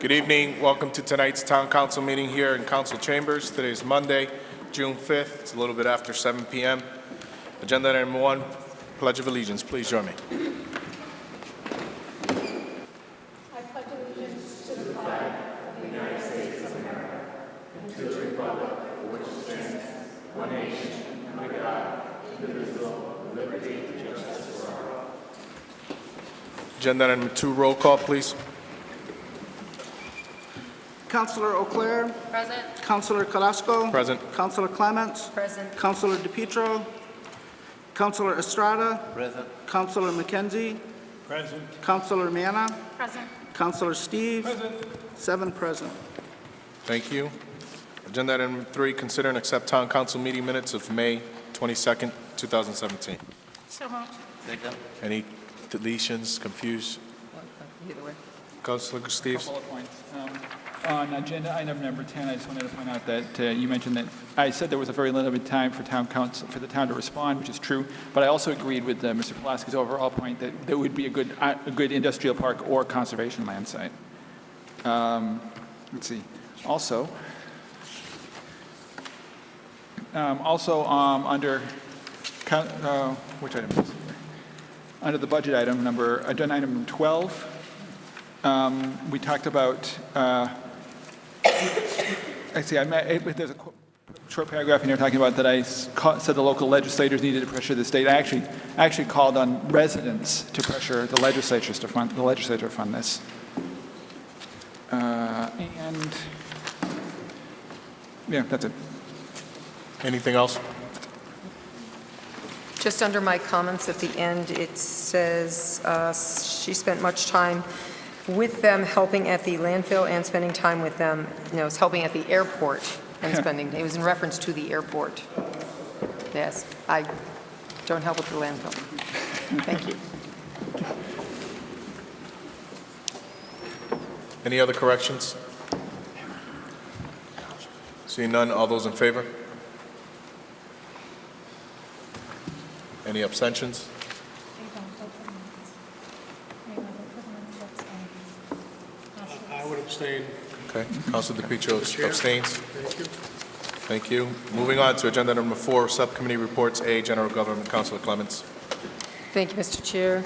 Good evening. Welcome to tonight's Town Council meeting here in Council Chambers. Today is Monday, June 5th. It's a little bit after 7 p.m. Agenda item 1, Pledge of Allegiance. Please join me. I pledge allegiance to the flag of the United States of America and to the republic for which it stands, one nation, under God, indivisible, with liberty and justice for all. Agenda item 2, roll call, please. Councilor Auclair. Present. Councilor Carrasco. Present. Councilor Clements. Present. Councilor DePietro. Councilor Estrada. Present. Councilor McKenzie. Present. Councilor Manna. Present. Councilor Steve. Present. 7 present. Thank you. Agenda item 3, consider and accept Town Council meeting minutes of May 22nd, 2017. So moved. Second. Any deletions, confused? Either way. Councilor Steves? Couple of points. On agenda item number 10, I just wanted to point out that you mentioned that I said there was a very limited time for town council, for the town to respond, which is true. But I also agreed with Mr. Pulaski's overall point that there would be a good industrial park or conservation land site. Let's see. Also, under which item is it? Under the budget item agenda item 12. We talked about, there's a short paragraph in here talking about that I said the local legislators needed to pressure the state. I actually called on residents to pressure the legislatures to fund this. And yeah, that's it. Anything else? Just under my comments at the end, it says she spent much time with them, helping at the landfill and spending time with them. No, it's helping at the airport and spending. It was in reference to the airport. Yes, I don't help with the landfill. Thank you. Any other corrections? Seeing none, all those in favor? Any abstentions? I would abstain. Okay. Councilor DePietro abstains. Thank you. Thank you. Moving on to agenda number 4, subcommittee reports. A, General Government. Councilor Clements. Thank you, Mr. Chair.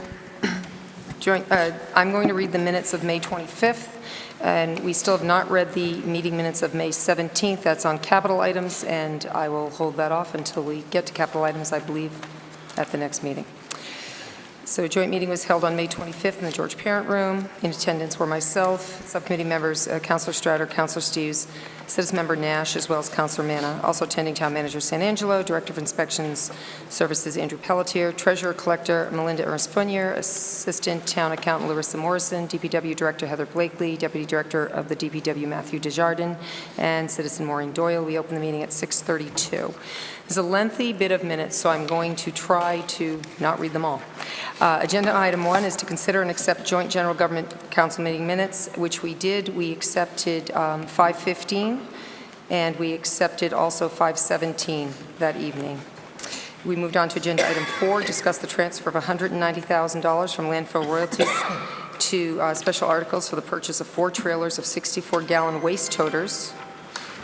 I'm going to read the minutes of May 25th, and we still have not read the meeting minutes of May 17th. That's on capital items, and I will hold that off until we get to capital items, I believe, at the next meeting. So a joint meeting was held on May 25th in the George Parent Room. In attendance were myself, subcommittee members, Councilor Stratter, Councilor Steves, Citizen Member Nash, as well as Councilor Manna. Also attending Town Manager San Angelo, Director of Inspections Services Andrew Pelletier, Treasurer Collector Melinda Ernst-Funier, Assistant Town Accountant Larissa Morrison, DPW Director Heather Blakely, Deputy Director of the DPW Matthew Desjardins, and Citizen Maureen Doyle. We opened the meeting at 6:32. There's a lengthy bit of minutes, so I'm going to try to not read them all. Agenda item 1 is to consider and accept joint general government council meeting minutes, which we did. We accepted 5:15, and we accepted also 5:17 that evening. We moved on to agenda item 4, discuss the transfer of $190,000 from landfill royalties to special articles for the purchase of 4 trailers of 64-gallon waste toters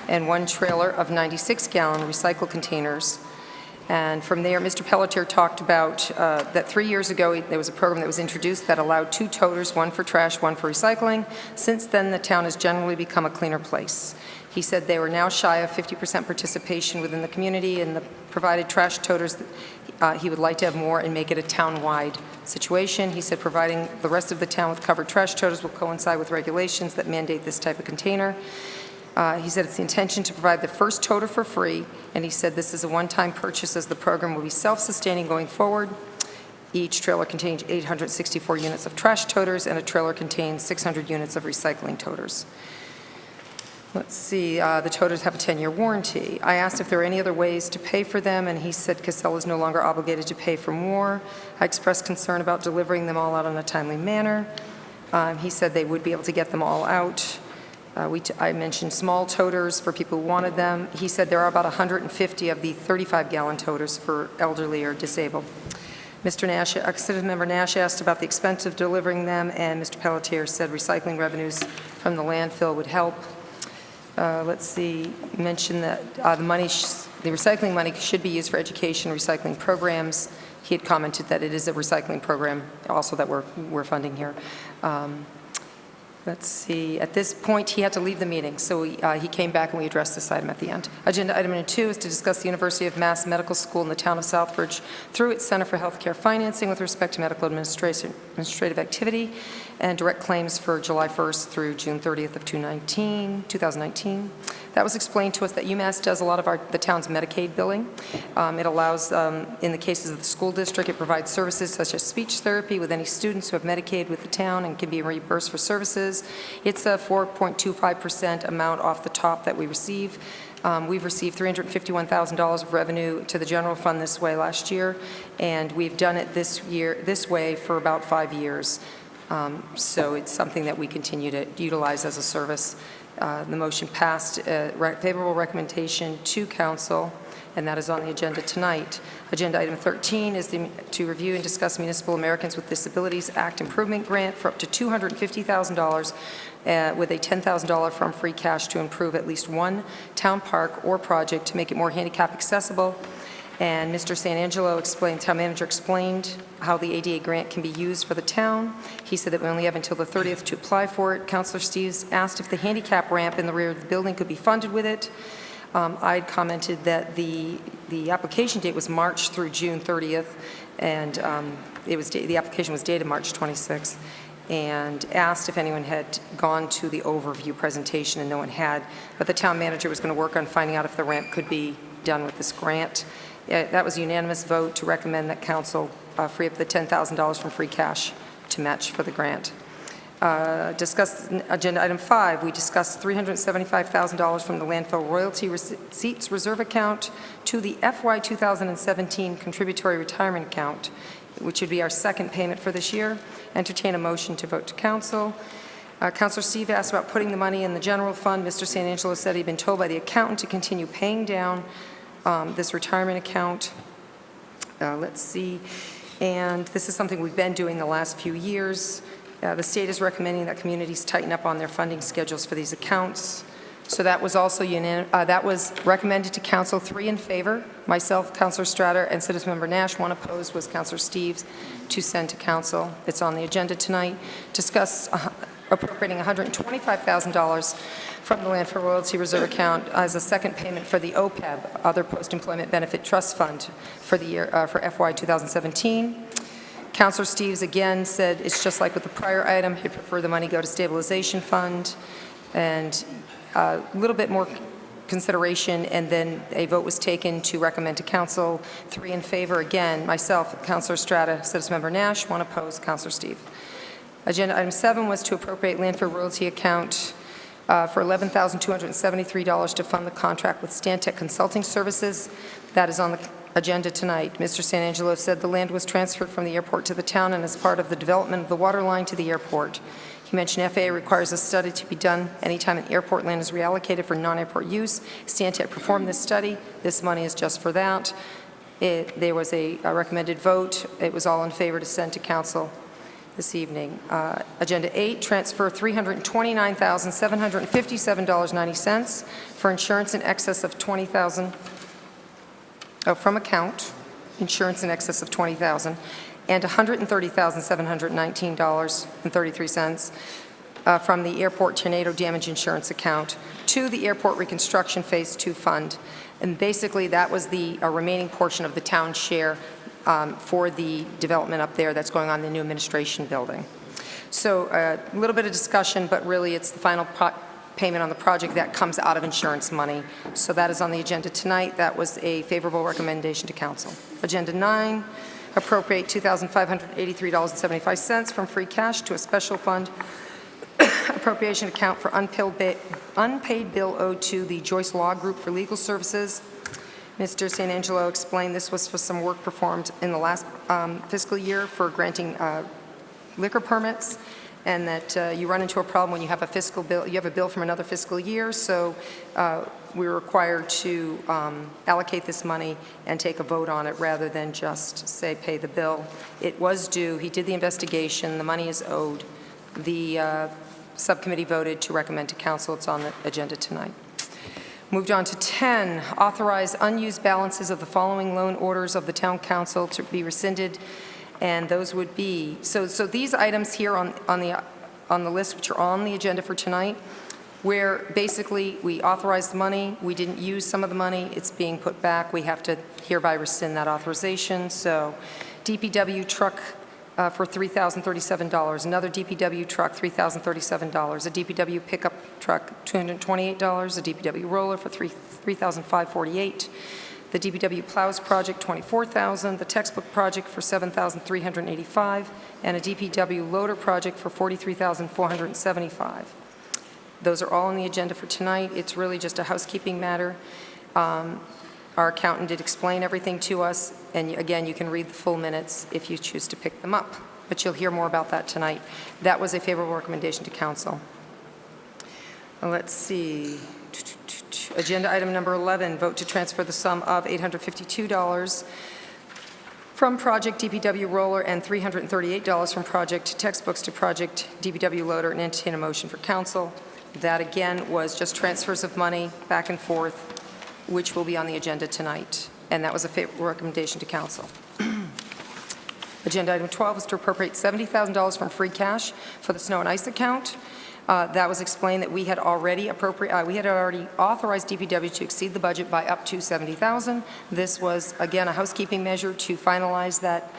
and 1 trailer of 96-gallon recycle containers. And from there, Mr. Pelletier talked about that 3 years ago, there was a program that was introduced that allowed 2 toters, 1 for trash, 1 for recycling. Since then, the town has generally become a cleaner place. He said they were now shy of 50% participation within the community, and the provided trash toters, he would like to have more and make it a town-wide situation. He said providing the rest of the town with covered trash toters will coincide with regulations that mandate this type of container. He said it's the intention to provide the first toter for free, and he said this is a one-time purchase as the program will be self-sustaining going forward. Each trailer contains 864 units of trash toters, and a trailer contains 600 units of recycling toters. Let's see, the toters have a 10-year warranty. I asked if there were any other ways to pay for them, and he said Casella is no longer obligated to pay for more. I expressed concern about delivering them all out in a timely manner. He said they would be able to get them all out. I mentioned small toters for people who wanted them. He said there are about 150 of the 35-gallon toters for elderly or disabled. Mr. Nash, Citizen Member Nash asked about the expense of delivering them, and Mr. Pelletier said recycling revenues from the landfill would help. Let's see, mention that the recycling money should be used for education recycling programs. He had commented that it is a recycling program also that we're funding here. Let's see, at this point, he had to leave the meeting, so he came back and we addressed this item at the end. Agenda item number 2 is to discuss the University of Mass Medical School in the town of Southbridge through its Center for Healthcare Financing with respect to medical administrative activity and direct claims for July 1st through June 30th of 2019. That was explained to us that UMass does a lot of the town's Medicaid billing. It allows, in the cases of the school district, it provides services such as speech therapy with any students who have Medicaid with the town and can be reimbursed for services. It's a 4.25% amount off the top that we receive. We've received $351,000 of revenue to the general fund this way last year, and we've done it this way for about 5 years. So it's something that we continue to utilize as a service. The motion passed, favorable recommendation to council, and that is on the agenda tonight. Agenda item 13 is to review and discuss Municipal Americans with Disabilities Act Improvement Grant for up to $250,000 with a $10,000 from free cash to improve at least one town park or project to make it more handicap accessible. And Mr. Town manager explained how the ADA grant can be used for the town. He said that we only have until the 30th to apply for it. Councilor Steves asked if the handicap ramp in the rear of the building could be funded with it. I had commented that the application date was March through June 30th, and the application was dated March 26th, and asked if anyone had gone to the overview presentation, and no one had. But the town manager was going to work on finding out if the ramp could be done with this grant. That was a unanimous vote to recommend that council free up the $10,000 from free cash to match for the grant. Discuss agenda item 5. We discussed $375,000 from the landfill royalty receipts reserve account to the FY 2017 contributory retirement account, which would be our second payment for this year. Entertain a motion to vote to council. Councilor Steve asked about putting the money in the general fund. Mr. Sanangelo said he'd been told by the accountant to continue paying down this retirement account. Let's see. And this is something we've been doing the last few years. The state is recommending that communities tighten up on their funding schedules for these accounts. So that was also that was recommended to council. 3 in favor, myself, Councilor Stratter, and Citizen Member Nash. 1 opposed was Councilor Steves to send to council. It's on the agenda tonight. Discuss appropriating $125,000 from the Landfill Royalty Reserve account as a second payment for the OPEB, Other Post-Employment Benefit Trust Fund, for the year for FY 2017. Councilor Steves again said it's just like with the prior item. He'd prefer the money go to stabilization fund, and a little bit more consideration, and then a vote was taken to recommend to council. 3 in favor, again, myself, Councilor Strata, Citizen Member Nash, 1 opposed, Councilor Steve. Agenda item 7 was to appropriate landfill royalty account for $11,273 to fund the contract with Stantec Consulting Services. That is on the agenda tonight. Mr. Sanangelo said the land was transferred from the airport to the town and as part of the development of the water line to the airport. He mentioned FAA requires a study to be done anytime an airport land is reallocated for non-airport use. Stantec performed this study. This money is just for that. There was a recommended vote. It was all in favor to send to council this evening. Agenda 8, transfer $329,757.90 for insurance in excess of $20,000 from account, insurance in excess of $20,000, and $130,719.33 from the airport tornado damage insurance account to the airport reconstruction phase 2 fund. And basically that was the remaining portion of the town share for the development up there that's going on in the new administration building. So a little bit of discussion, but really it's the final payment on the project that comes out of insurance money. So that is on the agenda tonight. That was a favorable recommendation to council. Agenda 9, appropriate $2,583.75 from free cash to a special fund appropriation account for unpaid bill owed to the Joyce Law Group for legal services. Mr. Sanangelo explained this was for some work performed in the last fiscal year for granting liquor permits, and that you run into a problem when you have a fiscal bill, you have a bill from another fiscal year, so we're required to allocate this money and take a vote on it rather than just say pay the bill. It was due, he did the investigation, the money is owed. The subcommittee voted to recommend to council. It's on the agenda tonight. Moved on to 10, authorize unused balances of the following loan orders of the town council to be rescinded, and those would be, so these items here on the list, which are on the agenda for tonight, where basically we authorized the money, we didn't use some of the money, it's being put back, we have to hereby rescind that authorization. So DPW truck for $3,037, another DPW truck, $3,037, a DPW pickup truck, $228, a DPW roller for $3,548, the DPW plows project, $24,000, the textbook project for $7,385, and a DPW loader project for $43,475. Those are all on the agenda for tonight. It's really just a housekeeping matter. Our accountant did explain everything to us, and again, you can read the full minutes if you choose to pick them up, but you'll hear more about that tonight. That was a favorable recommendation to council. Let's see. Agenda item number 11, vote to transfer the sum of $852 from project DPW roller and $338 from project textbooks to project DPW loader, and entertain a motion for council. That again was just transfers of money back and forth, which will be on the agenda tonight, and that was a favorable recommendation to council. Agenda item 12 is to appropriate $70,000 from free cash for the snow and ice account. That was explained that we had already authorized DPW to exceed the budget by up to $70,000. This was again a housekeeping measure to finalize that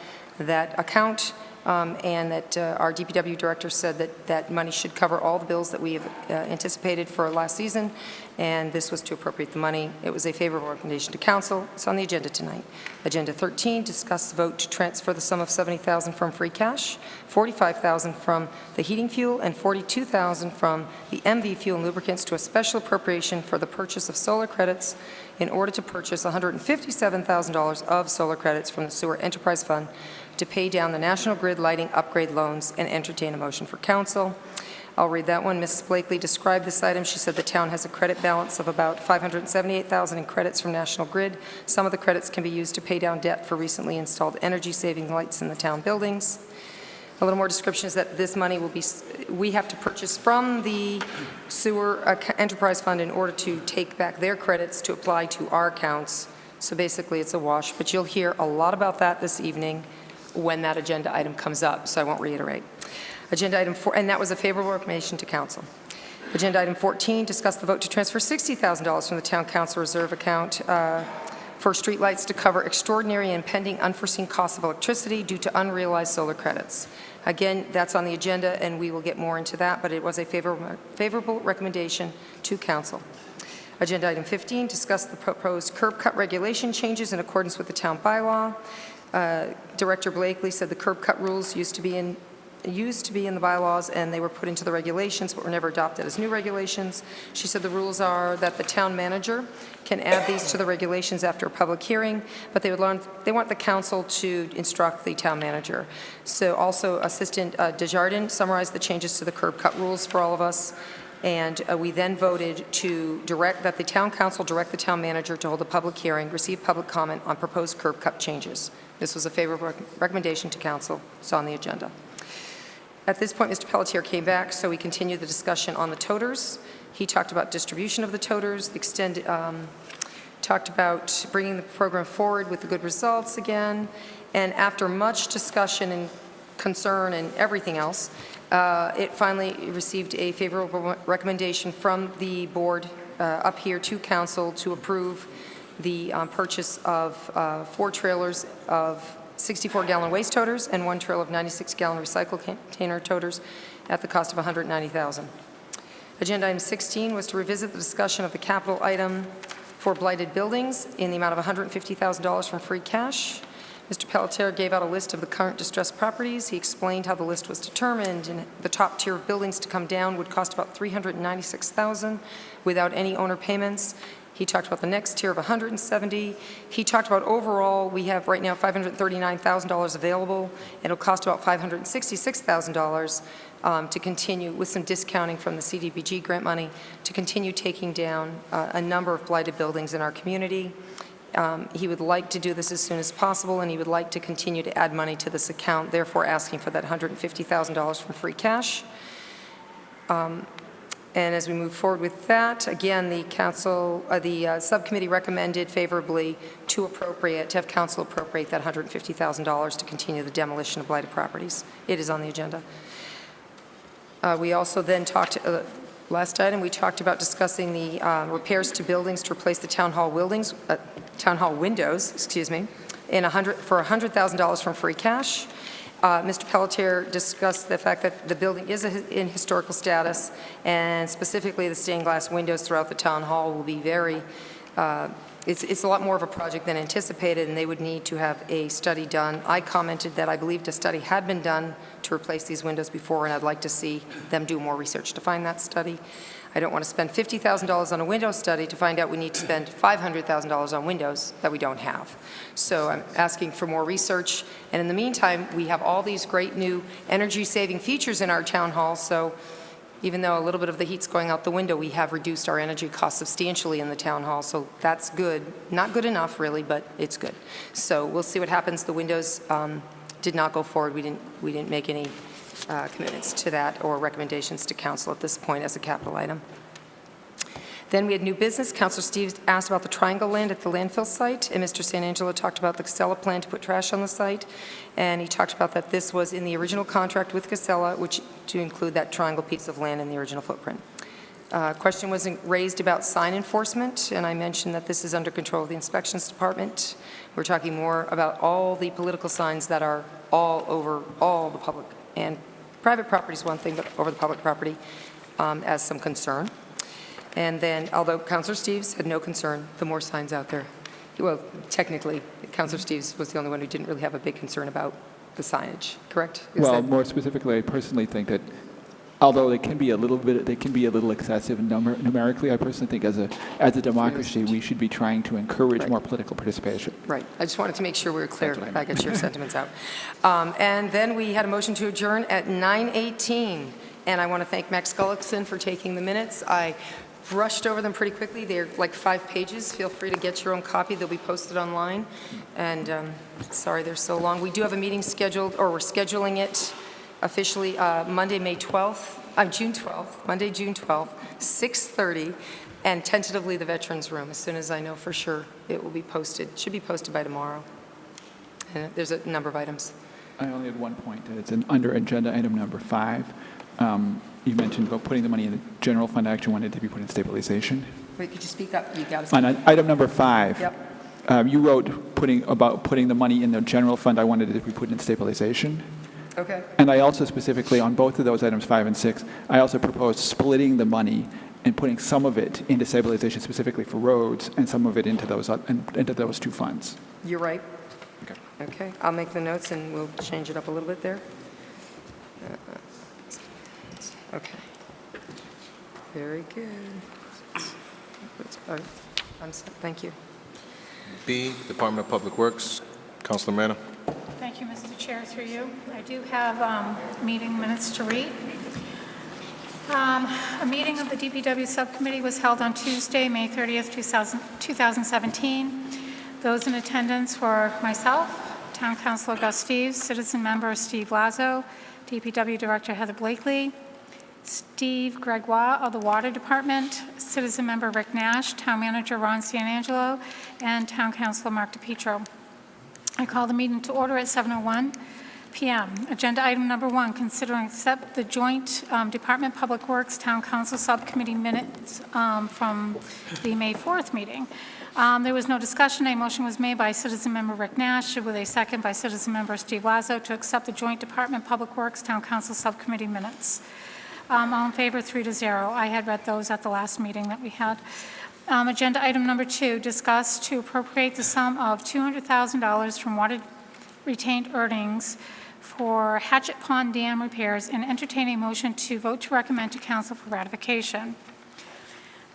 account. And that our DPW director said that money should cover all the bills that we have anticipated for last season, and this was to appropriate the money. It was a favorable recommendation to council. It's on the agenda tonight. Agenda 13, discuss the vote to transfer the sum of $70,000 from free cash, $45,000 from the heating fuel, and $42,000 from the MV fuel and lubricants to a special appropriation for the purchase of solar credits in order to purchase $157,000 of solar credits from the Sewer Enterprise Fund to pay down the National Grid lighting upgrade loans, and entertain a motion for council. I'll read that one. Mrs. Blakely described this item. She said the town has a credit balance of about $578,000 in credits from National Grid. Some of the credits can be used to pay down debt for recently installed energy-saving lights in the town buildings. A little more description is that this money we have to purchase from the Sewer Enterprise Fund in order to take back their credits to apply to our accounts. So basically it's a wash, but you'll hear a lot about that this evening when that agenda item comes up, so I won't reiterate. Agenda item 4, and that was a favorable recommendation to council. Agenda item 14, discuss the vote to transfer $60,000 from the town council reserve account for streetlights to cover extraordinary and pending unforeseen costs of electricity due to unrealized solar credits. Again, that's on the agenda, and we will get more into that, but it was a favorable recommendation to council. Agenda item 15, discuss the proposed curb cut regulation changes in accordance with the town bylaw. Director Blakely said the curb cut rules used to be in the bylaws, and they were put into the regulations but were never adopted as new regulations. She said the rules are that the town manager can add these to the regulations after a public hearing, but they want the council to instruct the town manager. So also Assistant Desjardins summarized the changes to the curb cut rules for all of us, and we then voted to direct that the town council direct the town manager to hold a public hearing, receive public comment on proposed curb cut changes. This was a favorable recommendation to council. It's on the agenda. At this point, Mr. Pelletier came back, so we continued the discussion on the toters. He talked about distribution of the toters, talked about bringing the program forward with the good results again, and after much discussion and concern and everything else, it finally received a favorable recommendation from the board up here to council to approve the purchase of 4 trailers of 64-gallon waste toters and 1 trailer of 96-gallon recycle container toters at the cost of $190,000. Agenda item 16 was to revisit the discussion of the capital item for blighted buildings in the amount of $150,000 from free cash. Mr. Pelletier gave out a list of the current distressed properties. He explained how the list was determined, and the top tier of buildings to come down would cost about $396,000 without any owner payments. He talked about the next tier of $170,000. He talked about overall, we have right now $539,000 available. It'll cost about $566,000 to continue with some discounting from the CDBG grant money to continue taking down a number of blighted buildings in our community. He would like to do this as soon as possible, and he would like to continue to add money to this account, therefore asking for that $150,000 from free cash. And as we move forward with that, again, the subcommittee recommended favorably to have council appropriate that $150,000 to continue the demolition of blighted properties. It is on the agenda. We also then talked, last item, we talked about discussing the repairs to buildings to replace the town hall windows, for $100,000 from free cash. Mr. Pelletier discussed the fact that the building is in historical status, and specifically the stained glass windows throughout the town hall will be very, it's a lot more of a project than anticipated, and they would need to have a study done. I commented that I believed a study had been done to replace these windows before, and I'd like to see them do more research to find that study. I don't want to spend $50,000 on a window study to find out we need to spend $500,000 on windows that we don't have. So I'm asking for more research. And in the meantime, we have all these great new energy-saving features in our town hall. So even though a little bit of the heat's going out the window, we have reduced our energy costs substantially in the town hall. So that's good. Not good enough, really, but it's good. So we'll see what happens. The windows did not go forward. We didn't make any commitments to that or recommendations to council at this point as a capital item. Then we had new business. Councilor Steves asked about the triangle land at the landfill site, and Mr. San Angelo talked about the Casella plan to put trash on the site, and he talked about that this was in the original contract with Casella, which to include that triangle piece of land in the original footprint. Question was raised about sign enforcement, and I mentioned that this is under control of the inspections department. We're talking more about all the political signs that are all over all the public and private property is one thing, but over the public property as some concern. And then, although Councilor Steves had no concern, the more signs out there. Well, technically, Councilor Steves was the only one who didn't really have a big concern about the signage, correct? More specifically, I personally think that although they can be a little excessive numerically, I personally think as a democracy, we should be trying to encourage more political participation. Right. I just wanted to make sure we were clear. I get your sentiments out. And then we had a motion to adjourn at 9:18. And I want to thank Max Gullickson for taking the minutes. I brushed over them pretty quickly. They're like 5 pages. Feel free to get your own copy. They'll be posted online. And sorry they're so long. We do have a meeting scheduled, or we're scheduling it officially Monday, June 12th, Monday, June 12th, 6:30, and tentatively the Veterans Room. As soon as I know for sure, it will be posted. Should be posted by tomorrow. And there's a number of items. I only had one point. It's under agenda item number 5. You mentioned about putting the money in the general fund. I actually wanted to be put in stabilization. Wait, could you speak up? You got to speak. On item number 5. Yep. You wrote putting the money in the general fund. I wanted it to be put in stabilization. Okay. And I also specifically, on both of those items, 5 and 6, I also proposed splitting the money and putting some of it into stabilization specifically for roads and some of it into those two funds. You're right. Okay. Okay. I'll make the notes and we'll change it up a little bit there. Okay. Very good. Thank you. B, Department of Public Works, Councilor Manna. Thank you, Mr. Chair, through you. I do have meeting minutes to read. A meeting of the DPW Subcommittee was held on Tuesday, May 30th, 2017. Those in attendance were myself, Town Councilor Gus Steves, Citizen Member Steve Lazo, DPW Director Heather Blakely, Steve Gregoire of the Water Department, Citizen Member Rick Nash, Town Manager Ron San Angelo, and Town Councilor Mark DePietro. I call the meeting to order at 7:01 p.m. Agenda item number 1, consider and accept the joint Department Public Works Town Council Subcommittee minutes from the May 4th meeting. There was no discussion. A motion was made by Citizen Member Rick Nash with a second by Citizen Member Steve Lazo to accept the joint Department Public Works Town Council Subcommittee minutes. All in favor, 3-0. I had read those at the last meeting that we had. Agenda item number 2, discuss to appropriate the sum of $200,000 from water retained earnings for Hatchet Pond Dam repairs and entertain a motion to vote to recommend to council for ratification.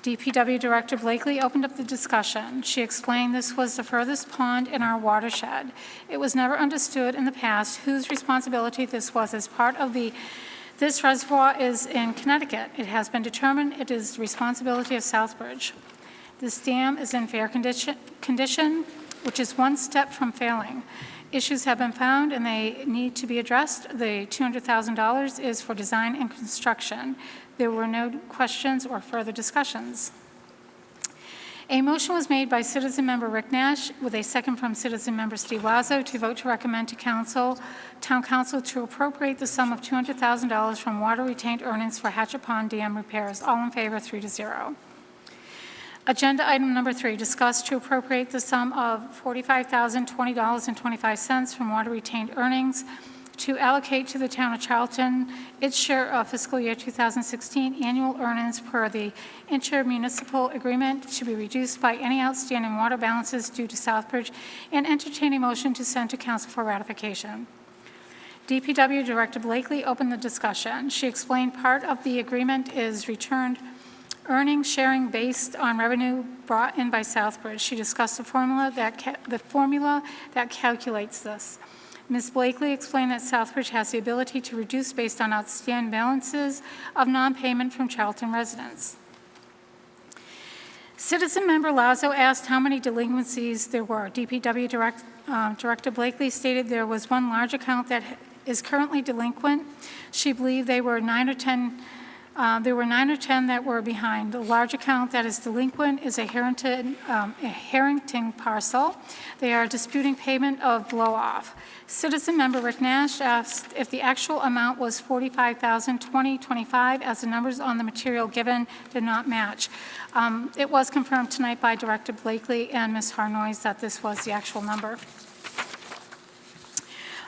DPW Director Blakely opened up the discussion. She explained this was the furthest pond in our watershed. It was never understood in the past whose responsibility this was as part of this reservoir is in Connecticut. It has been determined it is the responsibility of Southbridge. This dam is in fair condition, which is one step from failing. Issues have been found and they need to be addressed. The $200,000 is for design and construction. There were no questions or further discussions. A motion was made by Citizen Member Rick Nash with a second from Citizen Member Steve Lazo to vote to recommend to Town Council to appropriate the sum of $200,000 from water retained earnings for Hatchet Pond Dam repairs. All in favor, 3-0. Agenda item number 3, discuss to appropriate the sum of $45,020.25 from water retained earnings to allocate to the Town of Charlton its share of fiscal year 2016 annual earnings per the intermunicipal agreement to be reduced by any outstanding water balances due to Southbridge, and entertain a motion to send to council for ratification. DPW Director Blakely opened the discussion. She explained part of the agreement is returned earnings sharing based on revenue brought in by Southbridge. She discussed the formula that calculates this. Ms. Blakely explained that Southbridge has the ability to reduce based on outstanding balances of non-payment from Charlton residents. Citizen Member Lazo asked how many delinquencies there were. DPW Director Blakely stated there was one large account that is currently delinquent. She believed they were 9 or 10. There were 9 or 10 that were behind. The large account that is delinquent is a Harrington parcel. They are disputing payment of blow-off. Citizen Member Rick Nash asked if the actual amount was $45,020.25, as the numbers on the material given did not match. It was confirmed tonight by Director Blakely and Ms. Harnois that this was the actual number.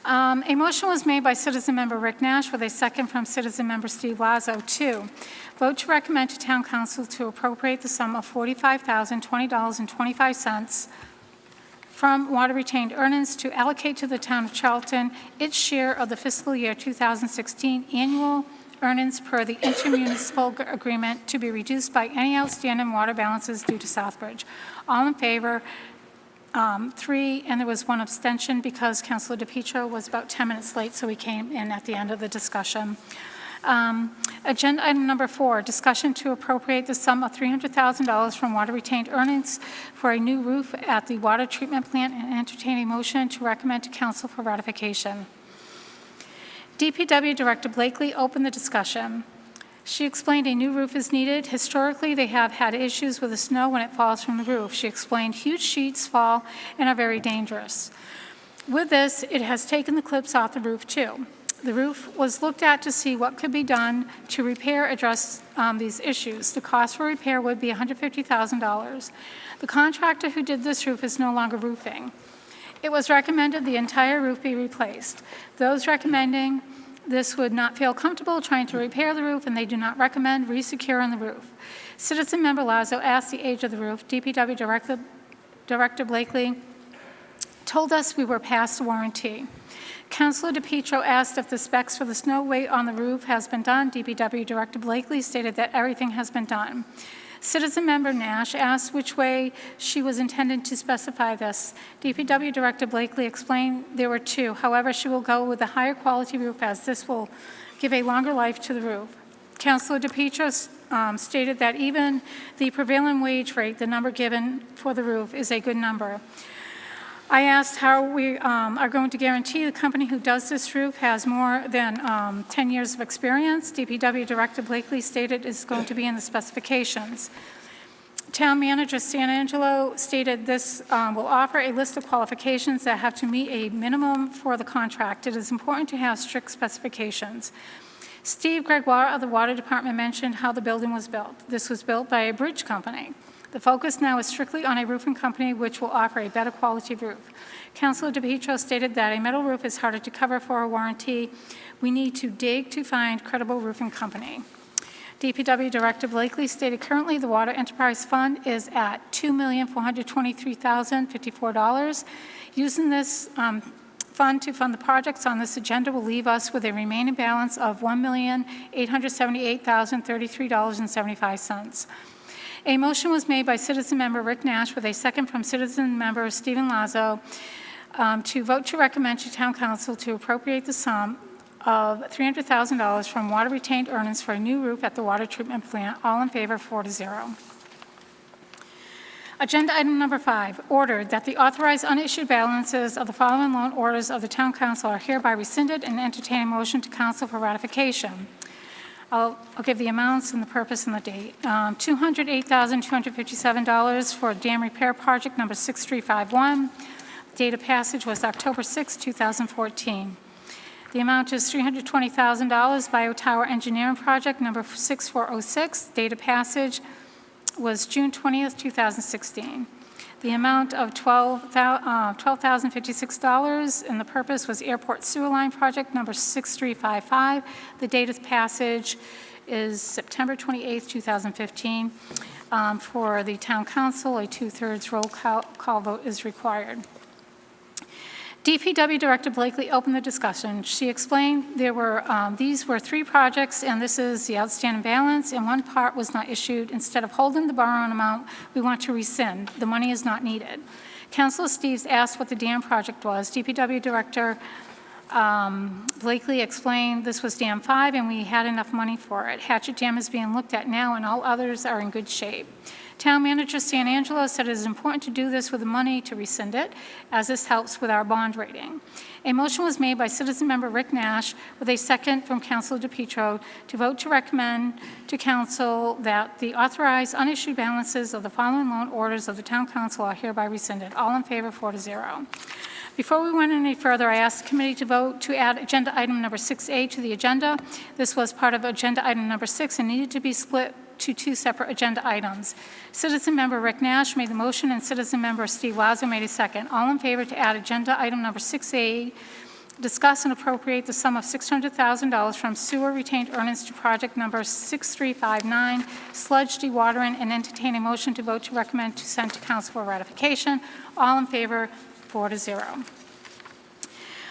A motion was made by Citizen Member Rick Nash with a second from Citizen Member Steve Lazo to vote to recommend to Town Council to appropriate the sum of $45,020.25 from water retained earnings to allocate to the Town of Charlton its share of the fiscal year 2016 annual earnings per the intermunicipal agreement to be reduced by any outstanding water balances due to Southbridge. All in favor? 3, and there was 1 abstention because Councilor DePietro was about 10 minutes late, so he came in at the end of the discussion. Agenda item number 4, discussion to appropriate the sum of $300,000 from water retained earnings for a new roof at the water treatment plant, and entertain a motion to recommend to council for ratification. DPW Director Blakely opened the discussion. She explained a new roof is needed. Historically, they have had issues with the snow when it falls from the roof. She explained huge sheets fall and are very dangerous. With this, it has taken the clips off the roof too. The roof was looked at to see what could be done to address these issues. The cost for repair would be $150,000. The contractor who did this roof is no longer roofing. It was recommended the entire roof be replaced. Those recommending this would not feel comfortable trying to repair the roof, and they do not recommend resecuring the roof. Citizen Member Lazo asked the age of the roof. DPW Director Blakely told us we were past the warranty. Councilor DePietro asked if the specs for the snow weight on the roof has been done. DPW Director Blakely stated that everything has been done. Citizen Member Nash asked which way she was intending to specify this. DPW Director Blakely explained there were 2. However, she will go with a higher quality roof as this will give a longer life to the roof. Councilor DePietro stated that even the prevailing wage rate, the number given for the roof, is a good number. I asked how we are going to guarantee the company who does this roof has more than 10 years of experience. DPW Director Blakely stated it's going to be in the specifications. Town Manager Sanangelo stated this will offer a list of qualifications that have to meet a minimum for the contract. It is important to have strict specifications. Steve Gregoire of the Water Department mentioned how the building was built. This was built by a bridge company. The focus now is strictly on a roofing company which will offer a better quality roof. Councilor DePietro stated that a metal roof is harder to cover for a warranty. We need to dig to find credible roofing company. DPW Director Blakely stated currently the Water Enterprise Fund is at $2,423,054. Using this fund to fund the projects on this agenda will leave us with a remaining balance of $1,878,033.75. A motion was made by Citizen Member Rick Nash with a second from Citizen Member Stephen Lazo to vote to recommend to Town Council to appropriate the sum of $300,000 from water retained earnings for a new roof at the water treatment plant. All in favor, 4-0. Agenda item number 5, ordered that the authorized unissued balances of the following loan orders of the Town Council are hereby rescinded, and entertain a motion to council for ratification. I'll give the amounts and the purpose and the date. $208,257 for dam repair project number 6351. Date of passage was October 6, 2014. The amount is $320,000 Biotower Engineering Project number 6406. Date of passage was June 20th, 2016. The amount of $12,056, and the purpose was Airport Sewer Line Project number 6355. The date of passage is September 28th, 2015. For the Town Council, a 2/3 roll call vote is required. DPW Director Blakely opened the discussion. She explained these were 3 projects, and this is the outstanding balance, and one part was not issued. Instead of holding the borrowing amount, we want to rescind. The money is not needed. Councilor Steves asked what the dam project was. DPW Director Blakely explained this was Dam 5, and we had enough money for it. Hatchet Dam is being looked at now, and all others are in good shape. Town Manager San Angelo said it is important to do this with the money to rescind it, as this helps with our bond rating. A motion was made by Citizen Member Rick Nash with a second from Councilor DePietro to vote to recommend to Council that the authorized unissued balances of the following loan orders of the Town Council are hereby rescinded. All in favor, 4-0. Before we went any further, I asked the committee to vote to add agenda item number 6A to the agenda. This was part of agenda item number 6 and needed to be split to 2 separate agenda items. Citizen Member Rick Nash made the motion, and Citizen Member Steve Lazo made a second. All in favor to add agenda item number 6A, discuss and appropriate the sum of $600,000 from sewer retained earnings to project number 6359, sludge dewatering, and entertain a motion to vote to recommend to send to council for ratification. All in favor, 4-0.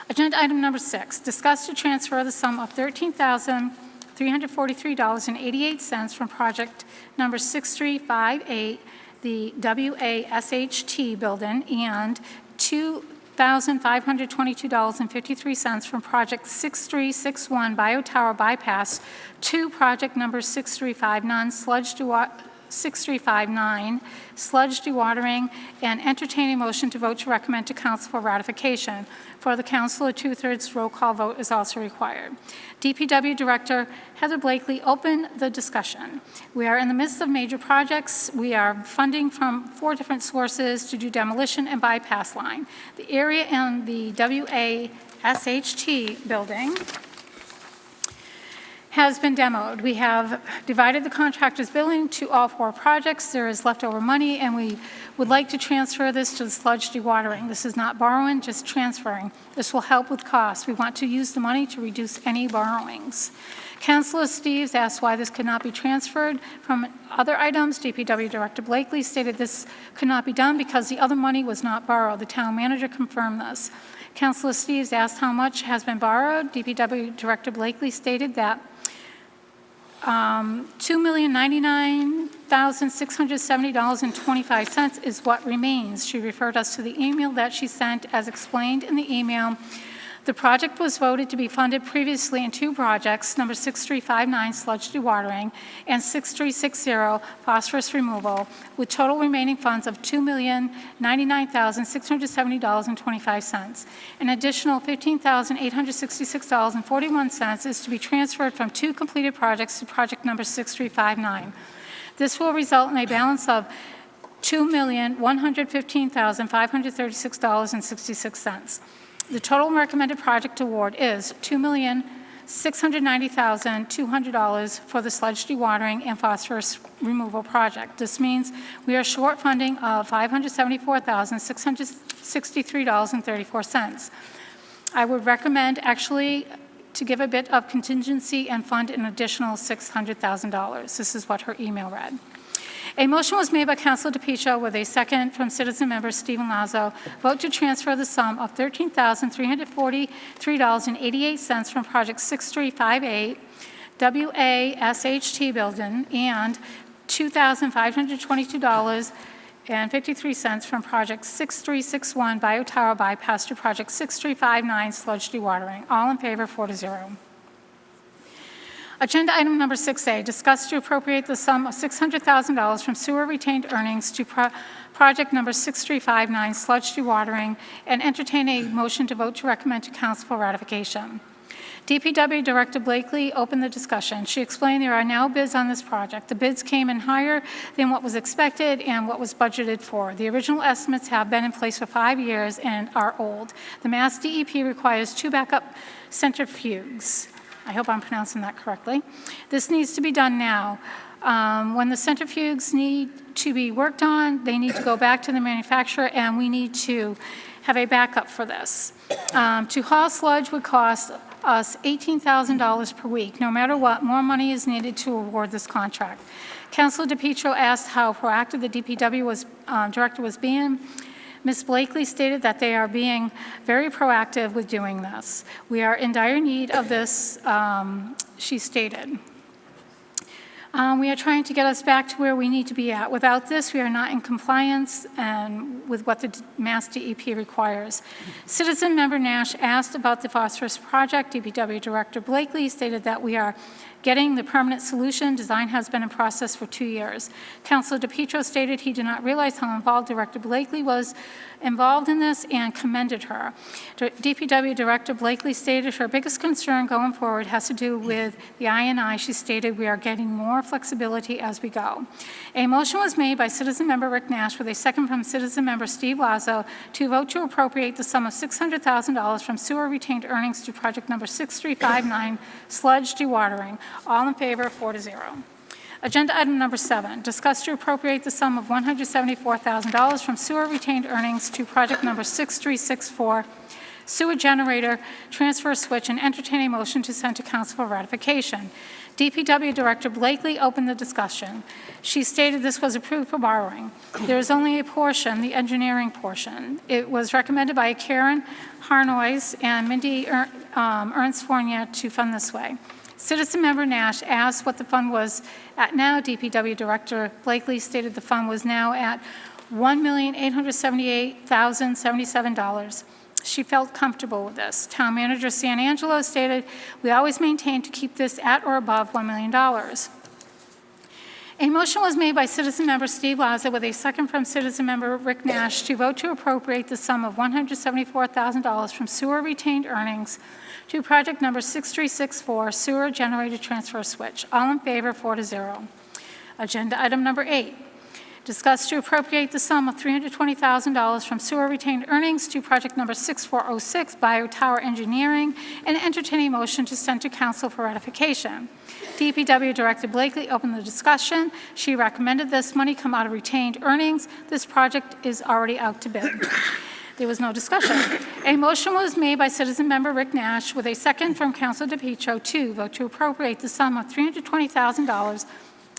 Agenda item number 6, discuss to transfer the sum of $13,343.88 from project number 6358, the WASHT building, and $2,522.53 from project 6361 Biotower bypass to project number 6359 sludge dewatering, and entertain a motion to vote to recommend to council for ratification. For the council, a 2/3 roll call vote is also required. DPW Director Heather Blakely opened the discussion. We are in the midst of major projects. We are funding from 4 different sources to do demolition and bypass line. The area in the WASHT building has been demoed. We have divided the contractor's billing to all 4 projects. There is leftover money, and we would like to transfer this to the sludge dewatering. This is not borrowing, just transferring. This will help with costs. We want to use the money to reduce any borrowings. Councilor Steves asked why this could not be transferred from other items. DPW Director Blakely stated this could not be done because the other money was not borrowed. The town manager confirmed this. Councilor Steves asked how much has been borrowed. DPW Director Blakely stated that $2,099,670.25 is what remains. She referred us to the email that she sent. As explained in the email, the project was voted to be funded previously in 2 projects, number 6359 sludge dewatering and 6360 phosphorus removal, with total remaining funds of $2,099,670.25. An additional $15,866.41 is to be transferred from 2 completed projects to project number 6359. This will result in a balance of $2,115,536.66. The total recommended project award is $2,690,200 for the sludge dewatering and phosphorus removal project. This means we are short funding of $574,663.34. I would recommend actually to give a bit of contingency and fund an additional $600,000. This is what her email read. A motion was made by Councilor DePietro with a second from Citizen Member Stephen Lazo. Vote to transfer the sum of $13,343.88 from Project 6358, WASHT building, and $2,522.53 from Project 6361 Biotower bypass to Project 6359 sludge dewatering. All in favor, 4-0. Agenda item number 6A, discuss to appropriate the sum of $600,000 from sewer retained earnings to project number 6359 sludge dewatering, and entertain a motion to vote to recommend to council for ratification. DPW Director Blakely opened the discussion. She explained there are now bids on this project. The bids came in higher than what was expected and what was budgeted for. The original estimates have been in place for 5 years and are old. The Mass DEP requires 2 backup centrifuges. I hope I'm pronouncing that correctly. This needs to be done now. When the centrifuges need to be worked on, they need to go back to the manufacturer, and we need to have a backup for this. To haul sludge would cost us $18,000 per week. No matter what, more money is needed to award this contract. Councilor DePietro asked how proactive the DPW director was being. Ms. Blakely stated that they are being very proactive with doing this. We are in dire need of this, she stated. We are trying to get us back to where we need to be at. Without this, we are not in compliance with what the Mass DEP requires. Citizen member Nash asked about the phosphorus project. DPW Director Blakely stated that we are getting the permanent solution. Design has been in process for 2 years. Councilor DePietro stated he did not realize how involved Director Blakely was involved in this and commended her. DPW Director Blakely stated her biggest concern going forward has to do with the I&I. She stated we are getting more flexibility as we go. A motion was made by Citizen Member Rick Nash with a second from Citizen Member Steve Lazo to vote to appropriate the sum of $600,000 from sewer retained earnings to project number 6359, sludge dewatering. All in favor, 4-0. Agenda item number 7, discuss to appropriate the sum of $174,000 from sewer retained earnings to project number 6364, sewer generator transfer switch, and entertain a motion to send to council for ratification. DPW Director Blakely opened the discussion. She stated this was approved for borrowing. There is only a portion, the engineering portion. It was recommended by Karen Harnois and Mindy Ernst Fournier to fund this way. Citizen member Nash asked what the fund was at now. DPW Director Blakely stated the fund was now at $1,878,077. She felt comfortable with this. Town Manager San Angelo stated, we always maintain to keep this at or above $1 million. A motion was made by Citizen Member Steve Laza with a second from Citizen Member Rick Nash to vote to appropriate the sum of $174,000 from sewer retained earnings to project number 6364, sewer generator transfer switch. All in favor, 4-0. Agenda item number 8, discuss to appropriate the sum of $320,000 from sewer retained earnings to project number 6406, Biotower Engineering, and entertain a motion to send to council for ratification. DPW Director Blakely opened the discussion. She recommended this money come out of retained earnings. This project is already out to bid. There was no discussion. A motion was made by Citizen Member Rick Nash with a second from Councilor DePietro to vote to appropriate the sum of $320,000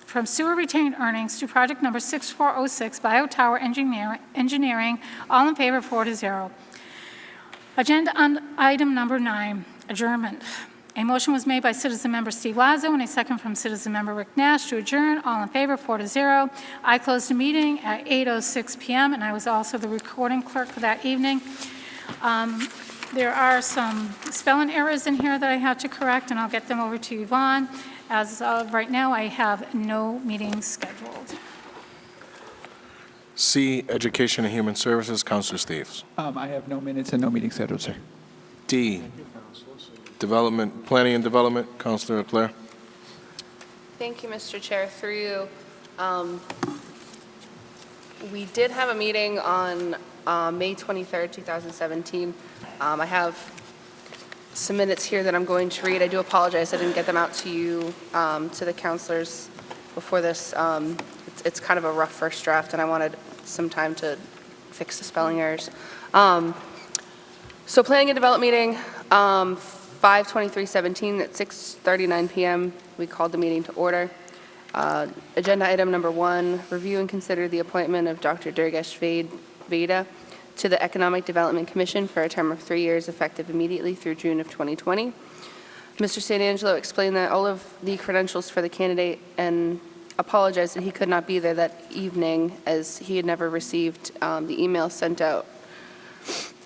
from sewer retained earnings to project number 6406, Biotower Engineering. All in favor, 4-0. Agenda item number 9, adjournment. A motion was made by Citizen Member Steve Lazo and a second from Citizen Member Rick Nash to adjourn. All in favor, 4-0. I closed the meeting at 8:06 p.m., and I was also the recording clerk for that evening. There are some spelling errors in here that I have to correct, and I'll get them over to Yvonne. As of right now, I have no meetings scheduled. C, Education and Human Services, Councilor Steves. I have no minutes and no meeting scheduled, sir. D, Development, Planning and Development, Councilor Leclerc. Thank you, Mr. Chair. Through you, we did have a meeting on May 23rd, 2017. I have some minutes here that I'm going to read. I do apologize I didn't get them out to you, to the councilors before this. It's kind of a rough first draft, and I wanted some time to fix the spelling errors. So Planning and Development meeting, 5/23/17 at 6:39 p.m. We called the meeting to order. Agenda item number 1, review and consider the appointment of Dr. Durgesh Veda to the Economic Development Commission for a term of 3 years effective immediately through June of 2020. Mr. San Angelo explained that all of the credentials for the candidate and apologized that he could not be there that evening as he had never received the email sent out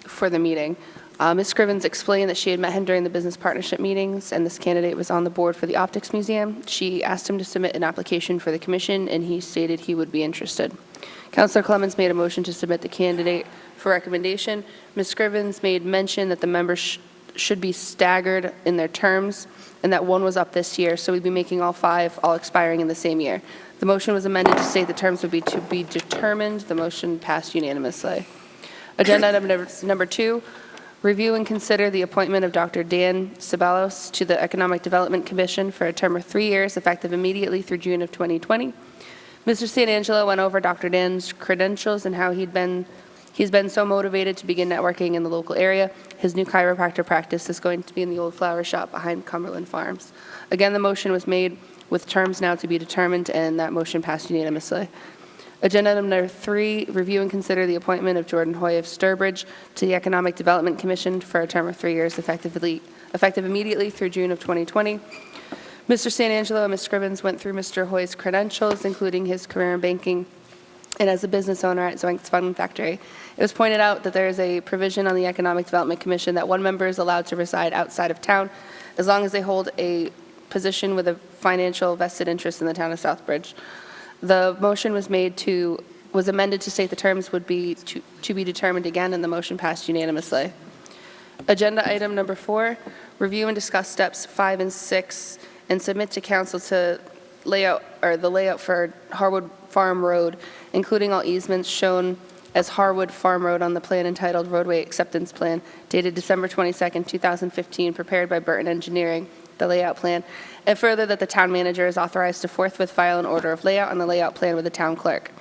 for the meeting. Ms. Scrivens explained that she had met him during the business partnership meetings, and this candidate was on the board for the Optics Museum. She asked him to submit an application for the commission, and he stated he would be interested. Councilor Clemens made a motion to submit the candidate for recommendation. Ms. Scrivens made mention that the members should be staggered in their terms, and that one was up this year, so we'd be making all 5 all expiring in the same year. The motion was amended to state the terms would be to be determined. The motion passed unanimously. Agenda item number 2, review and consider the appointment of Dr. Dan Ceballos to the Economic Development Commission for a term of 3 years, effective immediately through June of 2020. Mr. San Angelo went over Dr. Dan's credentials and how he's been so motivated to begin networking in the local area. His new chiropractor practice is going to be in the old flower shop behind Cumberland Farms. Again, the motion was made with terms now to be determined, and that motion passed unanimously. Agenda item number 3, review and consider the appointment of Jordan Hoy of Southbridge to the Economic Development Commission for a term of 3 years, effective immediately through June of 2020. Mr. San Angelo and Ms. Scribbins went through Mr. Hoy's credentials, including his career in banking and as a business owner at Zoink's Fun Factory. It was pointed out that there is a provision on the Economic Development Commission that one member is allowed to reside outside of town as long as they hold a position with a financial vested interest in the town of Southbridge. The motion was amended to state the terms would be to be determined again, and the motion passed unanimously. Agenda item number 4, review and discuss steps 5 and 6 and submit to council to the layout for Harwood Farm Road, including all easements shown as Harwood Farm Road on the plan entitled Roadway Acceptance Plan, dated December 22nd, 2015, prepared by Burton Engineering, the layout plan, and further that the town manager is authorized to forthwith file an order of layout on the layout plan with the town clerk.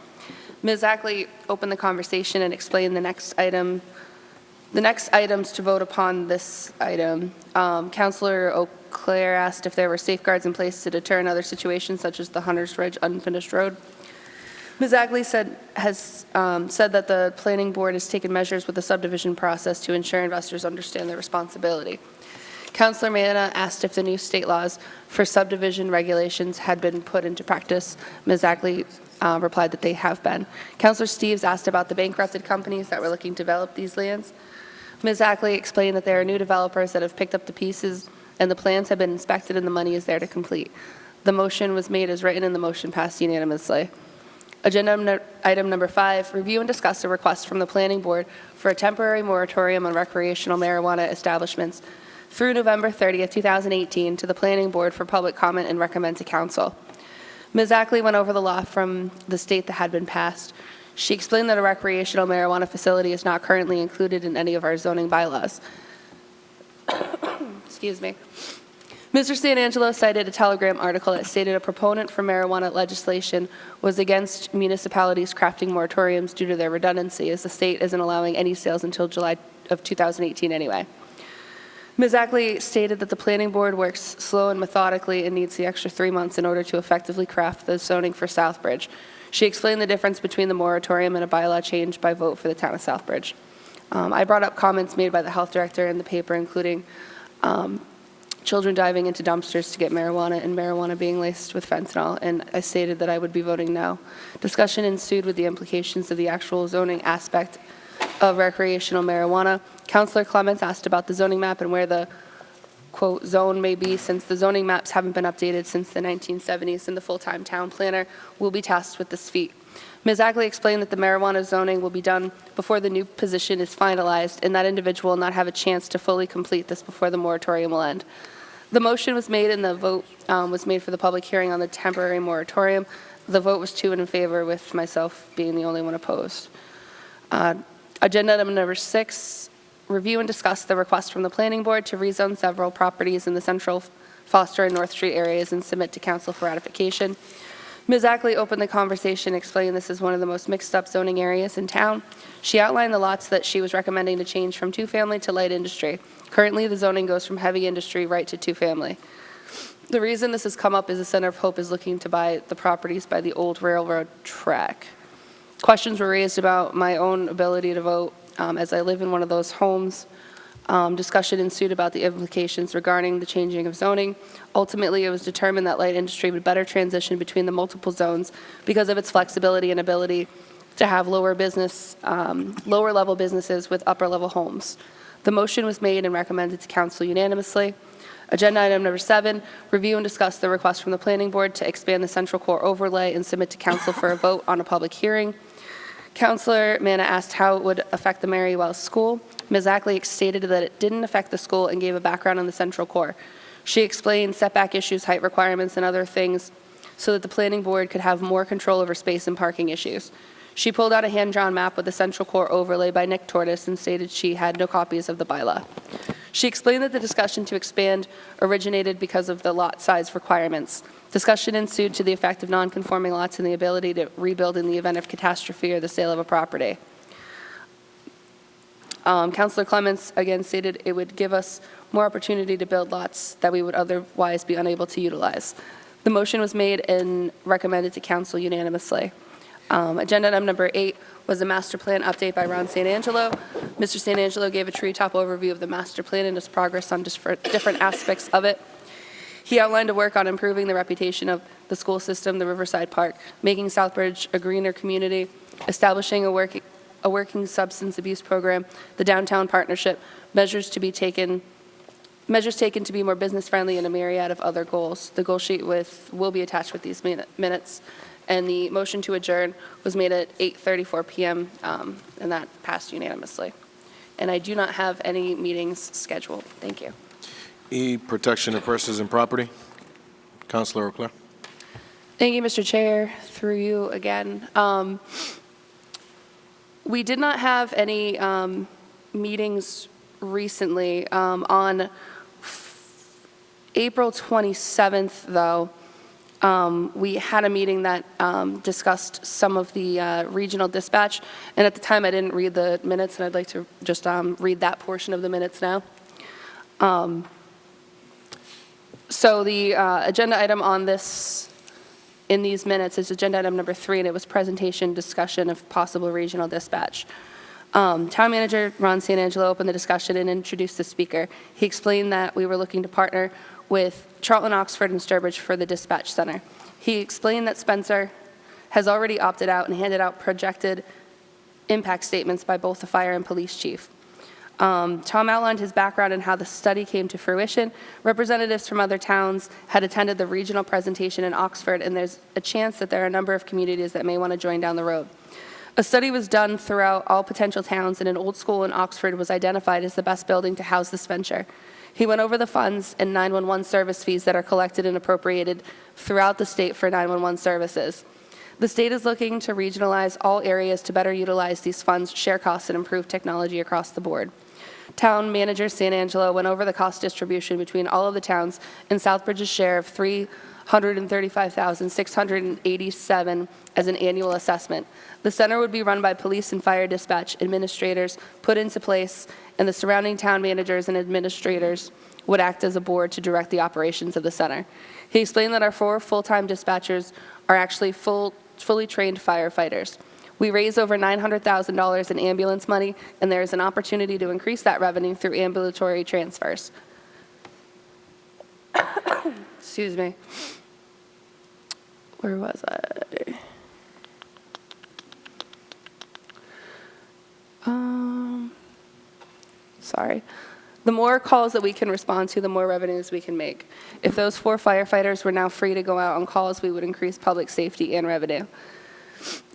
Ms. Ackley opened the conversation and explained the next items to vote upon this item. Councilor O'Clair asked if there were safeguards in place to deter in other situations such as the Hunters Ridge unfinished road. Ms. Ackley has said that the planning board has taken measures with the subdivision process to ensure investors understand their responsibility. Councilor Manna asked if the new state laws for subdivision regulations had been put into practice. Ms. Ackley replied that they have been. Councilor Steves asked about the bankrupted companies that were looking to develop these lands. Ms. Ackley explained that there are new developers that have picked up the pieces and the plans have been inspected and the money is there to complete. The motion was made as written and the motion passed unanimously. Agenda item number 5, review and discuss a request from the planning board for a temporary moratorium on recreational marijuana establishments through November 30th, 2018 to the planning board for public comment and recommend to council. Ms. Ackley went over the law from the state that had been passed. She explained that a recreational marijuana facility is not currently included in any of our zoning bylaws. Excuse me. Mr. San Angelo cited a Telegram article that stated a proponent for marijuana legislation was against municipalities crafting moratoriums due to their redundancy, as the state isn't allowing any sales until July of 2018 anyway. Ms. Ackley stated that the planning board works slow and methodically and needs the extra 3 months in order to effectively craft the zoning for Southbridge. She explained the difference between the moratorium and a bylaw change by vote for the town of Southbridge. I brought up comments made by the health director in the paper, including children diving into dumpsters to get marijuana and marijuana being laced with fentanyl, and I stated that I would be voting no. Discussion ensued with the implications of the actual zoning aspect of recreational marijuana. Councilor Clements asked about the zoning map and where the, quote, zone may be, since the zoning maps haven't been updated since the 1970s and the full-time town planner will be tasked with this feat. Ms. Ackley explained that the marijuana zoning will be done before the new position is finalized, and that individual will not have a chance to fully complete this before the moratorium will end. The motion was made and the vote was made for the public hearing on the temporary moratorium. The vote was 2 in favor, with myself being the only one opposed. Agenda item number 6, review and discuss the request from the planning board to rezone several properties in the Central, Foster, and North Street areas and submit to council for ratification. Ms. Ackley opened the conversation, explaining this is one of the most mixed-up zoning areas in town. She outlined the lots that she was recommending to change from 2-family to light industry. Currently, the zoning goes from heavy industry right to 2-family. The reason this has come up is the Center of Hope is looking to buy the properties by the old railroad track. Questions were raised about my own ability to vote, as I live in one of those homes. Discussion ensued about the implications regarding the changing of zoning. Ultimately, it was determined that light industry would better transition between the multiple zones because of its flexibility and ability to have lower level businesses with upper level homes. The motion was made and recommended to council unanimously. Agenda item number 7, review and discuss the request from the planning board to expand the central core overlay and submit to council for a vote on a public hearing. Counselor Manna asked how it would affect the Mary Wells School. Ms. Ackley stated that it didn't affect the school and gave a background on the central core. She explained setback issues, height requirements, and other things so that the planning board could have more control over space and parking issues. She pulled out a hand-drawn map with the central core overlay by Nick Tortoise and stated she had no copies of the bylaw. She explained that the discussion to expand originated because of the lot size requirements. Discussion ensued to the effect of non-conforming lots and the ability to rebuild in the event of catastrophe or the sale of a property. Councilor Clements again stated it would give us more opportunity to build lots that we would otherwise be unable to utilize. The motion was made and recommended to council unanimously. Agenda item number 8 was a master plan update by Ron San Angelo. Mr. San Angelo gave a treetop overview of the master plan and his progress on different aspects of it. He outlined a work on improving the reputation of the school system, the Riverside Park, making Southbridge a greener community, establishing a working substance abuse program, the downtown partnership, measures taken to be more business-friendly, and a myriad of other goals. The goal sheet will be attached with these minutes, and the motion to adjourn was made at 8:34 p.m., and that passed unanimously. And I do not have any meetings scheduled. Thank you. E, protection of persons and property. Councilor O'Clair. Thank you, Mr. Chair. Through you again. We did not have any meetings recently. On April 27th, though, we had a meeting that discussed some of the regional dispatch, and at the time I didn't read the minutes, and I'd like to just read that portion of the minutes now. So the agenda item on this, in these minutes, is agenda item number 3, and it was presentation discussion of possible regional dispatch. Town Manager Ron San Angelo opened the discussion and introduced the speaker. He explained that we were looking to partner with Charlton, Oxford, and Sturbridge for the dispatch center. He explained that Spencer has already opted out and handed out projected impact statements by both the fire and police chief. Tom outlined his background and how the study came to fruition. Representatives from other towns had attended the regional presentation in Oxford, and there's a chance that there are a number of communities that may want to join down the road. A study was done throughout all potential towns, and an old school in Oxford was identified as the best building to house this venture. He went over the funds and 911 service fees that are collected and appropriated throughout the state for 911 services. The state is looking to regionalize all areas to better utilize these funds, share costs, and improve technology across the board. Town Manager San Angelo went over the cost distribution between all of the towns and Southbridge's share of $335,687 as an annual assessment. The center would be run by police and fire dispatch administrators put into place, and the surrounding town managers and administrators would act as a board to direct the operations of the center. He explained that our 4 full-time dispatchers are actually fully trained firefighters. We raise over $900,000 in ambulance money, and there is an opportunity to increase that revenue through ambulatory transfers. Excuse me. Where was I? Sorry. The more calls that we can respond to, the more revenues we can make. If those 4 firefighters were now free to go out on calls, we would increase public safety and revenue.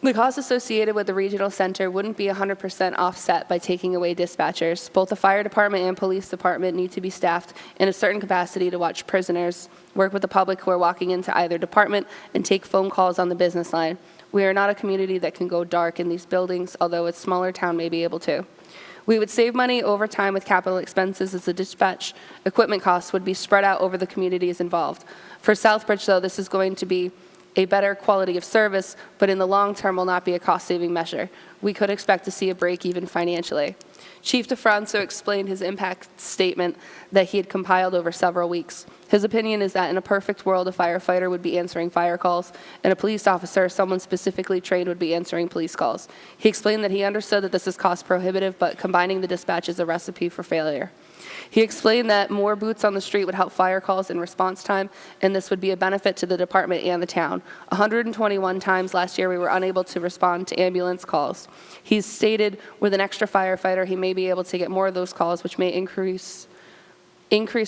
The costs associated with the regional center wouldn't be 100% offset by taking away dispatchers. Both the fire department and police department need to be staffed in a certain capacity to watch prisoners, work with the public who are walking into either department, and take phone calls on the business line. We are not a community that can go dark in these buildings, although a smaller town may be able to. We would save money over time with capital expenses, as the dispatch equipment costs would be spread out over the communities involved. For Southbridge, though, this is going to be a better quality of service, but in the long term will not be a cost-saving measure. We could expect to see a break even financially. Chief DeFranco explained his impact statement that he had compiled over several weeks. His opinion is that in a perfect world, a firefighter would be answering fire calls, and a police officer, someone specifically trained, would be answering police calls. He explained that he understood that this is cost prohibitive, but combining the dispatch is a recipe for failure. He explained that more boots on the street would help fire calls in response time, and this would be a benefit to the department and the town. 121 times last year we were unable to respond to ambulance calls. He stated with an extra firefighter he may be able to get more of those calls, which may increase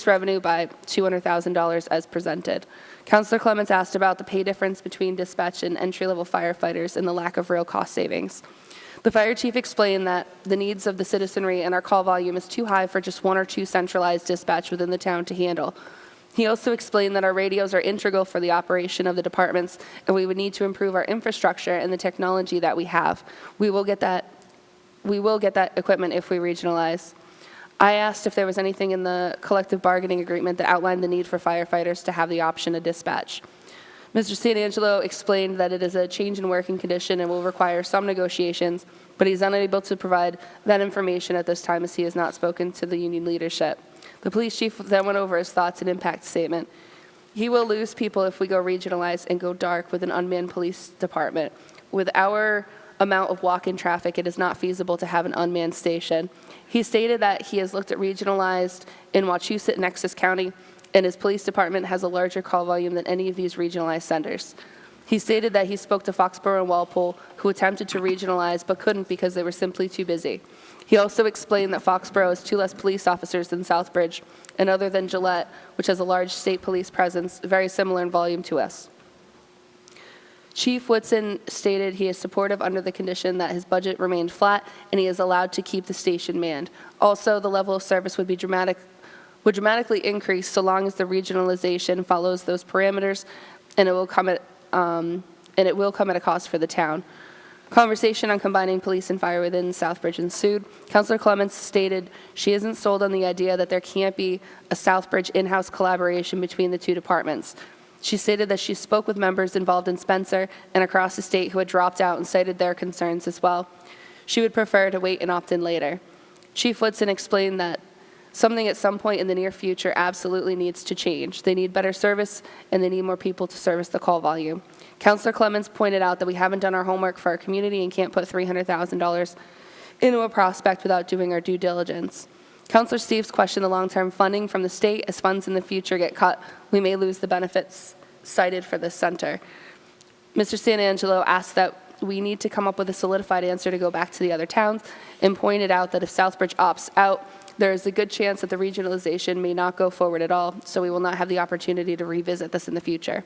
revenue by $200,000 as presented. Councilor Clements asked about the pay difference between dispatch and entry-level firefighters and the lack of real cost savings. The fire chief explained that the needs of the citizenry and our call volume is too high for just one or two centralized dispatch within the town to handle. He also explained that our radios are integral for the operation of the departments, and we would need to improve our infrastructure and the technology that we have. We will get that equipment if we regionalize. I asked if there was anything in the collective bargaining agreement that outlined the need for firefighters to have the option to dispatch. Mr. Santangelo explained that it is a change in working condition and will require some negotiations, but he's unable to provide that information at this time as he has not spoken to the union leadership. The police chief then went over his thoughts and impact statement. He will lose people if we go regionalized and go dark with an unmanned police department. With our amount of walk-in traffic, it is not feasible to have an unmanned station. He stated that he has looked at regionalized in Wachusett and Essex County, and his police department has a larger call volume than any of these regionalized centers. He stated that he spoke to Foxborough and Walpole, who attempted to regionalize but couldn't because they were simply too busy. He also explained that Foxborough has 2 less police officers than Southbridge, and other than Gillette, which has a large state police presence, very similar in volume to us. Chief Woodson stated he is supportive under the condition that his budget remained flat and he is allowed to keep the station manned. Also, the level of service would dramatically increase so long as the regionalization follows those parameters, and it will come at a cost for the town. Conversation on combining police and fire within Southbridge ensued. Councilor Clements stated she isn't sold on the idea that there can't be a Southbridge in-house collaboration between the two departments. She stated that she spoke with members involved in Spencer and across the state who had dropped out and cited their concerns as well. She would prefer to wait and opt in later. Chief Woodson explained that something at some point in the near future absolutely needs to change. They need better service, and they need more people to service the call volume. Councilor Clements pointed out that we haven't done our homework for our community and can't put $300,000 into a prospect without doing our due diligence. Councilor Steves questioned the long-term funding from the state. As funds in the future get cut, we may lose the benefits cited for this center. Mr. Santangelo asked that we need to come up with a solidified answer to go back to the other towns, and pointed out that if Southbridge opts out, there is a good chance that the regionalization may not go forward at all, so we will not have the opportunity to revisit this in the future.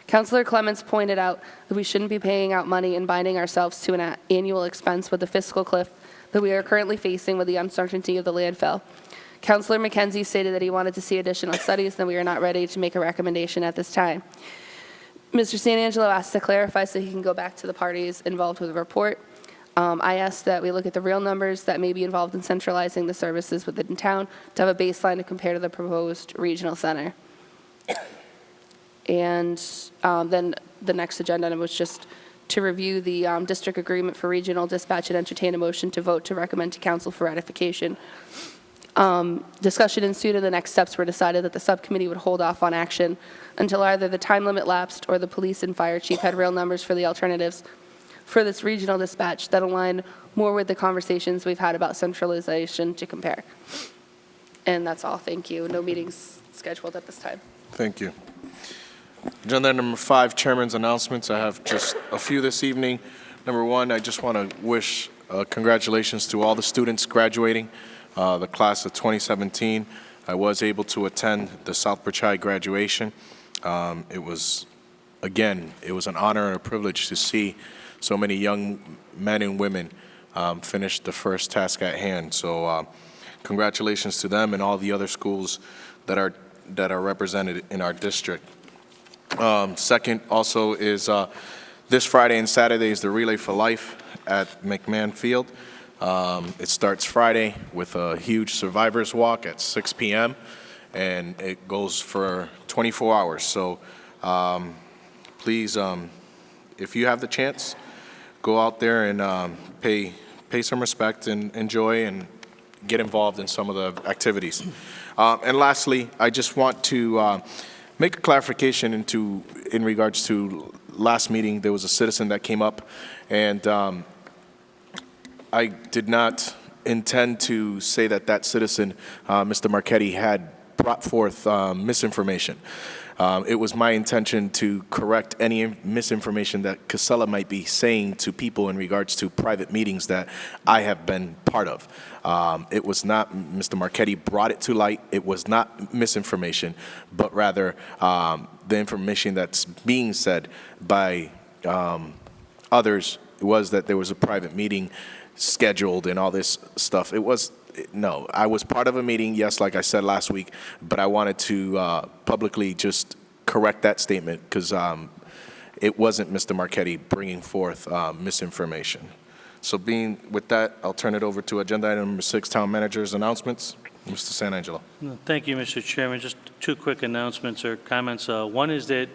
Councilor Clements pointed out that we shouldn't be paying out money and binding ourselves to an annual expense with the fiscal cliff that we are currently facing with the uncertainty of the landfill. Councilor McKenzie stated that he wanted to see additional studies, and we are not ready to make a recommendation at this time. Mr. Santangelo asked to clarify so he can go back to the parties involved with the report. I asked that we look at the real numbers that may be involved in centralizing the services within town to have a baseline to compare to the proposed regional center. And then the next agenda item was just to review the district agreement for regional dispatch and entertain a motion to vote to recommend to council for ratification. Discussion ensued, and the next steps were decided that the subcommittee would hold off on action until either the time limit lapsed or the police and fire chief had real numbers for the alternatives for this regional dispatch that align more with the conversations we've had about centralization to compare. And that's all. Thank you. No meetings scheduled at this time. Thank you. Agenda number 5, Chairman's announcements. I have just a few this evening. Number 1, I just want to wish congratulations to all the students graduating, the class of 2017. I was able to attend the Southbridge High graduation. It was an honor and a privilege to see so many young men and women finish the first task at hand. So congratulations to them and all the other schools that are represented in our district. Second also is this Friday and Saturday is the Relay for Life at McMahon Field. It starts Friday with a huge survivors walk at 6 p.m. and it goes for 24 hours. So please, if you have the chance, go out there and pay some respect and enjoy and get involved in some of the activities. And lastly, I just want to make a clarification in regards to last meeting. There was a citizen that came up, and I did not intend to say that citizen, Mr. Marchetti, had brought forth misinformation. It was my intention to correct any misinformation that Casella might be saying to people in regards to private meetings that I have been part of. It was not, Mr. Marchetti brought it to light. It was not misinformation, but rather the information that's being said by others was that there was a private meeting scheduled and all this stuff. No, I was part of a meeting, yes, like I said last week, but I wanted to publicly just correct that statement because it wasn't Mr. Marchetti bringing forth misinformation. So with that, I'll turn it over to agenda item number 6, Town Manager's announcements. Mr. Sanangelo. Thank you, Mr. Chairman. Just 2 quick announcements or comments. One is that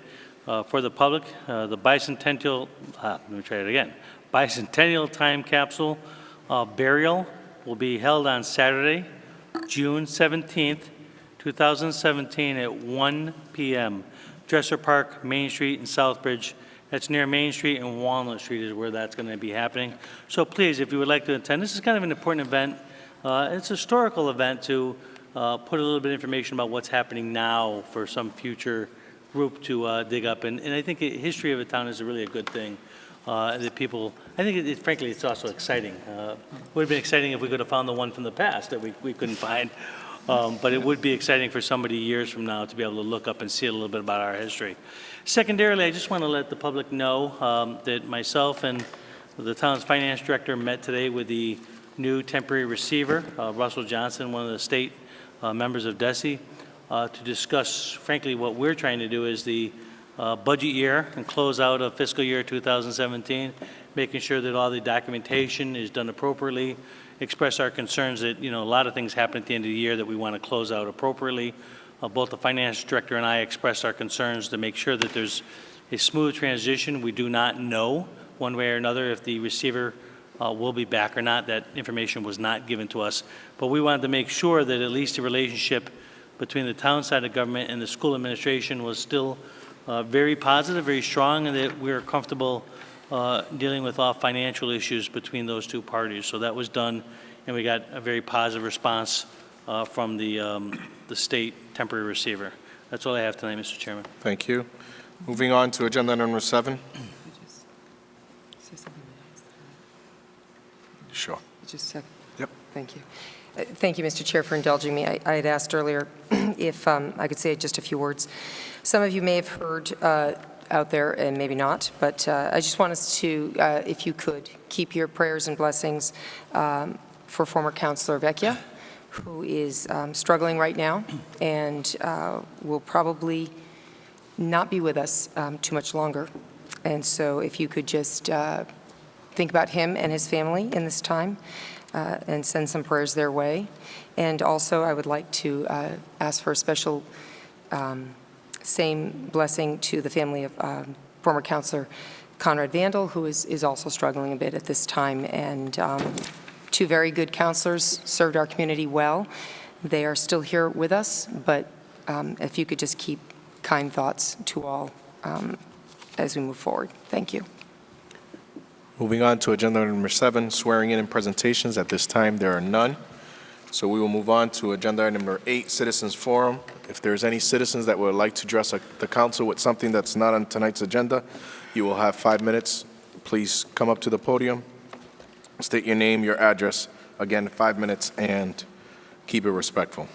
for the public, the bicentennial, let me try it again, bicentennial time capsule burial will be held on Saturday, June 17th, 2017 at 1 p.m. Dresser Park, Main Street in Southbridge. That's near Main Street and Walnut Street is where that's going to be happening. So please, if you would like to attend, this is kind of an important event. It's a historical event to put a little bit of information about what's happening now for some future group to dig up. And I think history of a town is really a good thing. That people, I think, frankly, it's also exciting. It would have been exciting if we could have found the one from the past that we couldn't find. But it would be exciting for somebody years from now to be able to look up and see a little bit about our history. Secondarily, I just want to let the public know that myself and the town's finance director met today with the new temporary receiver, Russell Johnson, one of the state members of DESE, to discuss, frankly, what we're trying to do is the budget year and close out of fiscal year 2017, making sure that all the documentation is done appropriately, express our concerns that, a lot of things happen at the end of the year that we want to close out appropriately. Both the finance director and I expressed our concerns to make sure that there's a smooth transition. We do not know one way or another if the receiver will be back or not. That information was not given to us. But we wanted to make sure that at least the relationship between the town side of government and the school administration was still very positive, very strong, and that we were comfortable dealing with all financial issues between those 2 parties. So that was done, and we got a very positive response from the state temporary receiver. That's all I have tonight, Mr. Chairman. Thank you. Moving on to agenda number 7. Sure. Just a second. Yep. Thank you. Thank you, Mr. Chair, for indulging me. I had asked earlier if I could say just a few words. Some of you may have heard out there, and maybe not, but I just want us to, if you could, keep your prayers and blessings for former Councilor Vecchia, who is struggling right now and will probably not be with us too much longer. And so if you could just think about him and his family in this time and send some prayers their way. And also I would like to ask for a special same blessing to the family of former Councilor Conrad Vandal, who is also struggling a bit at this time. And 2 very good councilors served our community well. They are still here with us, but if you could just keep kind thoughts to all as we move forward. Thank you. Moving on to agenda number 7, swearing in and presentations. At this time, there are none. So we will move on to agenda item number 8, Citizens Forum. If there's any citizens that would like to address the council with something that's not on tonight's agenda, you will have 5 minutes. Please come up to the podium, state your name, your address. Again, 5 minutes, and keep it respectful.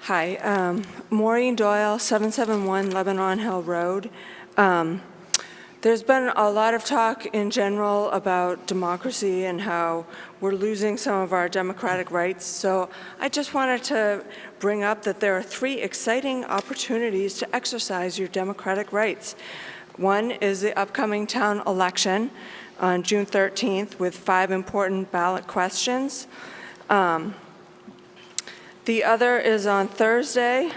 Hi, Maureen Doyle, 771 Lebanon Hill Road. There's been a lot of talk in general about democracy and how we're losing some of our democratic rights. So I just wanted to bring up that there are 3 exciting opportunities to exercise your democratic rights. One is the upcoming town election on June 13th with 5 important ballot questions. The other is on Thursday.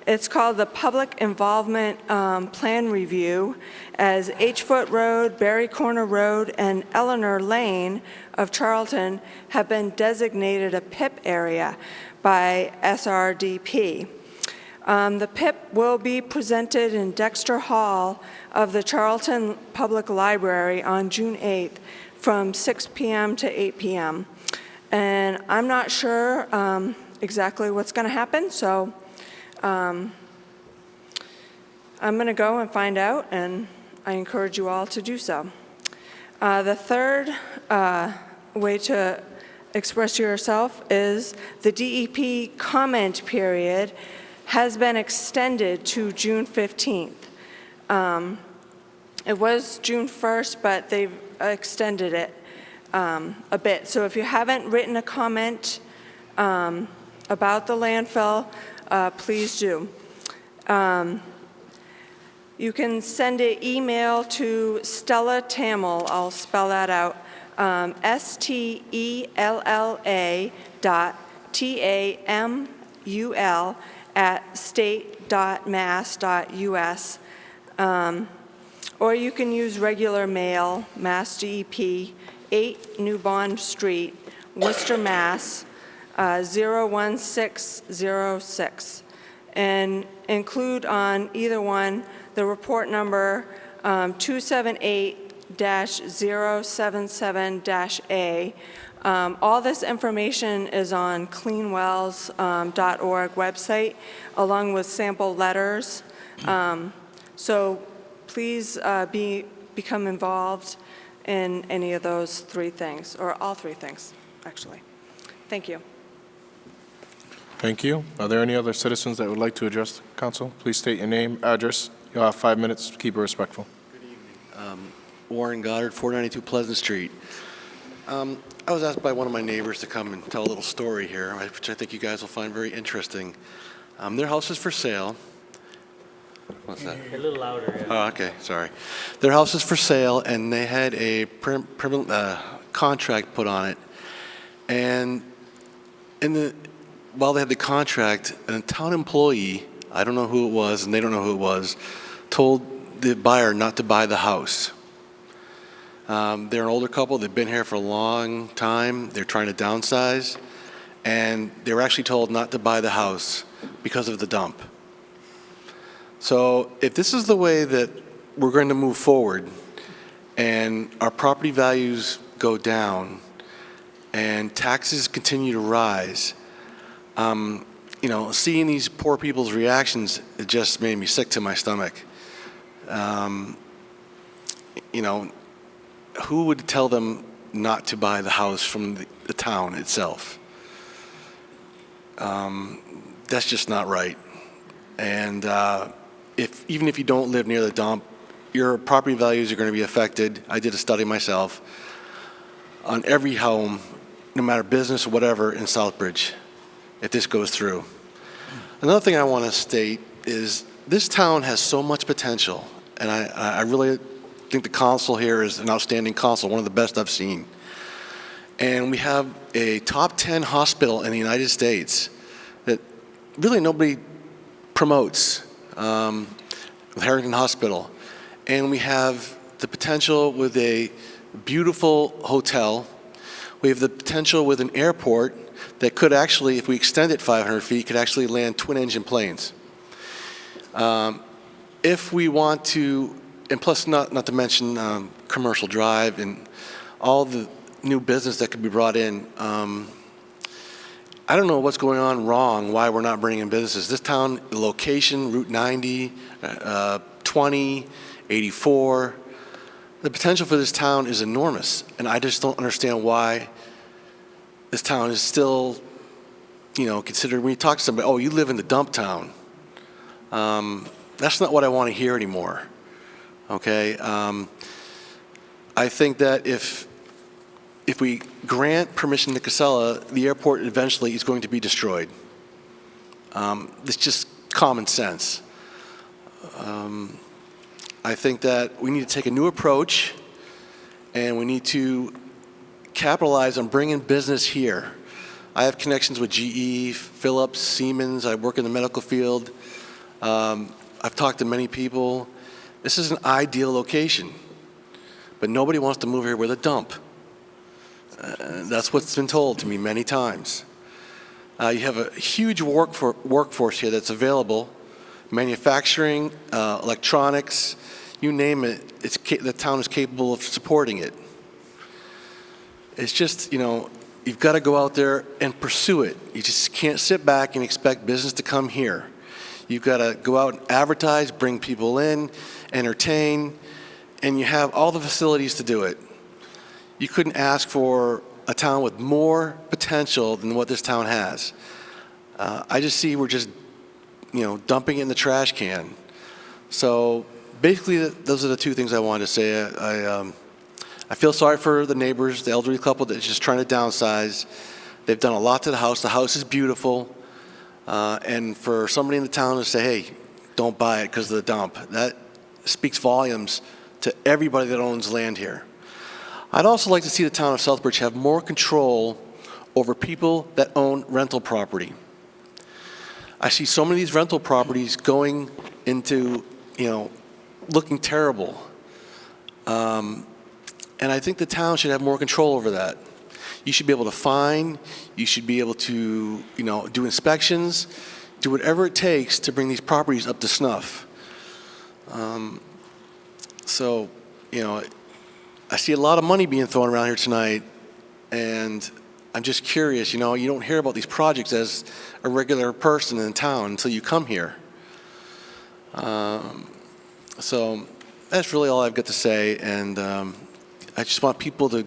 It's called the Public Involvement Plan Review, as H-Foot Road, Berry Corner Road, and Eleanor Lane of Charlton have been designated a PIP area by SRDP. The PIP will be presented in Dexter Hall of the Charlton Public Library on June 8th from 6 p.m. to 8 p.m. And I'm not sure exactly what's going to happen, so I'm going to go and find out, and I encourage you all to do so. The third way to express yourself is the DEP comment period has been extended to June 15th. It was June 1st, but they've extended it a bit. So if you haven't written a comment about the landfill, please do. You can send an email to Stella Tamil, I'll spell that out, STELLA.TAMUL@state.mass.us. Or you can use regular mail, Mass DEP, 8 New Bond Street, Worcester, Mass. 01606, and include on either one the report number 278-077-A. All this information is on cleanwells.org website, along with sample letters. So please become involved in any of those 3 things, or all 3 things, actually. Thank you. Thank you. Are there any other citizens that would like to address the council? Please state your name, address. You'll have 5 minutes. Keep it respectful. Warren Goddard, 492 Pleasant Street. I was asked by one of my neighbors to come and tell a little story here, which I think you guys will find very interesting. Their house is for sale. What's that? A little louder. Yeah. Oh, okay, sorry. Their house is for sale, and they had a contract put on it. And while they had the contract, a town employee, I don't know who it was, and they don't know who it was, told the buyer not to buy the house. They're an older couple. They've been here for a long time. They're trying to downsize, and they were actually told not to buy the house because of the dump. So if this is the way that we're going to move forward, and our property values go down, and taxes continue to rise, you know, seeing these poor people's reactions, it just made me sick to my stomach. You know, who would tell them not to buy the house from the town itself? That's just not right. And even if you don't live near the dump, your property values are going to be affected. I did a study myself on every home, no matter business or whatever, in Southbridge, if this goes through. Another thing I want to state is this town has so much potential, and I really think the council here is an outstanding council, one of the best I've seen. And we have a top 10 hospital in the United States that really nobody promotes, with Harrington Hospital. And we have the potential with a beautiful hotel. We have the potential with an airport that could actually, if we extend it 500 feet, could actually land twin-engine planes. If we want to, and plus not to mention Commercial Drive and all the new business that could be brought in, I don't know what's going on wrong, why we're not bringing in businesses. This town, the location, Route 90, 20, 84, the potential for this town is enormous, and I just don't understand why this town is still, you know, considered, when you talk to somebody, oh, you live in the dump town. That's not what I want to hear anymore, okay? I think that if we grant permission to Casella, the airport eventually is going to be destroyed. It's just common sense. I think that we need to take a new approach, and we need to capitalize on bringing business here. I have connections with GE, Philips, Siemens. I work in the medical field. I've talked to many people. This is an ideal location, but nobody wants to move here with a dump. That's what's been told to me many times. You have a huge workforce here that's available. Manufacturing, electronics, you name it, the town is capable of supporting it. It's just, you know, you've got to go out there and pursue it. You just can't sit back and expect business to come here. You've got to go out and advertise, bring people in, entertain, and you have all the facilities to do it. You couldn't ask for a town with more potential than what this town has. I just see we're just dumping it in the trash can. So basically, those are the two things I wanted to say. I feel sorry for the neighbors, the elderly couple that's just trying to downsize. They've done a lot to the house. The house is beautiful. And for somebody in the town to say, hey, don't buy it because of the dump, that speaks volumes to everybody that owns land here. I'd also like to see the town of Southbridge have more control over people that own rental property. I see so many of these rental properties going into, looking terrible. And I think the town should have more control over that. You should be able to fine, you should be able to, do inspections, do whatever it takes to bring these properties up to snuff. So, I see a lot of money being thrown around here tonight, and I'm just curious, you don't hear about these projects as a regular person in town until you come here. So that's really all I've got to say, and I just want people to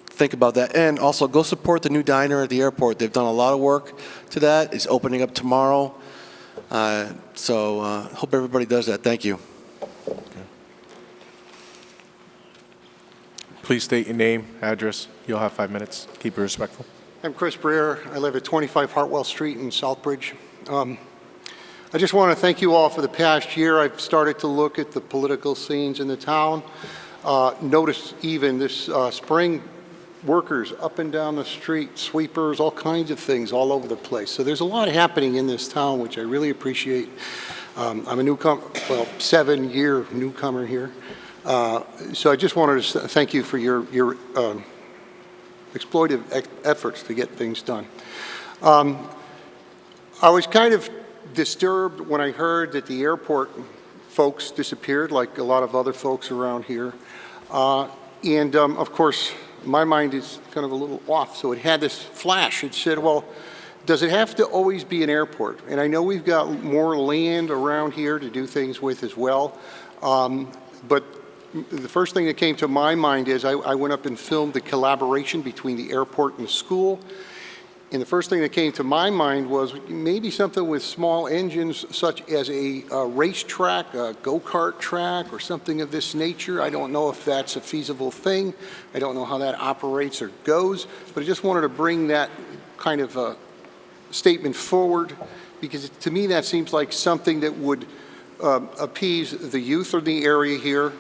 think about that. And also, go support the new diner at the airport. They've done a lot of work to that. It's opening up tomorrow. So hope everybody does that. Thank you. Please state your name, address. You'll have 5 minutes. Keep it respectful. I'm Chris Breer. I live at 25 Hartwell Street in Southbridge. I just want to thank you all for the past year. I've started to look at the political scenes in the town. Notice even this spring, workers up and down the street, sweepers, all kinds of things all over the place. So there's a lot happening in this town, which I really appreciate. I'm a newcomer, 7-year newcomer here. So I just wanted to thank you for your exploitive efforts to get things done. I was kind of disturbed when I heard that the airport folks disappeared, like a lot of other folks around here. Of course, my mind is kind of a little off, so it had this flash. It said, well, does it have to always be an airport? And I know we've got more land around here to do things with as well, but the first thing that came to my mind is I went up and filmed the collaboration between the airport and the school. And the first thing that came to my mind was maybe something with small engines, such as a racetrack, a go-kart track, or something of this nature. I don't know if that's a feasible thing. I don't know how that operates or goes, but I just wanted to bring that kind of a statement forward, because to me that seems like something that would appease the youth of the area here,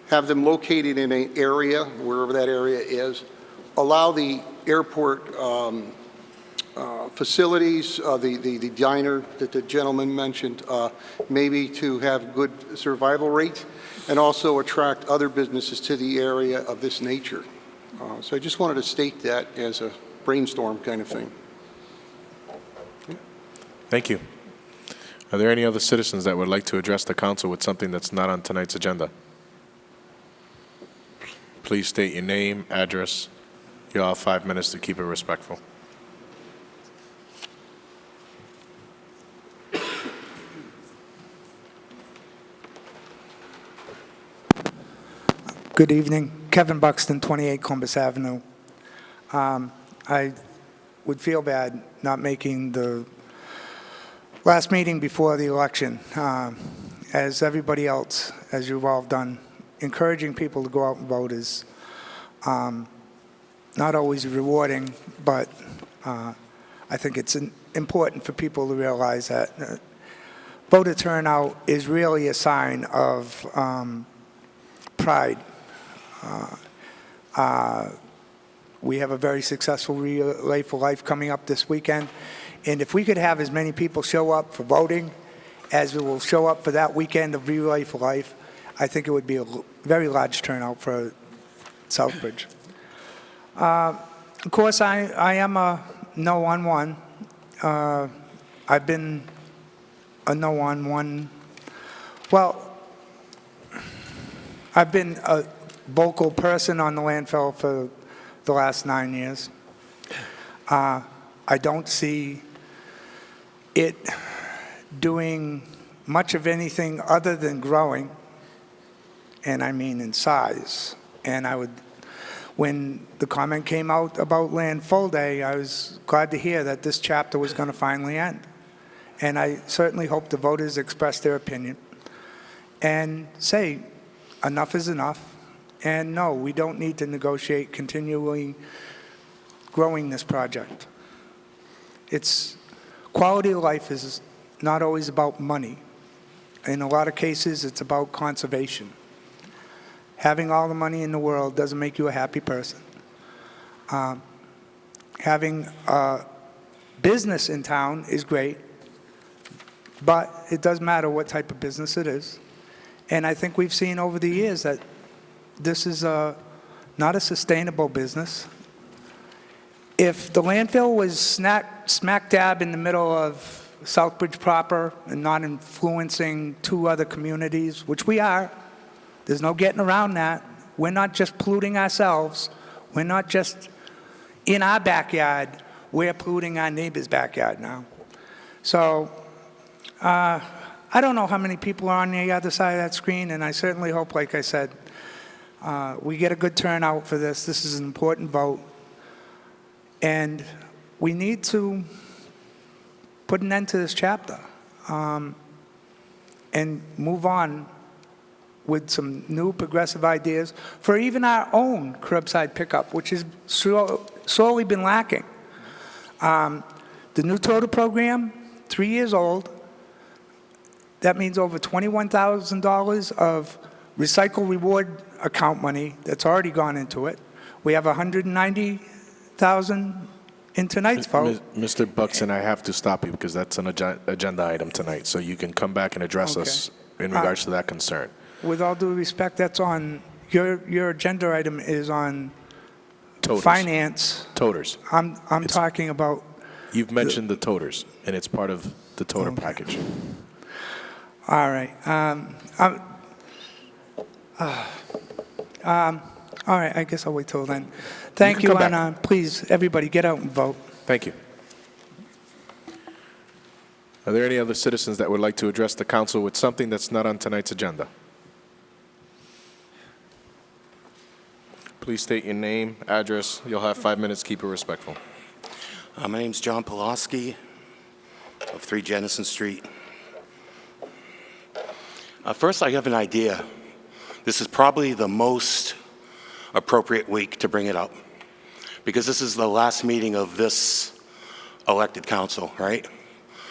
have them located in an area, wherever that area is, allow the airport facilities, the diner that the gentleman mentioned, maybe to have good survival rate, and also attract other businesses to the area of this nature. So I just wanted to state that as a brainstorm kind of thing. Thank you. Are there any other citizens that would like to address the council with something that's not on tonight's agenda? Please state your name, address. You'll have 5 minutes to keep it respectful. Good evening. Kevin Buxton, 28 Columbus Avenue. I would feel bad not making the last meeting before the election. As everybody else, as you've all done, encouraging people to go out and vote is not always rewarding, but I think it's important for people to realize that voter turnout is really a sign of pride. We have a very successful Relay for Life coming up this weekend, and if we could have as many people show up for voting as will show up for that weekend of Relay for Life, I think it would be a very large turnout for Southbridge. Of course, I am a no on one. I've been a no on one. Well, I've been a vocal person on the landfill for the last 9 years. I don't see it doing much of anything other than growing, and I mean in size. And when the comment came out about Land Full Day, I was glad to hear that this chapter was going to finally end. And I certainly hope the voters express their opinion and say, enough is enough. And no, we don't need to negotiate continually growing this project. It's quality of life is not always about money. In a lot of cases, it's about conservation. Having all the money in the world doesn't make you a happy person. Having a business in town is great, but it does matter what type of business it is. And I think we've seen over the years that this is not a sustainable business. If the landfill was smack dab in the middle of Southbridge proper and not influencing 2 other communities, which we are, there's no getting around that. We're not just polluting ourselves. We're not just in our backyard. We're polluting our neighbor's backyard now. So I don't know how many people are on the other side of that screen, and I certainly hope, like I said, we get a good turnout for this. This is an important vote. And we need to put an end to this chapter and move on with some new progressive ideas for even our own curbside pickup, which has sorely been lacking. The new total program, 3 years old. That means over $21,000 of recycle reward account money that's already gone into it. We have $190,000 in tonight's vote. Mr. Buxton, I have to stop you because that's an agenda item tonight, so you can come back and address us in regards to that concern. With all due respect, that's on, your agenda item is on Toters. finance. Toters. I'm talking about. You've mentioned the toters, and it's part of the toter package. All right. All right, I guess I'll wait till then. Thank you, and please, everybody, get out and vote. Thank you. Are there any other citizens that would like to address the council with something that's not on tonight's agenda? Please state your name, address. You'll have 5 minutes. Keep it respectful. My name's John Pulaski of 3 Jennison Street. First, I have an idea. This is probably the most appropriate week to bring it up because this is the last meeting of this elected council, right?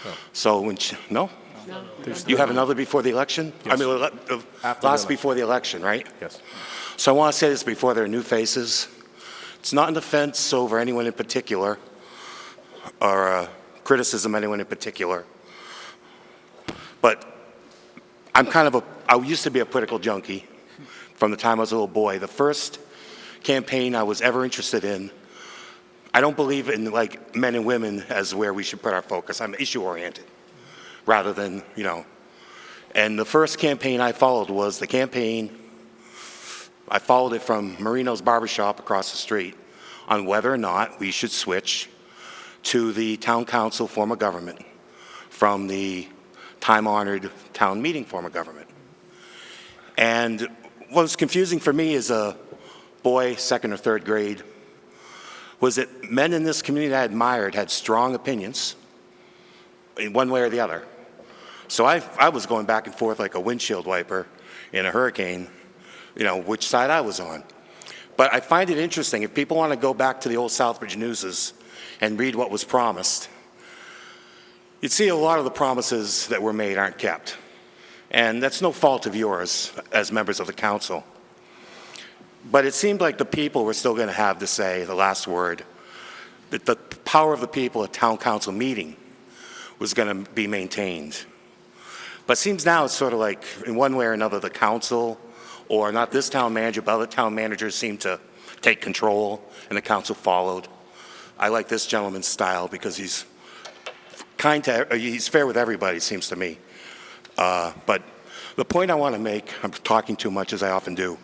No. So when no? You have another before the election? Yes. I mean, last before the election, right? Yes. So I want to say this before there are new faces. It's not an offense over anyone in particular or criticism of anyone in particular. But I used to be a political junkie from the time I was a little boy. The first campaign I was ever interested in, I don't believe in like men and women as where we should put our focus. I'm issue oriented rather than, and the first campaign I followed was the campaign, I followed it from Marino's Barbershop across the street on whether or not we should switch to the town council form of government from the time-honored town meeting form of government. And what was confusing for me as a boy, 2nd or 3rd grade, was that men in this community I admired had strong opinions in one way or the other. So I was going back and forth like a windshield wiper in a hurricane, which side I was on. But I find it interesting, if people want to go back to the old Southbridge Newses and read what was promised, you'd see a lot of the promises that were made aren't kept. And that's no fault of yours as members of the council. But it seemed like the people were still going to have to say the last word, that the power of the people at town council meeting was going to be maintained. But it seems now it's sort of like, in one way or another, the council, or not this town manager, but other town managers seem to take control, and the council followed. I like this gentleman's style because he's he's fair with everybody, it seems to me. But the point I want to make, I'm talking too much as I often do.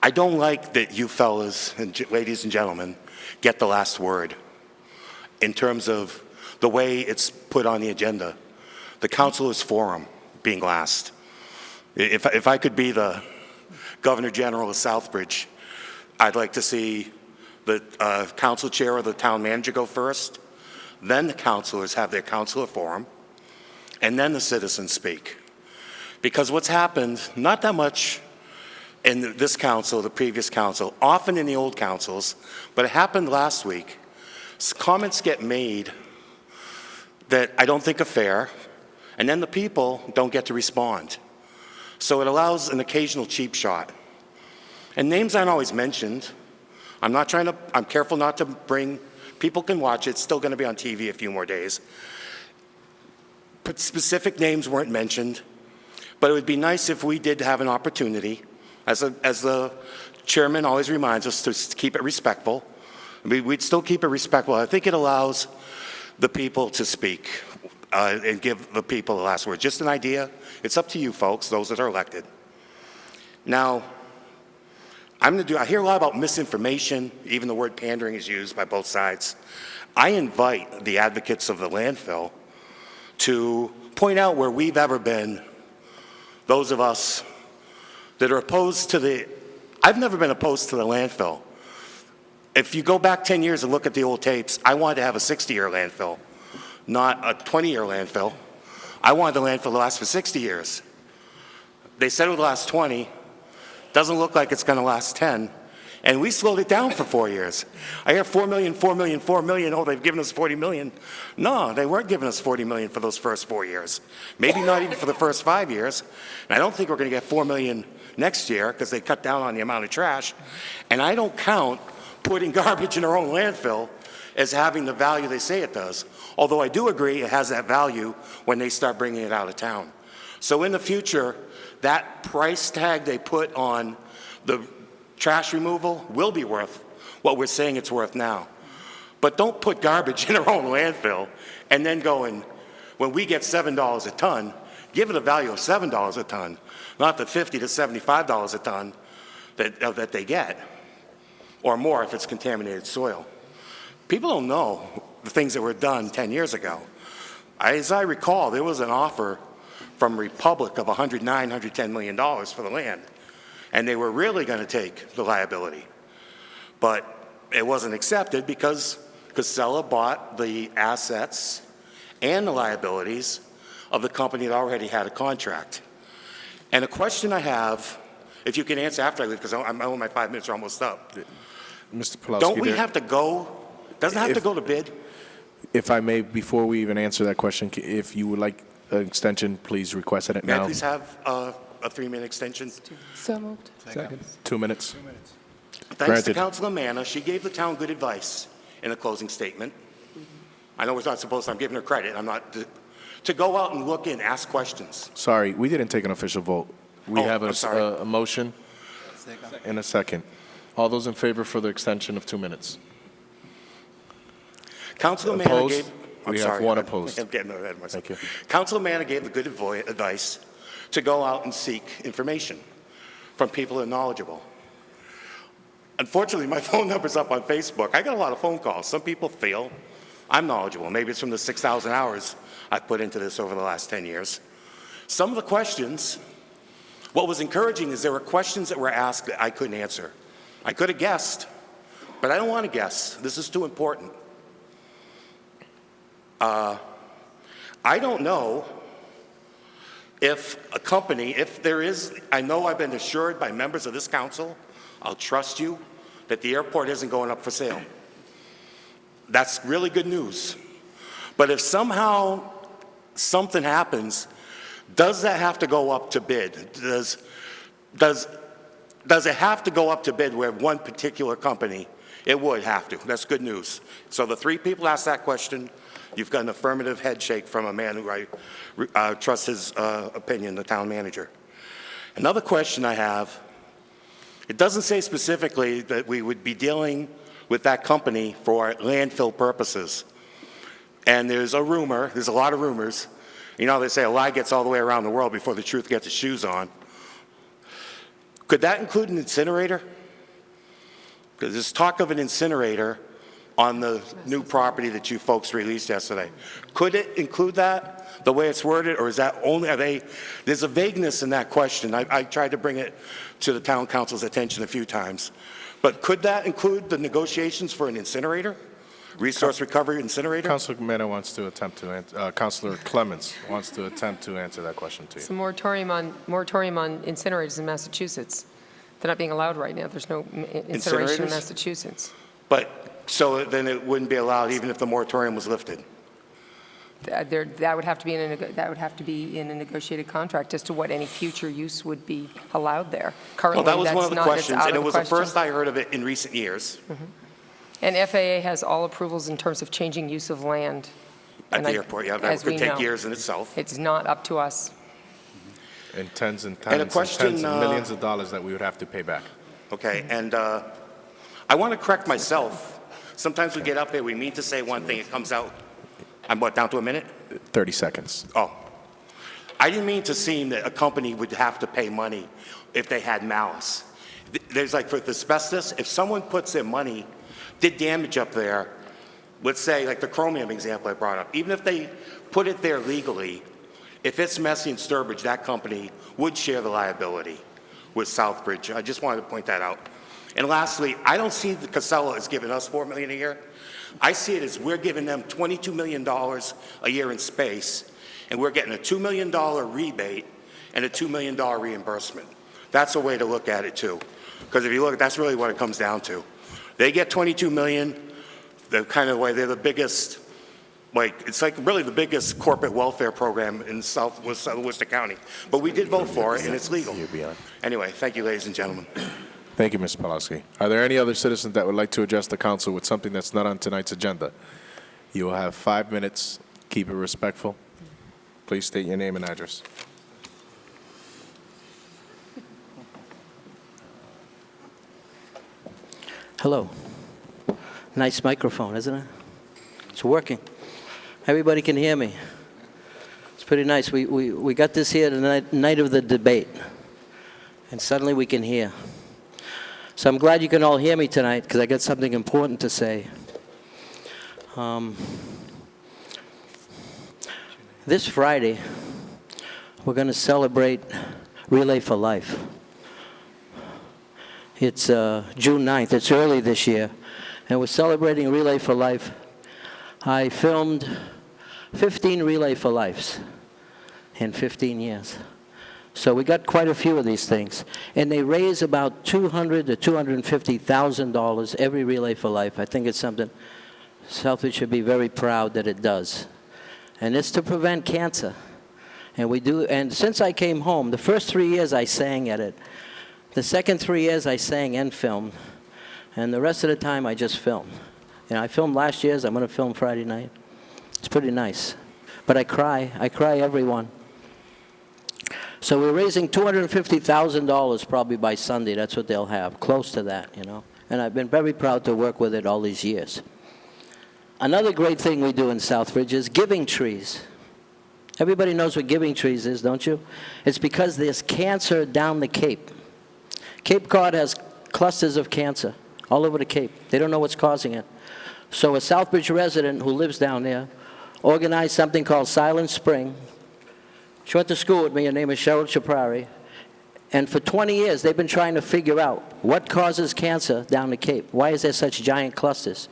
I don't like that you fellas and ladies and gentlemen get the last word in terms of the way it's put on the agenda. The councilors forum being last. If I could be the Governor General of Southbridge, I'd like to see the council chair or the town manager go first, then the councilors have their councilor forum, and then the citizens speak. Because what's happened, not that much in this council, the previous council, often in the old councils, but it happened last week. Comments get made that I don't think are fair, and then the people don't get to respond. So it allows an occasional cheap shot. And names aren't always mentioned. I'm careful not to bring, people can watch it, it's still gonna be on TV a few more days. But specific names weren't mentioned, but it would be nice if we did have an opportunity, as the chairman always reminds us, to keep it respectful. We'd still keep it respectful. I think it allows the people to speak and give the people the last word. Just an idea. It's up to you folks, those that are elected. Now, I hear a lot about misinformation. Even the word pandering is used by both sides. I invite the advocates of the landfill to point out where we've ever been, those of us that are opposed to I've never been opposed to the landfill. If you go back 10 years and look at the old tapes, I wanted to have a 60-year landfill, not a 20-year landfill. I wanted the landfill to last for 60 years. They said it would last 20. Doesn't look like it's going to last 10. And we slowed it down for 4 years. I hear 4 million, 4 million, 4 million. Oh, they've given us 40 million. No, they weren't giving us 40 million for those first 4 years. Maybe not even for the first 5 years. And I don't think we're going to get 4 million next year because they cut down on the amount of trash. And I don't count putting garbage in our own landfill as having the value they say it does. Although I do agree it has that value when they start bringing it out of town. So in the future, that price tag they put on the trash removal will be worth what we're saying it's worth now. But don't put garbage in our own landfill and then go and, when we get $7 a ton, give it a value of $7 a ton, not the $50 to $75 a ton that they get, or more if it's contaminated soil. People don't know the things that were done 10 years ago. As I recall, there was an offer from Republic of $109, $110 million for the land. And they were really going to take the liability. But it wasn't accepted because Casella bought the assets and the liabilities of the company that already had a contract. And a question I have, if you can answer after I leave, because my 5 minutes are almost up. Mr. Pulaski, Don't we have to go, doesn't it have to go to bid? If I may, before we even answer that question, if you would like an extension, please request it May I now. please have a 3-minute extension? So moved. Second. 2 minutes. Thanks Granted. to Councilor Manna. She gave the town good advice in the closing statement. I know it's not supposed to, I'm giving her credit. I'm not, to go out and look and ask questions. Sorry, we didn't take an official vote. We Oh, have I'm sorry. a motion and a second. All those in favor for the extension of 2 minutes? Councilor Manna Opposed? gave... I'm We have sorry, one I'm opposed. getting ahead of myself. Thank you. Councilor Manna gave the good advice to go out and seek information from people that are knowledgeable. Unfortunately, my phone number's up on Facebook. I got a lot of phone calls. Some people feel I'm knowledgeable. Maybe it's from the 6,000 hours I've put into this over the last 10 years. Some of the questions, what was encouraging is there were questions that were asked that I couldn't answer. I could have guessed, but I don't want to guess. This is too important. I don't know if a company, if there is, I know I've been assured by members of this council, I'll trust you, that the airport isn't going up for sale. That's really good news. But if somehow something happens, does that have to go up to bid? Does it have to go up to bid where one particular company? It would have to. That's good news. So the 3 people asked that question. You've got an affirmative head shake from a man who I trust his opinion, the town manager. Another question I have, it doesn't say specifically that we would be dealing with that company for landfill purposes. And there's a rumor, there's a lot of rumors. You know, they say a lie gets all the way around the world before the truth gets its shoes on. Could that include an incinerator? Because there's talk of an incinerator on the new property that you folks released yesterday. Could it include that, the way it's worded, or is that only, there's a vagueness in that question. I tried to bring it to the town council's attention a few times. But could that include the negotiations for an incinerator? resource recovery incinerator? Councilor Mena wants to attempt to answer, Councilor Clements wants to attempt to answer that question to It's you. a moratorium on incinerators in Massachusetts. They're not being allowed right now. There's no incineration in Incinerators? Massachusetts. But, so then it wouldn't be allowed even if the moratorium was lifted? That would have to be in a negotiated contract as to what any future use would be allowed there. Currently, Well, that was one that's of the not, that's questions, out and of it was the the first question. I heard of it in recent years And FAA has all approvals in terms of changing use of land. at And the I- airport. Yeah, that as we could take know. years in itself. It's not up to us. And tens and And a tens question, and tens of millions of dollars that we would have to pay back. Okay, and I want to correct myself. Sometimes we get up here, we mean to say one thing, it comes out, I'm what, down to a minute? 30 seconds. Oh. I didn't mean to seem that a company would have to pay money if they had malice. There's like for asbestos, if someone puts their money, did damage up there, let's say like the chromium example I brought up, even if they put it there legally, if it's messy in Sturbridge, that company would share the liability with Southbridge. I just wanted to point that out. And lastly, I don't see the Casella as giving us $4 million a year. I see it as we're giving them $22 million a year in space, and we're getting a $2 million rebate and a $2 million reimbursement. That's a way to look at it too. Because if you look, that's really what it comes down to. They get $22 million, they're kind of like, they're the biggest, like, it's like really the biggest corporate welfare program in South Worcester County. But we did vote for it, and it's legal. Anyway, thank you, ladies and gentlemen. Thank you, Mr. Pawlowski. Are there any other citizens that would like to address the council with something that's not on tonight's agenda? You will have 5 minutes. Keep it respectful. Please state your name and address. Hello. Nice microphone, isn't it? It's working. Everybody can hear me. It's pretty nice. We got this here the night of the debate, and suddenly we can hear. So I'm glad you can all hear me tonight because I got something important to say. This Friday, we're going to celebrate Relay for Life. It's June 9th. It's early this year, and we're celebrating Relay for Life. I filmed 15 Relay for Lives in 15 years. So we got quite a few of these things, and they raise about $200,000 to $250,000 every Relay for Life. I think it's something Southbridge should be very proud that it does, and it's to prevent cancer. And we do. And since I came home, the first 3 years I sang at it. The second 3 years I sang and filmed, and the rest of the time I just filmed. You know, I filmed last year's. I'm going to film Friday night. It's pretty nice, but I cry everyone. So we're raising $250,000 probably by Sunday. That's what they'll have, close to that, you know. And I've been very proud to work with it all these years. Another great thing we do in Southbridge is giving trees. Everybody knows what giving trees is, don't you? It's because there's cancer down the Cape. Cape Cod has clusters of cancer all over the Cape. They don't know what's causing it. So a Southbridge resident who lives down there organized something called Silent Spring. She went to school with me. Her name is Cheryl Chaprari. And for 20 years, they've been trying to figure out what causes cancer down the Cape. Why is there such giant clusters?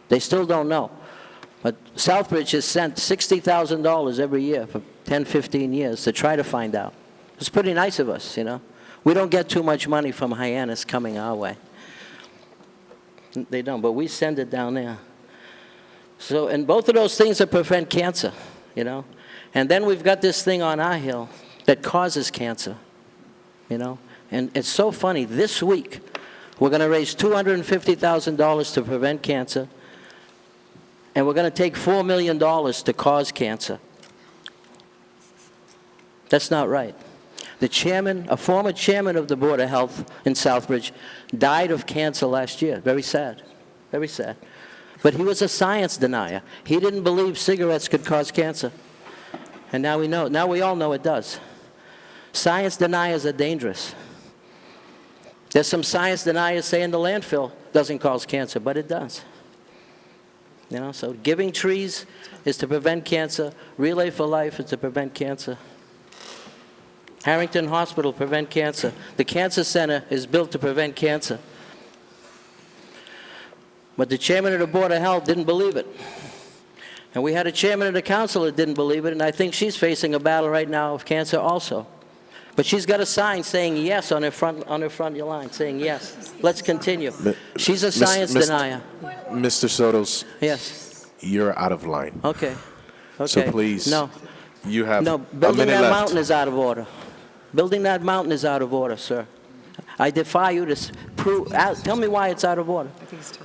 They still don't know. But Southbridge has sent $60,000 every year for 10, 15 years to try to find out. It's pretty nice of us, you know. We don't get too much money from Hyannis coming our way. They don't, but we send it down there. So, and both of those things to prevent cancer, you know. And then we've got this thing on our hill that causes cancer, you know. And it's so funny. This week, we're going to raise $250,000 to prevent cancer, and we're going to take $4 million to cause cancer. That's not right. The chairman, a former chairman of the Board of Health in Southbridge, died of cancer last year. Very sad. Very sad. But he was a science denier. He didn't believe cigarettes could cause cancer. And now we know. Now we all know it does. Science deniers are dangerous. There's some science deniers saying the landfill doesn't cause cancer, but it does. You know, so giving trees is to prevent cancer. Relay for Life is to prevent cancer. Harrington Hospital, prevent cancer. The Cancer Center is built to prevent cancer. But the chairman of the Board of Health didn't believe it. And we had a chairman of the council that didn't believe it, and I think she's facing a battle right now of cancer also. But she's got a sign saying yes on her front line, saying yes. Let's continue. She's a science denier. Mr. Sotos, Yes. you're out of line. Okay. Okay. So please, No. you have No, a building minute that left. mountain is out of order. Building that mountain is out of order, sir. I defy you to prove. Tell me why it's out of order.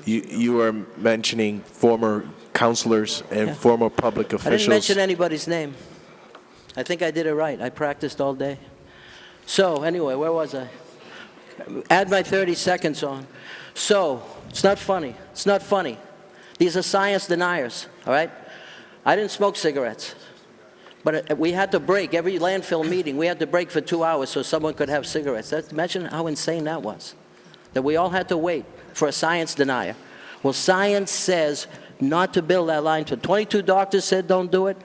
You are mentioning former councilors and former public I officials. didn't mention anybody's name. I think I did it right. I practiced all day. So, anyway, where was I? Add my 30 seconds on. So, it's not funny. It's not funny. These are science deniers, all right? I didn't smoke cigarettes. But we had to break, every landfill meeting, we had to break for 2 hours so someone could have cigarettes. Imagine how insane that was. That we all had to wait for a science denier. Well, science says not to build that line. 22 doctors said don't do it.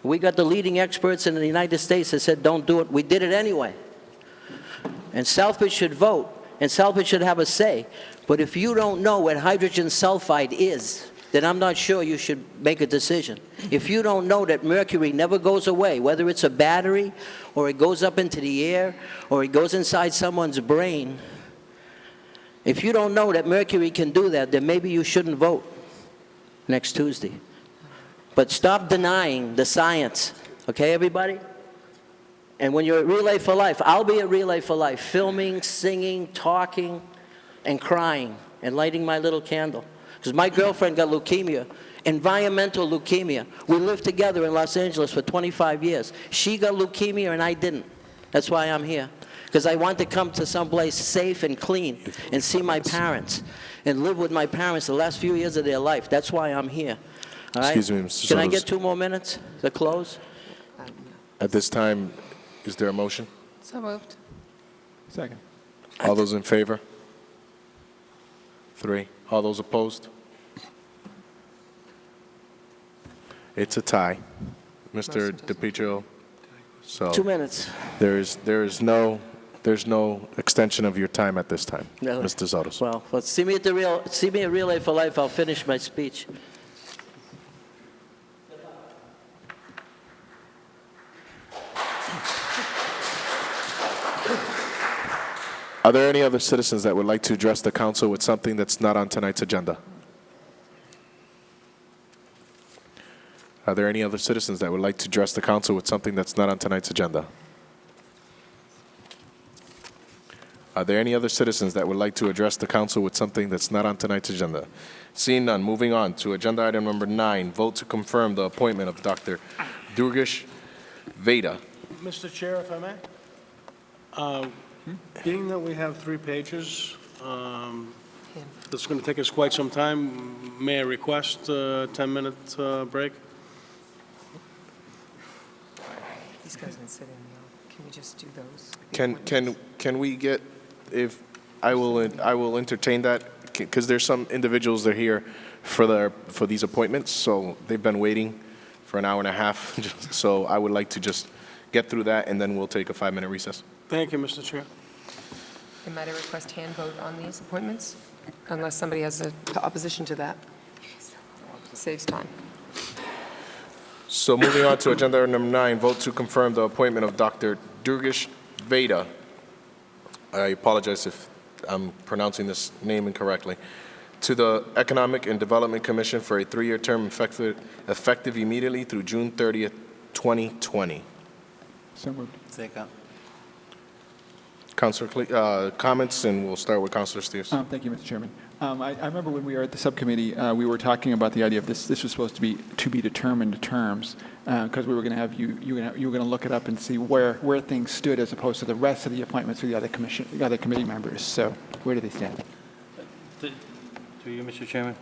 We got the leading experts in the United States that said don't do it. We did it anyway. And Southbridge should vote, and Southbridge should have a say. But if you don't know what hydrogen sulfide is, then I'm not sure you should make a decision. If you don't know that mercury never goes away, whether it's a battery, or it goes up into the air, or it goes inside someone's brain, if you don't know that mercury can do that, then maybe you shouldn't vote next Tuesday. But stop denying the science, okay, everybody? And when you're at Relay for Life, I'll be at Relay for Life, filming, singing, talking, and crying, and lighting my little candle. Because my girlfriend got leukemia, environmental leukemia. We lived together in Los Angeles for 25 years. She got leukemia and I didn't. That's why I'm here. Because I want to come to someplace safe and clean and see my parents and live with my parents the last few years of their life. That's why I'm here. All right? Excuse me, Mr. Can I Sotos. get 2 more minutes to close? At this time, is there a motion? So moved. Second. All those in favor? 3. All those opposed? It's a tie. Mr. DePietro, so 2 minutes. there's no extension of your time at this time, Really? Mr. Sotos. Well, see me at Relay for Life. I'll finish my speech. Are there any other citizens that would like to address the council with something that's not on tonight's agenda? Are there any other citizens that would like to address the council with something that's not on tonight's agenda? Are there any other citizens that would like to address the council with something that's not on tonight's agenda? Seeing none, moving on to agenda item number 9, vote to confirm the appointment of Dr. Durgesh Veda. Mr. Chair, if I may? Being that we have 3 pages, that's going to take us quite some time, may I request a 10-minute break? These guys can sit in the, can we just do those? Can we get, if, I will entertain that, because there's some individuals that are here for these appointments, so they've been waiting for an hour and a half, so I would like to just get through that, and then we'll take a 5-minute recess. Thank you, Mr. Chair. And might I request hand vote on these appointments, unless somebody has an opposition to that? Saves time. So moving on to agenda item number 9, vote to confirm the appointment of Dr. Durgesh Veda. I apologize if I'm pronouncing this name incorrectly. To the Economic and Development Commission for a 3-year term effective immediately through June 30th, 2020. So moved. Second. Councilor, comments, and we'll start with Councilor Steves. Thank you, Mr. Chairman. I remember when we were at the subcommittee, we were talking about the idea of this was supposed to be determined terms, because we were going to have you were going to look it up and see where things stood as opposed to the rest of the appointments for the other committee members. So where do they stand? To you, Mr. Chairman.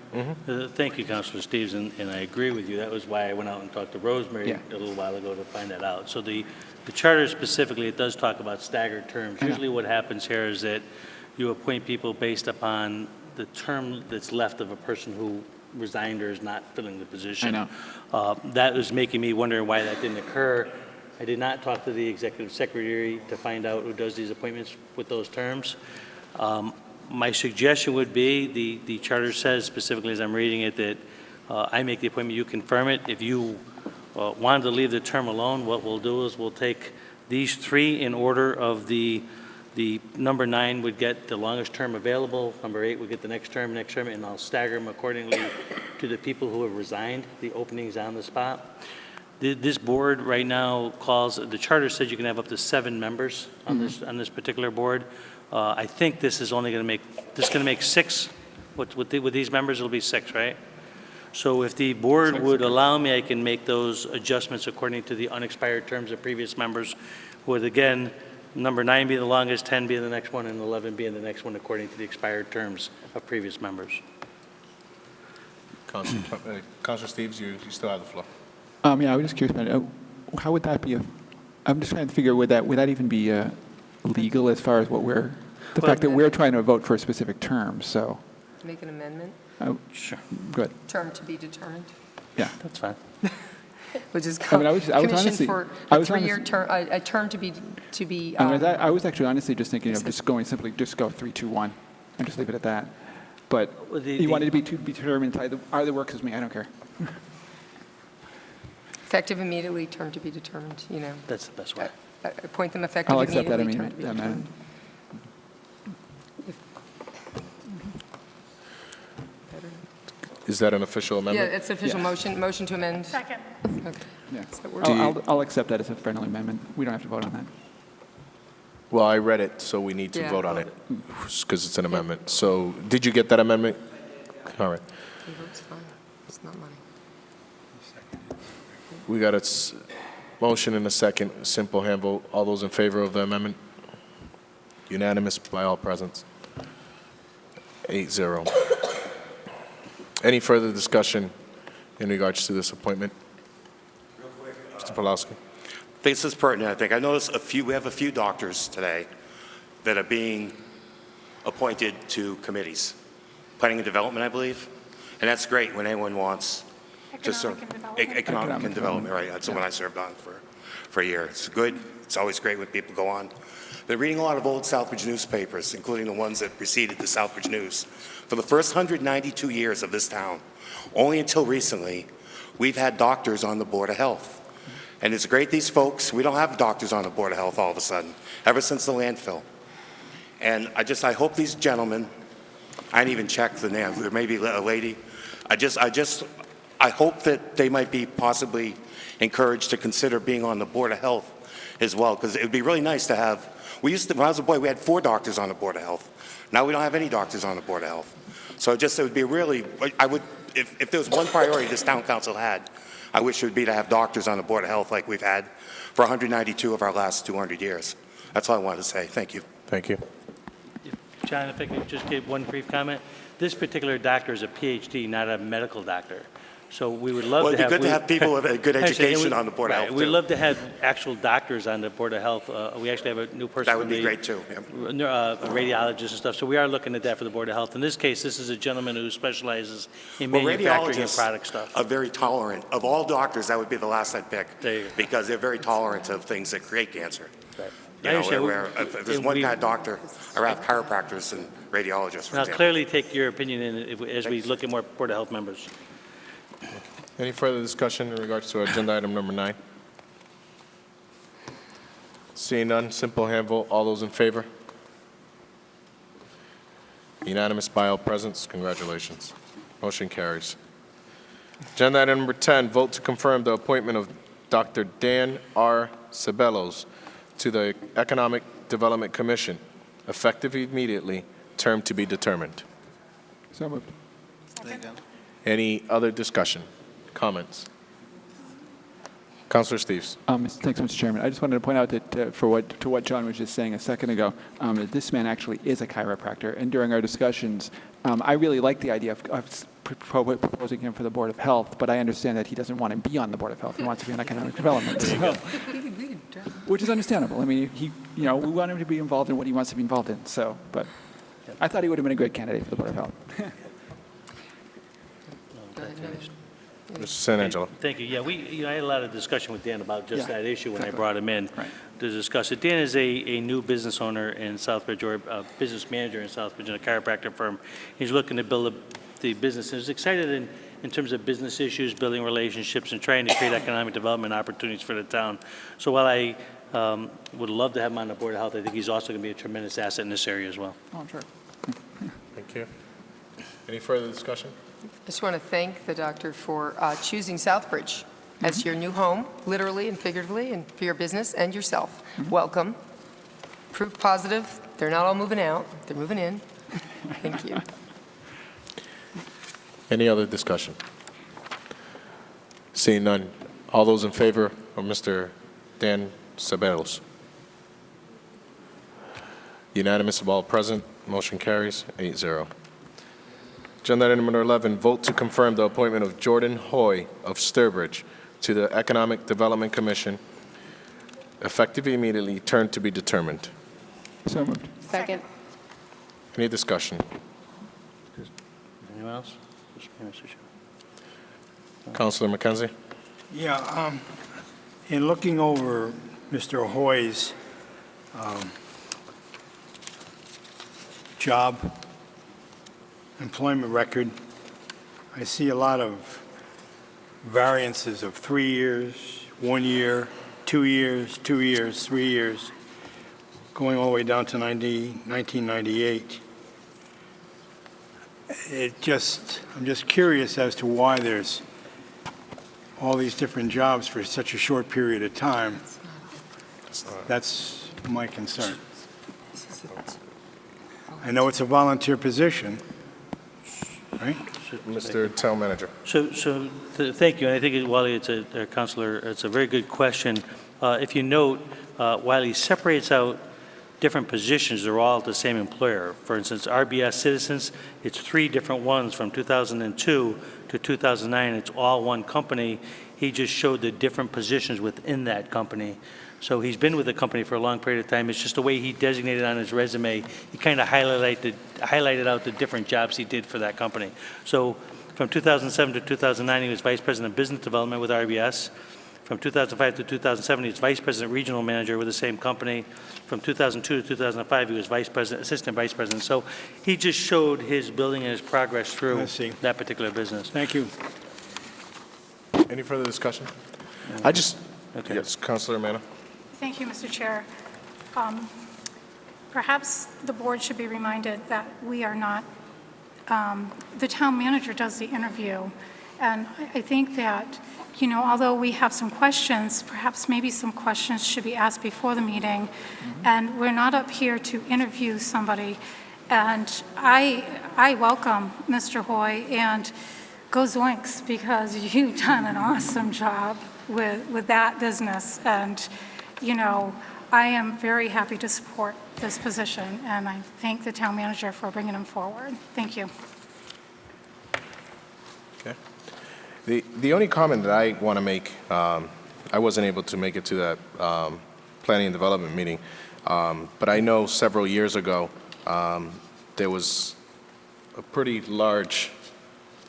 Thank you, Councilor Steves, and I agree with you. That was why I went out and talked to Rosemary a little while ago to find that out. So the charter specifically, it does talk about staggered terms. Usually what happens here is that you appoint people based upon the term that's left of a person who resigned or is not filling the position. I know. That was making me wonder why that didn't occur. I did not talk to the executive secretary to find out who does these appointments with those terms. My suggestion would be, the charter says specifically as I'm reading it, that I make the appointment, you confirm it. If you wanted to leave the term alone, what we'll do is we'll take these three in order of the number 9 would get the longest term available, number 8 would get the next term, and I'll stagger them accordingly to the people who have resigned, the openings on the spot. This board right now calls, the charter says you can have up to 7 members on this particular board. I think this is only going to make 6. With these members, it'll be 6, right? So if the board would allow me, I can make those adjustments according to the unexpired terms of previous members, with, again, number 9 being the longest, 10 being the next one, and 11 being the next one according to the expired terms of previous members. Councilor Steves, you still have the floor. Yeah, I was just curious about it. How would that be? I'm just trying to figure, would that even be legal as far as the fact that we're trying to vote for a specific term, so. Make an amendment, Sure. Good. term to be determined, Yeah, that's fine. which is I was commission honestly- for I a was 3-year honestly- term, a term to be. I was actually honestly just thinking of just go 3, 2, 1, and just leave it at that. But Well, you wanted to be determined, either works with me, I don't care. Effective immediately, term to be determined, That's the best way. Appoint them effective I'll accept that immediately, term to be amendment. determined. Is that an official Yeah, amendment? it's official motion to amend. Second. Okay. Yeah. Does that work? I'll accept that as a friendly amendment. We don't have to vote on that. Well, I read it, so we need to Yeah. vote on it, because it's an amendment. So, did you get that amendment? All right. Your vote's fine. It's not money. We got a motion and a second, simple hand vote. All those in favor of the amendment? Unanimous by all present. 8-0. Any further discussion in regards to this appointment? Mr. Pawlowski. This is pertinent, I think. I noticed we have a few doctors today that are being appointed to committees. Planning and Development, I believe. And that's great when anyone wants just economic and development, right? That's the one I served on for a year. It's good. It's always great when people go on. Been reading a lot of old Southbridge newspapers, including the ones that preceded the Southbridge News. For the first 192 years of this town, only until recently, we've had doctors on the Board of Health. And it's great, these folks, we don't have doctors on the Board of Health all of a sudden, ever since the landfill. And I hope these gentlemen, I didn't even check the name, there may be a lady, I hope that they might be possibly encouraged to consider being on the Board of Health as well, because it would be really nice to have, when I was a boy, we had 4 doctors on the Board of Health. Now we don't have any doctors on the Board of Health. So it would be really, if there was one priority this town council had, I wish it would be to have doctors on the Board of Health like we've had for 192 of our last 200 years. That's all I wanted to say. Thank you. Thank you. John, if I could just give one brief comment. This particular doctor is a PhD, not a medical doctor. So we would love to have... Well, it'd be good to have people with a good education on the Board of Health, We'd too. love to have actual doctors on the Board of Health. We actually have a new person... That would be great, too. A radiologist and stuff. So we are looking at that for the Board of Health. In this case, this is a gentleman who specializes in manufacturing and product stuff. Are very tolerant. Of all doctors, that would be the last I'd pick, because they're very tolerant of things that create cancer. Right. You know, if there's one kind of doctor, I have chiropractors and radiologists, for I'll example. clearly take your opinion as we look at more Board of Health members. Any further discussion in regards to agenda item number 9? Seeing none, simple hand vote. All those in favor? Unanimous by all present. Congratulations. Motion carries. Agenda item number 10, vote to confirm the appointment of Dr. Dan R. Ceballos to the Economic Development Commission, effective immediately, term to be determined. So moved. Any other discussion, comments? Councilor Steves. Thanks, Mr. Chairman. I just wanted to point out that to what John was just saying a second ago, that this man actually is a chiropractor. And during our discussions, I really like the idea of proposing him for the Board of Health, but I understand that he doesn't want to be on the Board of Health. He wants to be on economic development, which is understandable. I mean, we want him to be involved in what he wants to be involved in. So, but I thought he would have been a great candidate for the Board of Health. Mr. San Angelo. Thank you. Yeah, I had a lot of discussion with Dan about just Yeah, that issue when I exactly. brought him in Right. to discuss it. Dan is a new business owner in Southbridge, or a business manager in Southbridge, in a chiropractor firm. He's looking to build the business, and he's excited in terms of business issues, building relationships, and trying to create economic development opportunities for the town. So while I would love to have him on the Board of Health, I think he's also going to be a tremendous asset in this area as well. Oh, I'm sure. Thank you. Any further discussion? I just want to thank the doctor for choosing Southbridge as your new home, literally and figuratively, and for your business and yourself. Welcome. Proof positive. They're not all moving out. They're moving in. Thank you. Any other discussion? Seeing none. All those in favor of Mr. Dan Ceballos? Unanimous of all present. Motion carries 8-0. Agenda item number 11, vote to confirm the appointment of Jordan Hoy of Sturbridge to the Economic Development Commission, effective immediately, term to be determined. So moved. Second. Any discussion? Anyone else? Mr. Chair. Councilor McKenzie? Yeah, in looking over Mr. Hoy's job, employment record, I see a lot of variances of 3 years, 1 year, 2 years, 2 years, 3 years, going all the way down to 1998. I'm just curious as to why there's all these different jobs for such a short period of time. That's my concern. I know it's a volunteer position, right? Mr. Town Manager. Thank you. And I think, Wally, Councilor, it's a very good question. If you note, while he separates out different positions, they're all at the same employer. For instance, RBS Citizens, it's 3 different ones from 2002 to 2009. It's all one company. He just showed the different positions within that company. So he's been with the company for a long period of time. It's just the way he designated on his resume. He kind of highlighted out the different jobs he did for that company. So from 2007 to 2009, he was Vice President of Business Development with RBS. From 2005 to 2007, he was Vice President Regional Manager with the same company. From 2002 to 2005, he was Assistant Vice President. So he just showed his building and his progress through that particular business. Thank you. Any further discussion? Yes, Councilor Manna. Thank you, Mr. Chair. Perhaps the board should be reminded that we are not, the town manager does the interview. And I think that, although we have some questions, perhaps maybe some questions should be asked before the meeting. And we're not up here to interview somebody. And I welcome Mr. Hoy, and go Zoinks, because you've done an awesome job with that business. And, I am very happy to support this position, and I thank the town manager for bringing him forward. Thank you. Okay. The only comment that I want to make, I wasn't able to make it to that planning and development meeting, but I know several years ago there was a pretty large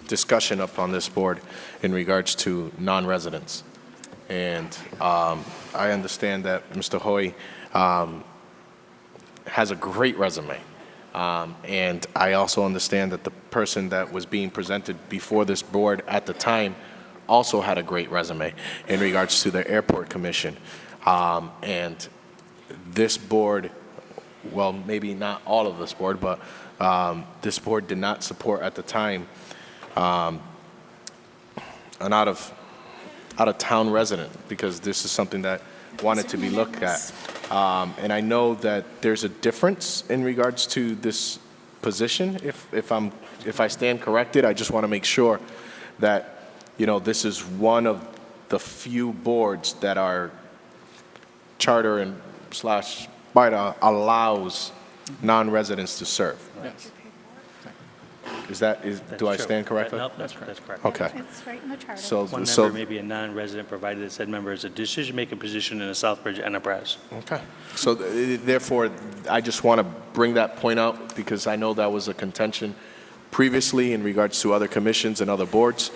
discussion up on this board in regards to non-residents. And I understand that Mr. Hoy has a great resume. And I also understand that the person that was being presented before this board at the time also had a great resume in regards to the Airport Commission. And this board, well, maybe not all of this board, but this board did not support at the time an out-of-town resident, because this is something that wanted to be looked at. And I know that there's a difference in regards to this position. If I stand corrected, I just want to make sure that, this is one of the few boards that our charter and / bylaw allows non-residents to serve. Yes. Do I stand correctly? No, that's correct. Okay. It's right in the charter. One member may be a non-resident, provided that said member is a decision-making position in a Southbridge enterprise. Okay. So therefore, I just want to bring that point out, because I know that was a contention previously in regards to other commissions and other boards.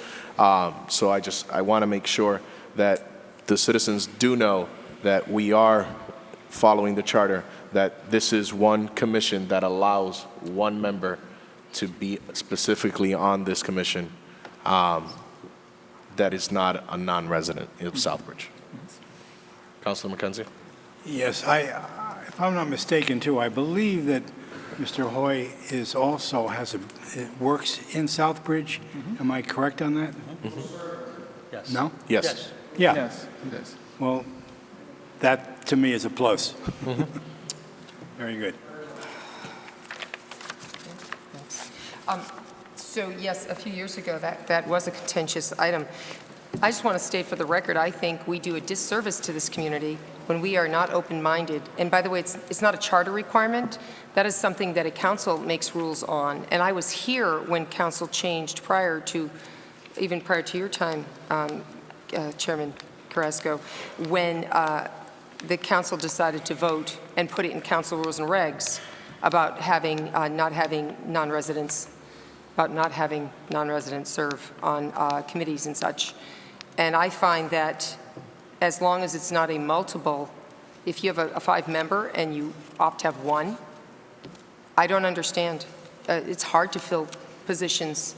So I want to make sure that the citizens do know that we are following the charter, that this is one commission that allows one member to be specifically on this commission that is not a non-resident of Southbridge. Councilor McKenzie? Yes, if I'm not mistaken, too, I believe that Mr. Hoy works in Southbridge. Am I correct on that? Yes. No? Yes. Yeah. Yes, it is. Well, that to me is a plus. Very good. So yes, a few years ago, that was a contentious item. I just want to state for the record, I think we do a disservice to this community when we are not open-minded. And by the way, it's not a charter requirement. That is something that a council makes rules on. And I was here when council changed even prior to your time, Chairman Carrasco, when the council decided to vote and put it in council rules and regs about not having non-residents serve on committees and such. And I find that as long as it's not a multiple, if you have a 5-member and you opt to have 1, I don't understand. It's hard to fill positions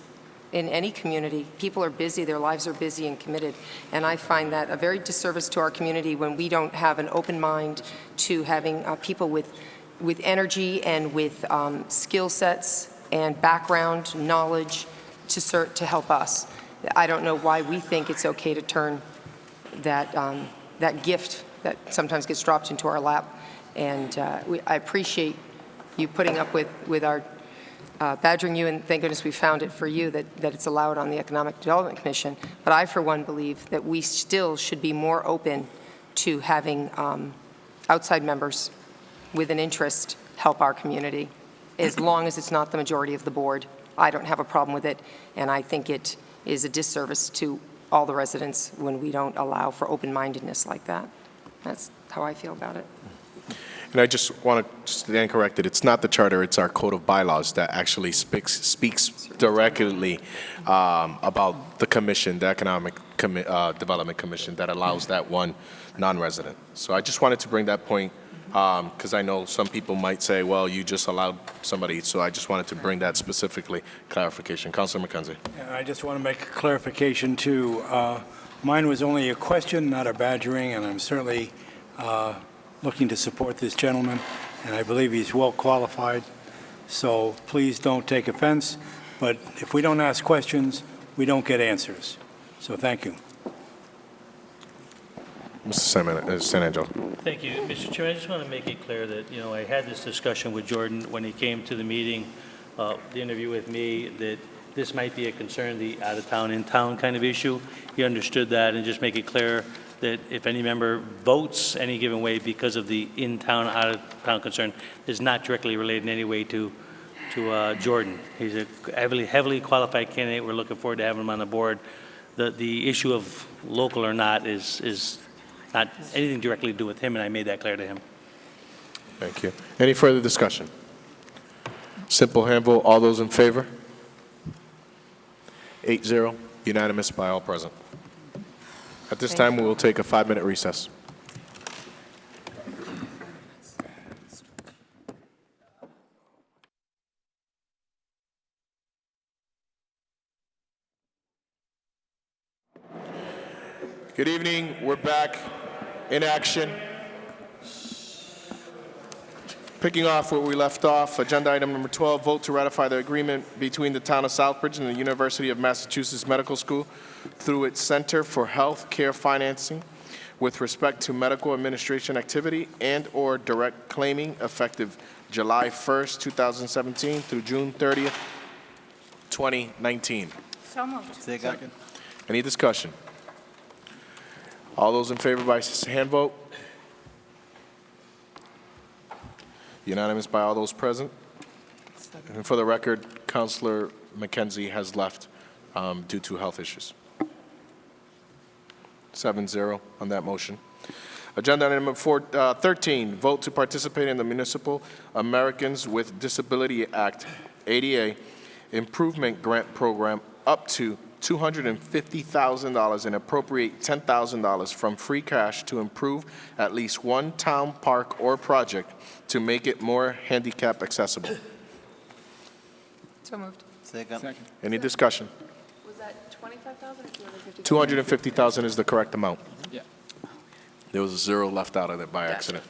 in any community. People are busy, their lives are busy and committed. And I find that a very disservice to our community when we don't have an open mind to having people with energy and with skill sets and background knowledge to help us. I don't know why we think it's okay to turn that gift that sometimes gets dropped into our lap. And I appreciate you putting up with our badgering you, and thank goodness we found it for you that it's allowed on the Economic Development Commission. But I, for one, believe that we still should be more open to having outside members with an interest help our community, as long as it's not the majority of the board. I don't have a problem with it, and I think it is a disservice to all the residents when we don't allow for open-mindedness like that. That's how I feel about it. And I just want to stand corrected. It's not the charter, it's our code of bylaws that actually speaks directly about the commission, the Economic Development Commission, that allows that one non-resident. So I just wanted to bring that point because I know some people might say, well, you just allowed somebody. So I just wanted to bring that specifically clarification. Councilor McKenzie. And I just want to make a clarification, too. Mine was only a question, not a badgering, and I'm certainly looking to support this gentleman, and I believe he's well qualified. So please don't take offense. But if we don't ask questions, we don't get answers. So thank you. Mr. San Angelo. Thank you. Mr. Chairman, I just want to make it clear that, I had this discussion with Jordan when he came to the meeting, the interview with me, that this might be a concern, the out-of-town, in-town kind of issue. He understood that, and just make it clear that if any member votes any given way because of the in-town, out-of-town concern, is not directly related in any way to Jordan. He's a heavily qualified candidate. We're looking forward to having him on the board. The issue of local or not is not anything directly to do with him, and I made that clear to him. Thank you. Any further discussion? Simple hand vote. All those in favor? 8-0, unanimous by all present. At this time, we will take a 5-minute recess. Good evening. We're back in action. Picking off where we left off, agenda item number 12, vote to ratify the agreement between the town of Southbridge and the University of Massachusetts Medical School through its Center for Health Care Financing with respect to medical administration activity and/or direct claiming effective July 1st, 2017 through June 30th, 2019. So moved. Second. Any discussion? All those in favor by hand vote? Unanimous by all those present. And for the record, Councilor McKenzie has left due to health issues. 7-0 on that motion. Agenda item number 13, vote to participate in the Municipal Americans with Disability Act, ADA, Improvement Grant Program up to $250,000 and appropriate $10,000 from free cash to improve at least one town park or project to make it more handicap accessible. So moved. Second. Any discussion? Was that 25,000 or 250,000? 250,000 is the correct amount. Yeah. There was a zero left out of it by accident.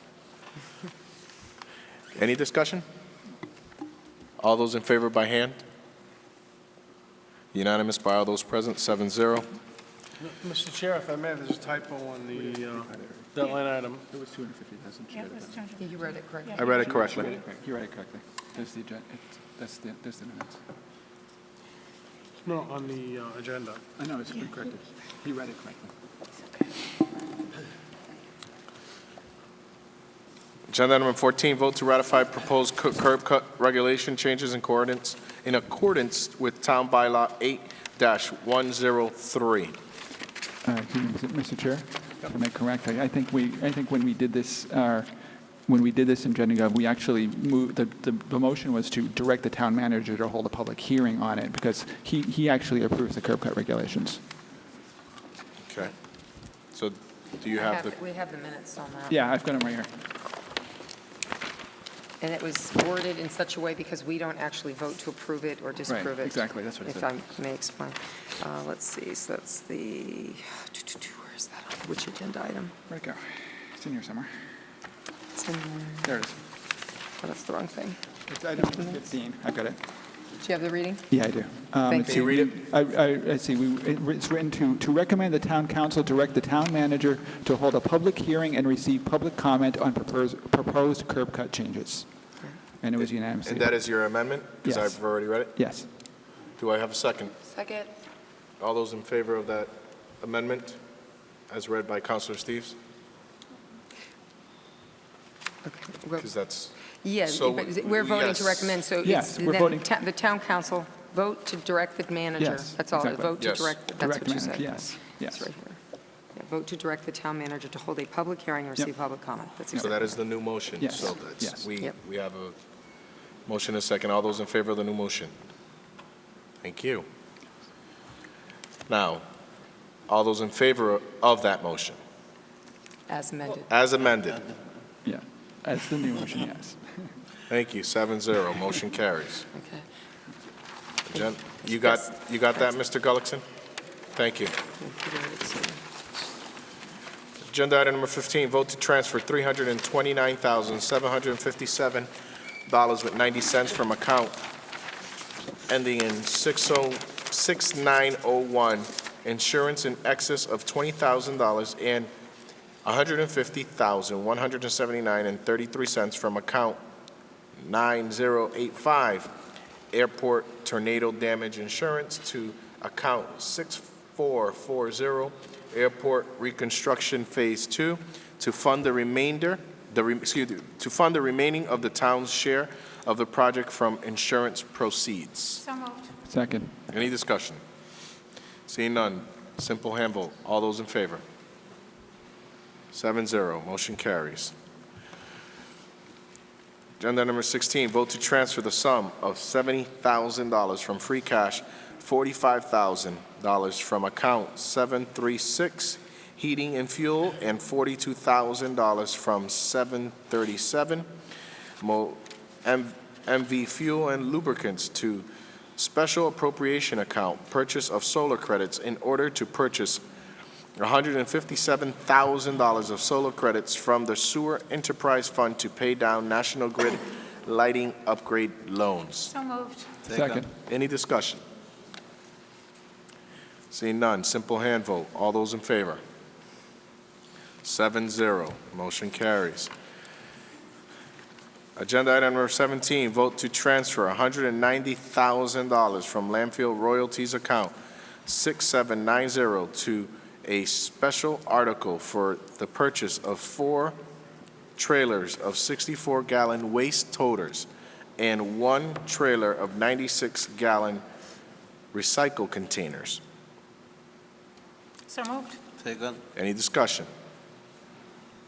Any discussion? All those in favor by hand? Unanimous by all those present, 7-0. Mr. Chair, if I may, there's a typo on that line item. It was 250,000. Yeah, it was 250. Yeah, you read it correctly. I read it correctly. You read it correctly. There's the agenda, there's the minutes. No, on the agenda. I know, it's been corrected. He read it correctly. Agenda number 14, vote to ratify proposed curb cut regulation changes in accordance with Town Bylaw 8-103. Mr. Chair, am I correct? I think when we did this, when we did this in Agenda Gov, we actually moved, the motion was to direct the town manager to hold a public hearing on it because he actually approves the curb cut regulations. Okay. So do you have the? We have the minutes on that. Yeah, I've got them right here. And it was worded in such a way because we don't actually vote to approve it or disapprove it. Exactly, that's what it If said. I may explain. Let's see, so that's the, where is that? Which agenda item? Where'd it go? It's in here somewhere. It's in there. There it is. Oh, that's the wrong thing. It's item 15. I've got it. Do you have the reading? Yeah, I do. Thank let's you. see, read it? Let's see, it's written to recommend the town council direct the town manager to hold a public hearing and receive public comment on proposed curb cut changes. And it was unanimous. And that is your amendment? Because Yes. I've already read it? Yes. Do I have a second? Second. All those in favor of that amendment as read by Councilor Steves? Because that's, Yeah, So, but we're voting to yes. recommend, so Yes, it's we're then voting. the town council vote to direct the manager. Yes, That's all, exactly. vote to Yes. direct, that's Direct what you manager, said. yes, yes. It's right here. Yeah, vote to direct the town manager to hold a public hearing and receive public comment. That's so exactly. that is the new motion. Yes. So that's, Yes. we Yep. have a motion and a second. All those in favor of the new motion? Thank you. Now, all those in favor of that motion, As amended. as amended? Yeah, that's the new motion, yes. Thank you, 7-0, motion carries. Okay. You got that, Mr. Gullickson? Thank you. Agenda item number 15, vote to transfer $329,757.90 from account ending in 6901, insurance in excess of $20,000 and $150,179.33 from account 9085, airport tornado damage insurance, to account 6440, airport reconstruction phase 2, to fund the remaining of the town's share of the project from insurance proceeds. So moved. Second. Any discussion? Seeing none, simple hand vote. All those in favor? 7-0, motion carries. Agenda number 16, vote to transfer the sum of $70,000 from free cash, $45,000 from account 736, heating and fuel, and $42,000 from 737, MV fuel and lubricants, to special appropriation account, purchase of solar credits, in order to purchase $157,000 of solar credits from the Sewer Enterprise Fund to pay down National Grid lighting upgrade loans. So moved. Second. Any discussion? Seeing none, simple hand vote. All those in favor? 7-0, motion carries. Agenda item number 17, vote to transfer $190,000 from landfill royalties account 6790 to a special article for the purchase of 4 trailers of 64-gallon waste toters and 1 trailer of 96-gallon recycle containers. So moved. Any discussion?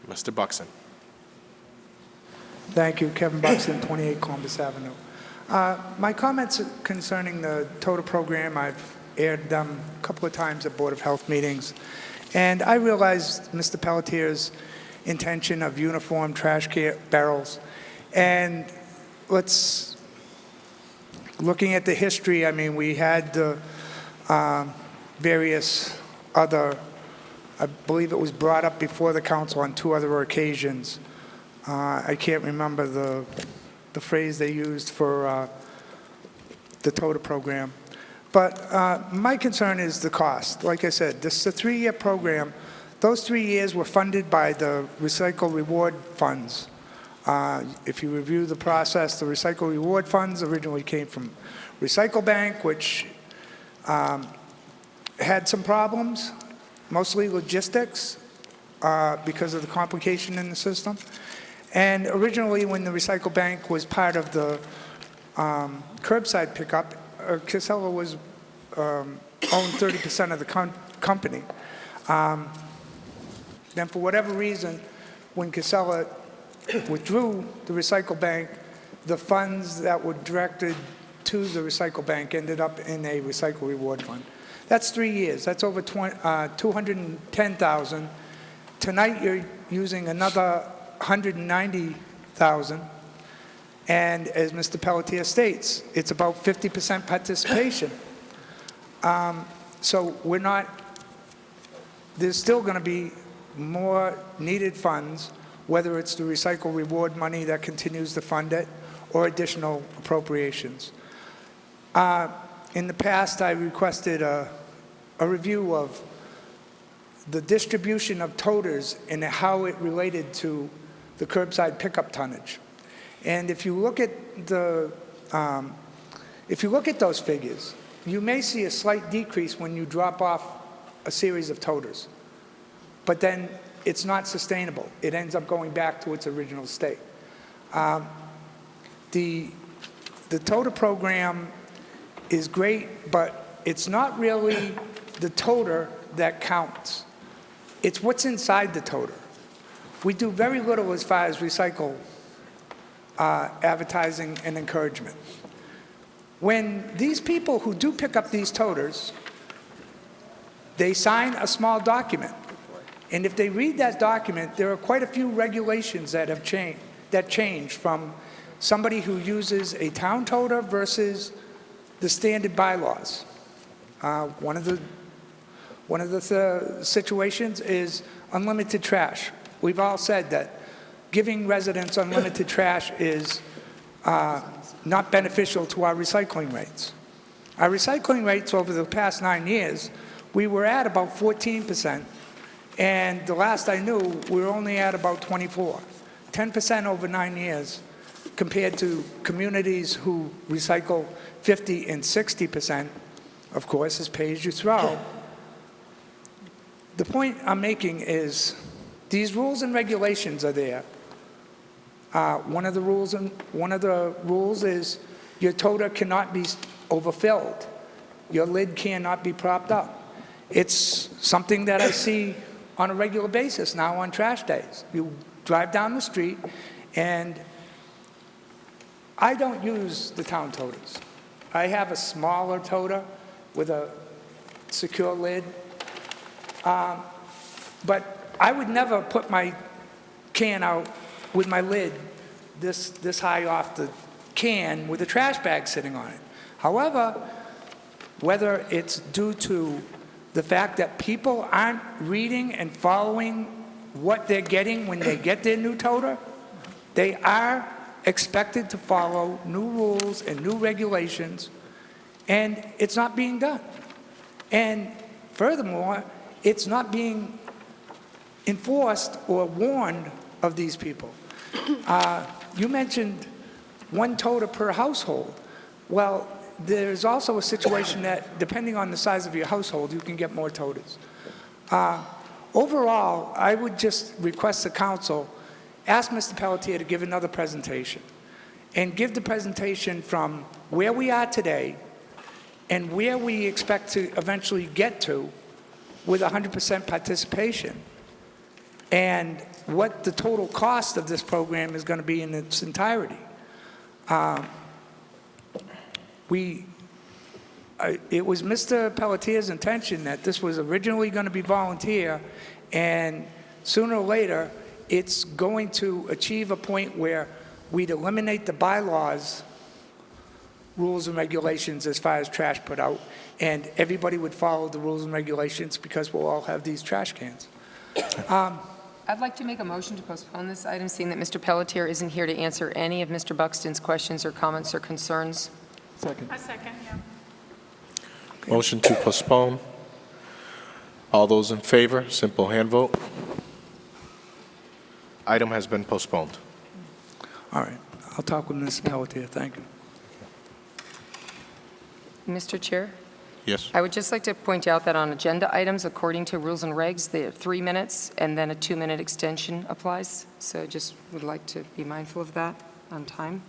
Mr. Buxton. Thank you. Kevin Buxton, 28 Columbus Avenue. My comments concerning the TOTA program, I've aired them a couple of times at Board of Health meetings, and I realized Mr. Pelletier's intention of uniform trash barrels. And looking at the history, I mean, we had the various other, I believe it was brought up before the council on 2 other occasions. I can't remember the phrase they used for the TOTA program. But my concern is the cost. Like I said, this is a 3-year program. Those 3 years were funded by the Recycle Reward Funds. If you review the process, the Recycle Reward Funds originally came from Recycle Bank, which had some problems, mostly logistics, because of the complication in the system. And originally, when the Recycle Bank was part of the curbside pickup, Casella was owned 30% of the company. Then for whatever reason, when Casella withdrew the Recycle Bank, the funds that were directed to the Recycle Bank ended up in a Recycle Reward Fund. That's 3 years. That's over $210,000. Tonight, you're using another $190,000. And as Mr. Pelletier states, it's about 50% participation. So there's still going to be more needed funds, whether it's the Recycle Reward money that continues to fund it or additional appropriations. In the past, I requested a review of the distribution of toters and how it related to the curbside pickup tonnage. And if you look at those figures, you may see a slight decrease when you drop off a series of toters. But then it's not sustainable. It ends up going back to its original state. The TOTA program is great, but it's not really the toter that counts. It's what's inside the toter. We do very little as far as recycle advertising and encouragement. When these people who do pick up these toters, they sign a small document. And if they read that document, there are quite a few regulations that have changed from somebody who uses a town toter versus the standard bylaws. One of the situations is unlimited trash. We've all said that giving residents unlimited trash is not beneficial to our recycling rates. Our recycling rates over the past 9 years, we were at about 14%, and the last I knew, we were only at about 24. 10% over 9 years compared to communities who recycle 50 and 60%, of course, is pay as you throw. The point I'm making is these rules and regulations are there. One of the rules is your toter cannot be overfilled. Your lid cannot be propped up. It's something that I see on a regular basis now on trash days. You drive down the street, and I don't use the town toters. I have a smaller toter with a secure lid. But I would never put my can out with my lid this high off the can with a trash bag sitting on it. However, whether it's due to the fact that people aren't reading and following what they're getting when they get their new toter, they are expected to follow new rules and new regulations, and it's not being done. And furthermore, it's not being enforced or warned of these people. You mentioned 1 toter per household. Well, there's also a situation that, depending on the size of your household, you can get more toters. Overall, I would just request the council ask Mr. Pelletier to give another presentation, and give the presentation from where we are today and where we expect to eventually get to with 100% participation, and what the total cost of this program is going to be in its entirety. it was Mr. Pelletier's intention that this was originally going to be volunteer, and sooner or later, it's going to achieve a point where we'd eliminate the bylaws, rules and regulations as far as trash put out, and everybody would follow the rules and regulations because we'll all have these trash cans. I'd like to make a motion to postpone this item, seeing that Mr. Pelletier isn't here to answer any of Mr. Buxton's questions or comments or concerns. Second. A second, yeah. Motion to postpone. All those in favor, simple hand vote. Item has been postponed. All right, I'll talk with Mr. Pelletier, thank you. Mr. Chair? Yes. I would just like to point out that on agenda items, according to rules and regs, the 3 minutes and then a 2-minute extension applies. So I just would like to be mindful of that on time.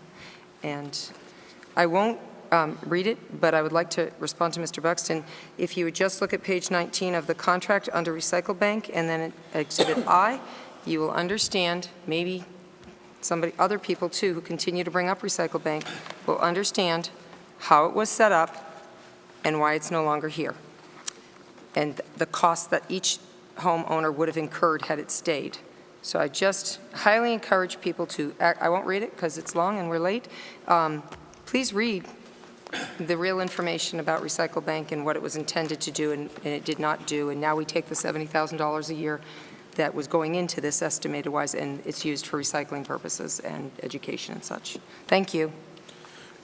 And I won't read it, but I would like to respond to Mr. Buxton. If you would just look at page 19 of the contract under Recycle Bank and then at Exhibit I, you will understand, maybe other people too who continue to bring up Recycle Bank will understand how it was set up and why it's no longer here, and the cost that each homeowner would have incurred had it stayed. So I just highly encourage people to, I won't read it because it's long and we're late. Please read the real information about Recycle Bank and what it was intended to do and it did not do, and now we take the $70,000 a year that was going into this estimated-wise, and it's used for recycling purposes and education and such. Thank you.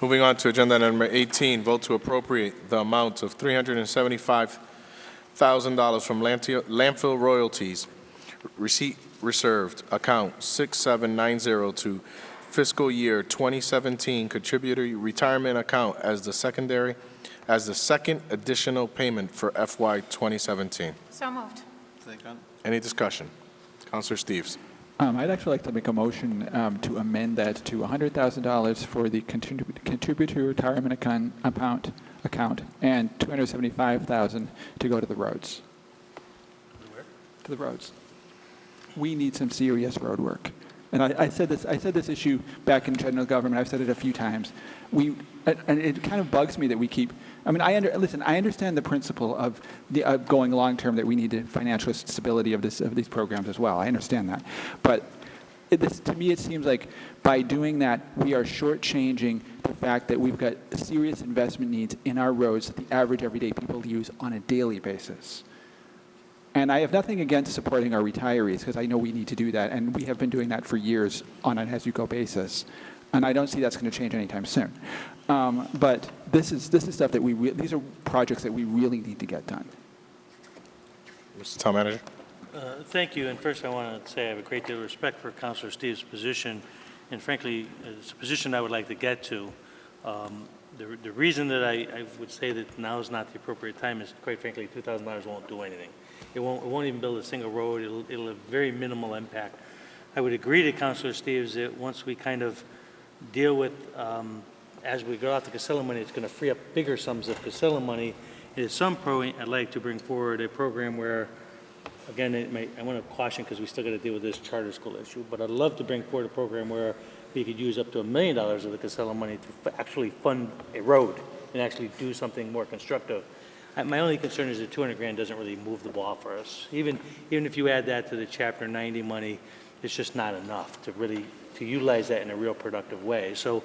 Moving on to agenda number 18, vote to appropriate the amount of $375,000 from landfill royalties, receipt reserved, account 6790 to fiscal year 2017 contributor retirement account as the second additional payment for FY 2017. So moved. Any discussion? Councilor Steves. I'd actually like to make a motion to amend that to $100,000 for the contributor retirement account and $275,000 to go to the roads. Where? To the roads. We need some serious road work. And I said this issue back in general government. I've said it a few times. And it kind of bugs me that we keep. I mean, I understand the principle of going long term, that we need the financial stability of these programs as well. I understand that, but to me, it seems like by doing that, we are shortchanging the fact that we've got serious investment needs in our roads that the average everyday people use on a daily basis. And I have nothing against supporting our retirees, because I know we need to do that, and we have been doing that for years on an as-you-go basis. And I don't see that's going to change anytime soon. But this is stuff that these are projects that we really need to get done. Mr. Town Manager. Thank you. And first, I want to say I have a great deal of respect for Councilor Steve's position, and frankly, it's a position I would like to get to. The reason that I would say that now is not the appropriate time is, quite frankly, $2,000 won't do anything. It won't even build a single road. It'll have very minimal impact. I would agree to Councilor Steves that once we kind of deal with, as we go out the Casella money, it's going to free up bigger sums of Casella money. And at some point, I'd like to bring forward a program where, again, I want to caution because we still got to deal with this charter school issue, but I'd love to bring forward a program where we could use up to $1 million of the Casella money to actually fund a road and actually do something more constructive. My only concern is that $200,000 doesn't really move the ball for us. Even if you add that to the Chapter 90 money, it's just not enough to really utilize that in a real productive way. So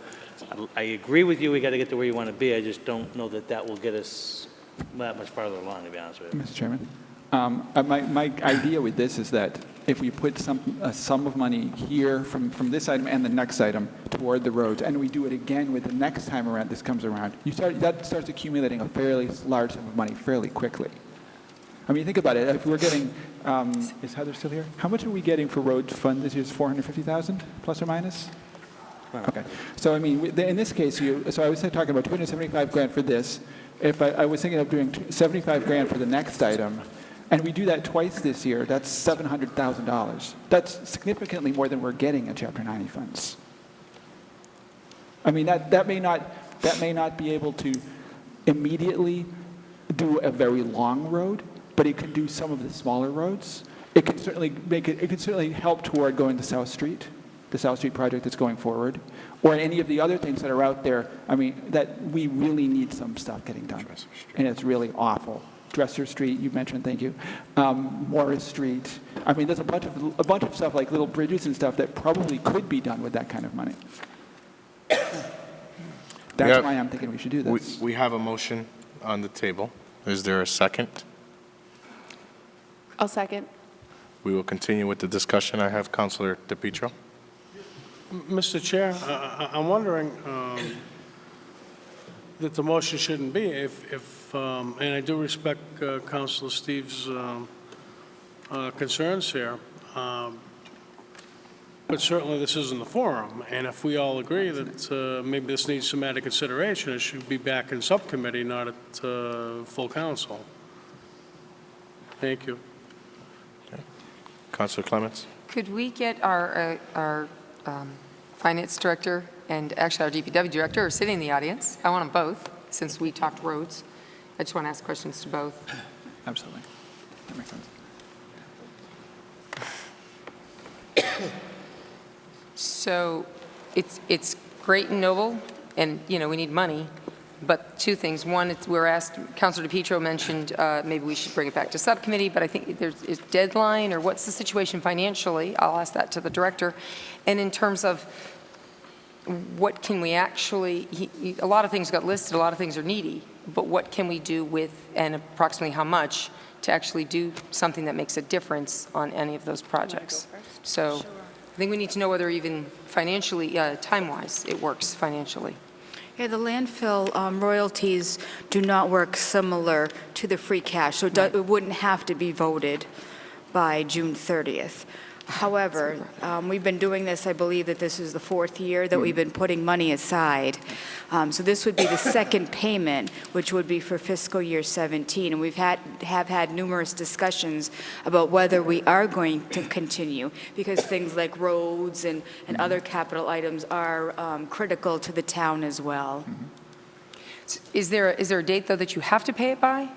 I agree with you. We got to get to where you want to be. I just don't know that will get us that much farther along, to be honest with you. Mr. Chairman, my idea with this is that if we put a sum of money here from this item and the next item toward the roads, and we do it again with the next time around this comes around, that starts accumulating a fairly large sum of money fairly quickly. I mean, think about it. If we're getting, is Heather still here? How much are we getting for road fund this year? Is $450,000 plus or minus? Okay. So I mean, in this case, so I was talking about $275,000 for this. If I was thinking of doing $75,000 for the next item, and we do that twice this year, that's $700,000. That's significantly more than we're getting in Chapter 90 funds. I mean, that may not be able to immediately do a very long road, but it can do some of the smaller roads. It can certainly help toward going to South Street, the South Street project that's going forward, or any of the other things that are out there. I mean, that we really need some stuff getting done, and it's really awful. Dresser Street, you mentioned, thank you. Morris Street. I mean, there's a bunch of stuff like little bridges and stuff that probably could be done with that kind of money. That's why I'm thinking we should do this. We have a motion on the table. Is there a second? I'll second. We will continue with the discussion. I have Councilor DePietro. Mr. Chair, I'm wondering that the motion shouldn't be and I do respect Councilor Steve's concerns here, but certainly this isn't the forum, and if we all agree that maybe this needs some added consideration, it should be back in subcommittee, not at full council. Thank you. Okay. Councilor Clements. Could we get our finance director and actually our DPW director are sitting in the audience? I want them both, since we talked roads. I just want to ask questions to both. Absolutely. That makes sense. So it's great and noble, and, you know, we need money, but two things. One, we're asked, Councilor DePietro mentioned maybe we should bring it back to subcommittee, but I think there's a deadline, or what's the situation financially? I'll ask that to the director. And in terms of what can we actually, a lot of things got listed, a lot of things are needy, but what can we do with, and approximately how much, to actually do something that makes a difference on any of those projects? So I think we need to know whether even financially, time-wise, it works financially. Yeah, the landfill royalties do not work similar to the free cash, so it wouldn't have to be voted by June 30th. However, we've been doing this, I believe that this is the 4th year that we've been putting money aside. So this would be the second payment, which would be for fiscal year 17. And we've have had numerous discussions about whether we are going to continue, because things like roads and other capital items are critical to the town as well. Is there a date, though, that you have to pay it by?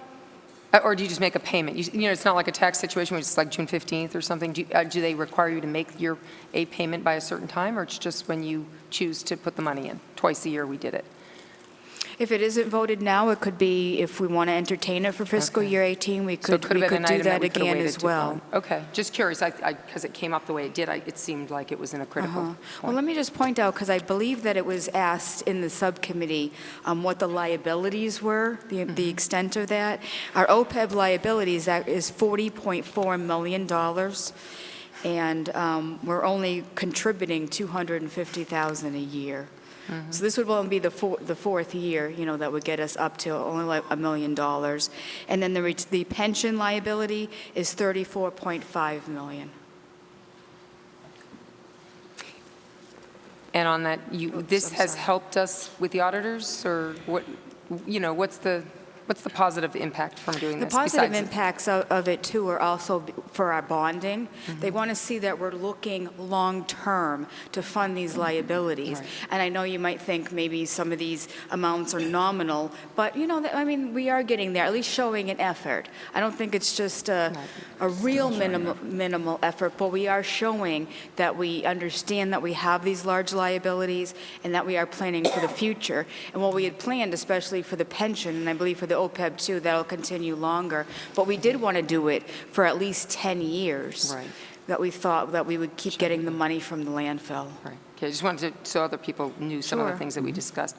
Or do you just make a payment? You know, it's not like a tax situation where it's like June 15th or something. Do they require you to make a payment by a certain time, or it's just when you choose to put the money in? Twice a year we did it. If it isn't voted now, it could be, if we want to entertain it for fiscal year 18, we could do that again as well. Okay, just curious, because it came up the way it did, it seemed like it was in a critical point. Well, let me just point out, because I believe that it was asked in the subcommittee what the liabilities were, the extent of that. Our OPEB liabilities is $40.4 million, and we're only contributing $250,000 a year. So this would only be the 4th year, you know, that would get us up to only like $1 million. And then the pension liability is $34.5 million. And on that, this has helped us with the auditors, or what? You know, what's the positive impact from doing this? The positive impacts of it, too, are also for our bonding. They want to see that we're looking long-term to fund these liabilities. Right. And I know you might think maybe some of these amounts are nominal, but, you know, I mean, we are getting there, at least showing an effort. I don't think it's just a real minimal effort, but we are showing that we understand that we have these large liabilities and that we are planning for the future. And what we had planned, especially for the pension, and I believe for the OPEB too, that'll continue longer. But we did want to do it for at least 10 years. Right. That we thought that we would keep getting the money from the landfill. Right. Okay, I just wanted to, so other people knew some of the things that we discussed.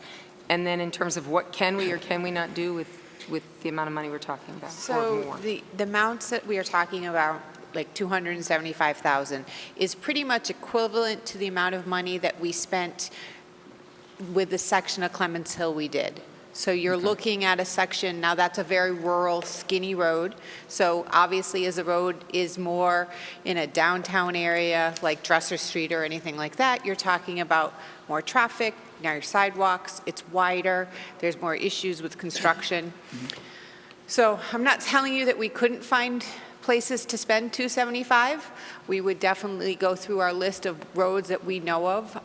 And then in terms of what can we or can we not do with the amount of money we're talking about? So the amounts that we are talking about, like $275,000, is pretty much equivalent to the amount of money that we spent with the section of Clements Hill we did. So you're looking at a section, now that's a very rural, skinny road. So obviously as the road is more in a downtown area like Dresser Street or anything like that, you're talking about more traffic, narrow sidewalks, it's wider, there's more issues with construction. So I'm not telling you that we couldn't find places to spend $275. We would definitely go through our list of roads that we know of.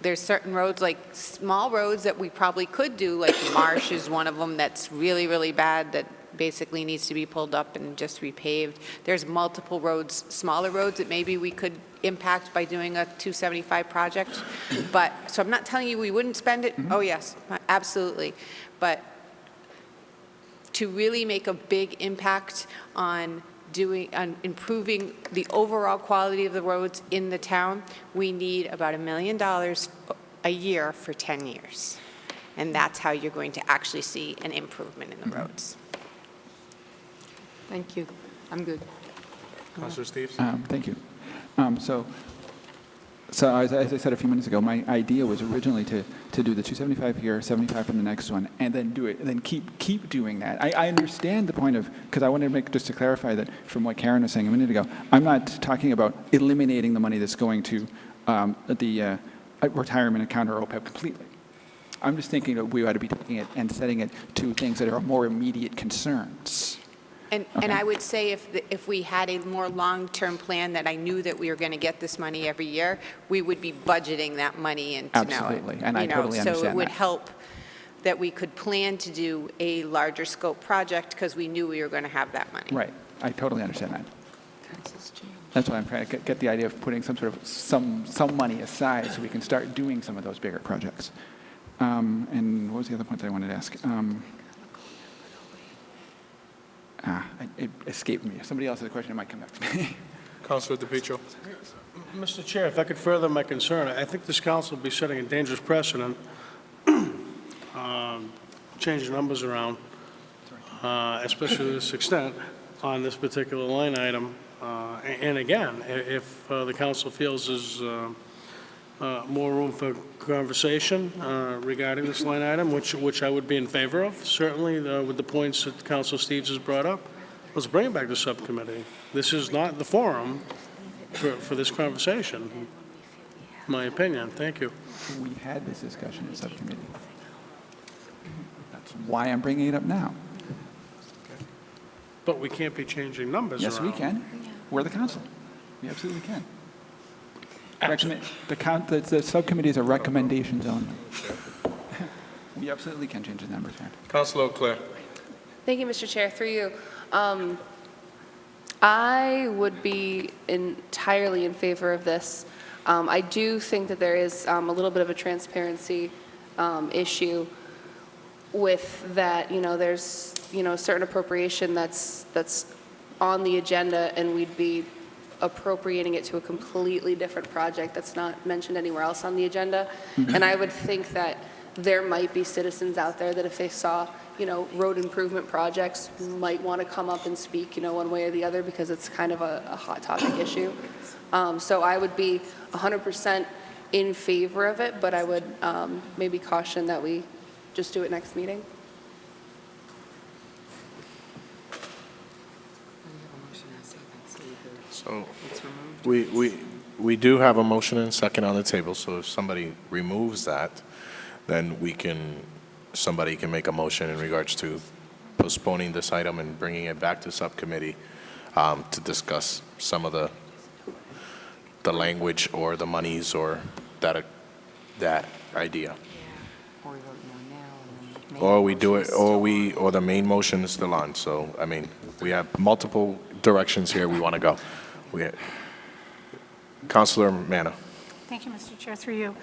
There's certain roads, like small roads, that we probably could do, like Marsh is one of them that's really, really bad, that basically needs to be pulled up and just repaved. There's multiple roads, smaller roads that maybe we could impact by doing a 275 project. But, so I'm not telling you we wouldn't spend it. Oh, yes, absolutely. But to really make a big impact on improving the overall quality of the roads in the town, we need about $1 million a year for 10 years. And that's how you're going to actually see an improvement in the roads. Thank you. I'm good. Councilor Steves? Thank you. So as I said a few minutes ago, my idea was originally to do the 275 here, 75 for the next one, and then do it, and then keep doing that. I understand the point of, because I wanted to make, just to clarify that from what Karen was saying a minute ago, I'm not talking about eliminating the money that's going to the retirement account or OPEB completely. I'm just thinking that we ought to be taking it and setting it to things that are more immediate concerns. And I would say if we had a more long-term plan that I knew that we were going to get this money every year, we would be budgeting that money into now. Absolutely, and I totally understand So it would that. help that we could plan to do a larger scope project because we knew we were going to have that money. Right, I totally understand that. That's why I'm trying to get the idea of putting some sort of some money aside so we can start doing some of those bigger projects. And what was the other point that I wanted to ask? It escaped me. If somebody else has a question, it might come back to me. Councilor DePietro? Mr. Chair, if I could further my concern, I think this council will be setting a dangerous precedent, changing numbers around, especially to this extent, on this particular line item. And again, if the council feels there's more room for conversation regarding this line item, which I would be in favor of, certainly with the points that Councilor Steves has brought up, let's bring it back to subcommittee. This is not the forum for this conversation, in my opinion. Thank you. We had this discussion in subcommittee. That's why I'm bringing it up now. But we can't be changing numbers Yes, around. we can. We're the council. We absolutely can. The subcommittee is a recommendations only. We absolutely can change the numbers around. Councilor O'Clair? Thank you, Mr. Chair. Through you. I would be entirely in favor of this. I do think that there is a little bit of a transparency issue with that. There's a certain appropriation that's on the agenda, and we'd be appropriating it to a completely different project that's not mentioned anywhere else on the agenda. And I would think that there might be citizens out there that if they saw, road improvement projects might want to come up and speak, one way or the other, because it's kind of a hot topic issue. So I would be 100% in favor of it, but I would maybe caution that we just do it next meeting. So we do have a motion and second on the table, so if somebody removes that, then somebody can make a motion in regards to postponing this item and bringing it back to subcommittee to discuss some of the language or the monies or that idea. Or we do it, or the main motion is still on. So, I mean, we have multiple directions here we want to go. Councilor Manna. Thank you, Mr. Chair. Through you.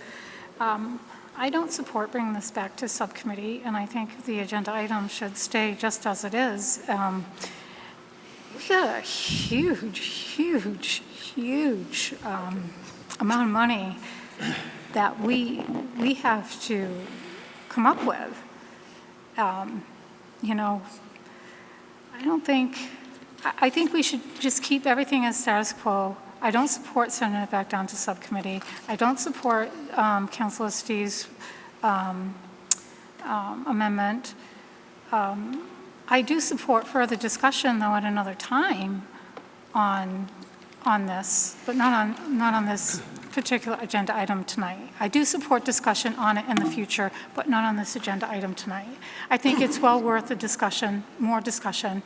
I don't support bringing this back to subcommittee, and I think the agenda item should stay just as it is. We've got a huge amount of money that we have to come up with. I think we should just keep everything as status quo. I don't support sending it back down to subcommittee. I don't support Councilor Steve's amendment. I do support further discussion, though, at another time on this, but not on this particular agenda item tonight. I do support discussion on it in the future, but not on this agenda item tonight. I think it's well worth the discussion, more discussion.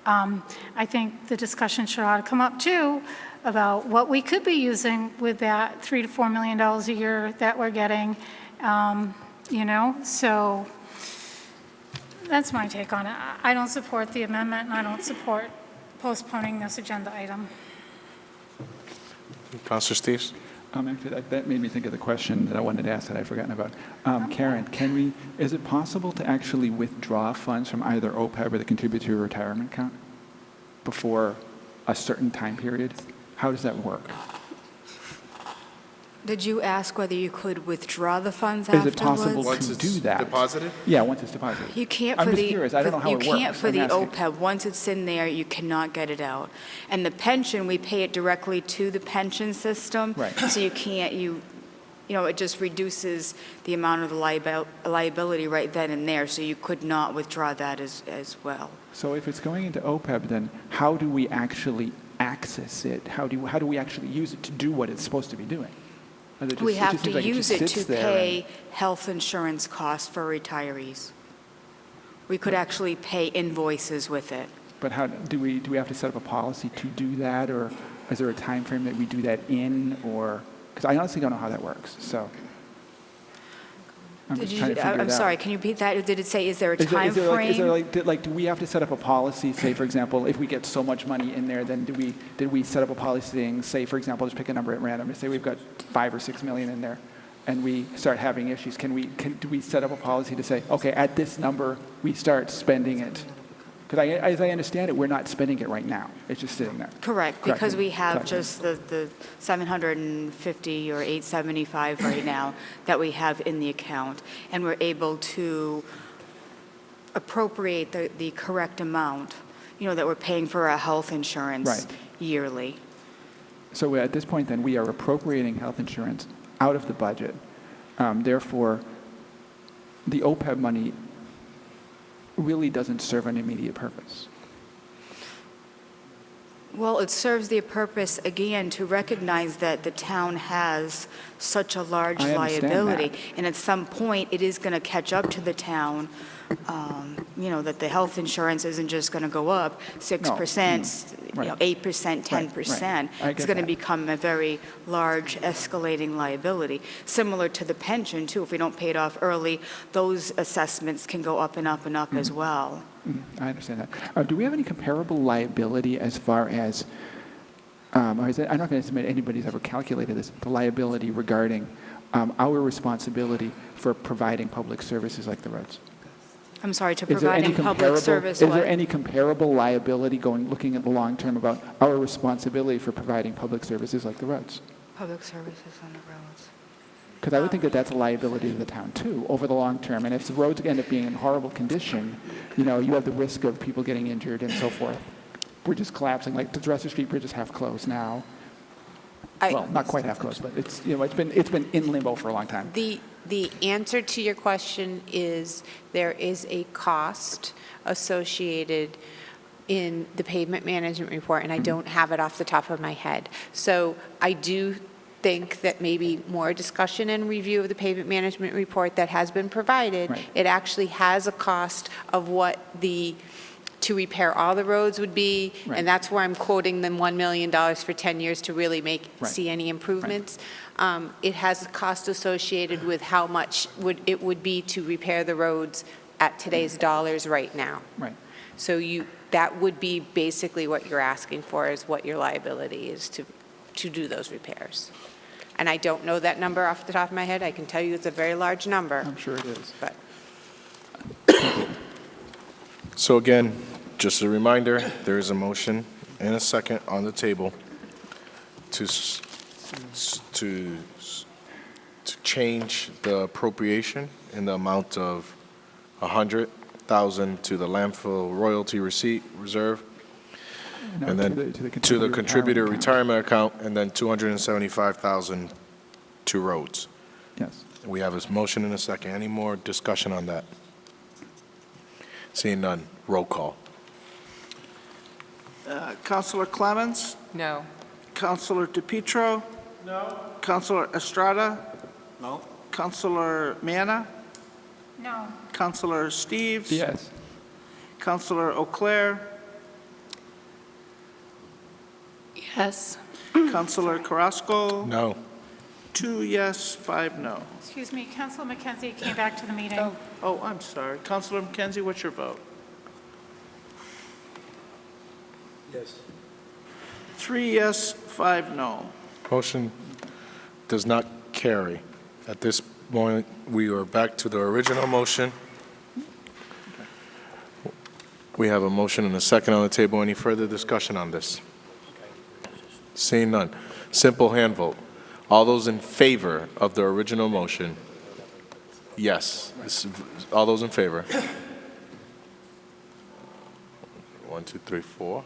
I think the discussion should ought to come up, too, about what we could be using with that $3 to $4 million a year that we're getting, so That's my take on it. I don't support the amendment, and I don't support postponing this agenda item. Councilor Steves? Actually, that made me think of the question that I wanted to ask that I'd forgotten about. Karen, is it possible to actually withdraw funds from either OPEB or the contributory retirement account before a certain time period? How does that work? Did you ask whether you could withdraw the funds Is afterwards? it possible to do that? Deposited? Yeah, once it's deposited. You can't I'm for just the. curious. I don't know how it works. You can't for I'm the asking. OPEB. Once it's in there, you cannot get it out. And the pension, we pay it directly to the pension system. Right. So you can't, you know, it just reduces the amount of the liability right then and there. So you could not withdraw that as well. So if it's going into OPEB, then how do we actually access it? How do we actually use it to do what it's supposed to be doing? We have to use it to pay health insurance costs for retirees. We could actually pay invoices with it. But how do we have to set up a policy to do that, or is there a time frame that we do that in, or because I honestly don't know how that works. So I'm just trying to figure it out. I'm sorry, can you repeat that? Did it say, is there a time frame? Do we have to set up a policy, say, for example, if we get so much money in there, then did we set up a policy saying, say, for example, just pick a number at random, say we've got 5 or 6 million in there, and we start having issues, do we set up a policy to say, okay, at this number, we start spending it? Because as I understand it, we're not spending it right now. It's just sitting there. Correct, because we have just the 750 or 875 right now that we have in the account, and we're able to appropriate the correct amount, you know, that we're paying for our health insurance yearly. So at this point, then, we are appropriating health insurance out of the budget. Therefore, the OPEB money really doesn't serve an immediate purpose. Well, it serves the purpose, again, to recognize that the town has such a large liability. And at some point, it is going to catch up to the town, you know, that the health insurance isn't just going to go up 6%, you know, 8%, 10%. It's going to become a very large escalating liability. Similar to the pension, too. If we don't pay it off early, those assessments can go up and up and up as well. I understand that. Do we have any comparable liability as far as, I'm not going to estimate anybody's ever calculated this, the liability regarding our responsibility for providing public services like the roads? I'm sorry, to providing public service. Is there any comparable liability looking at the long term about our responsibility for providing public services like the roads? Public services on the roads. Because I would think that that's a liability to the town, too, over the long term. And if the roads end up being in horrible condition, you know, you have the risk of people getting injured and so forth. Bridges collapsing, like the Dresser Street Bridge is half closed now. Well, not quite half closed, but it's, you know, it's been in limbo for a long time. The answer to your question is there is a cost associated in the pavement management report, and I don't have it off the top of my head. So I do think that maybe more discussion and review of the pavement management report that has been provided, it actually has a cost of what to repair all the roads would be, and that's where I'm quoting them $1 million for 10 years to really see any improvements. It has a cost associated with how much it would be to repair the roads at today's dollars right now. Right. So that would be basically what you're asking for, is what your liability is to do those repairs. And I don't know that number off the top of my head. I can tell you it's a very large number. I'm sure it is. But So again, just a reminder, there is a motion and a second on the table to change the appropriation in the amount of $100,000 to the landfill royalty receipt reserve, and then to the contributor retirement account, and then $275,000 to roads. Yes. We have a motion and a second. Any more discussion on that? Seeing none, roll call. Councilor Clemens? No. Councilor DePietro? No. Councilor Estrada? No. Councilor Manna? No. Councilor Steves? Yes. Councilor O'Clair? Yes. Councilor Carrasco? No. 2 yes, 5 no. Excuse me, Councilor McKenzie came back to the meeting. Oh, I'm sorry. Councilor McKenzie, what's your vote? Yes. 3 yes, 5 no. Motion does not carry. At this point, we are back to the original motion. We have a motion and a second on the table. Any further discussion on this? Seeing none. Simple hand vote. All those in favor of the original motion? Yes. All those in favor? 1, 2, 3, 4.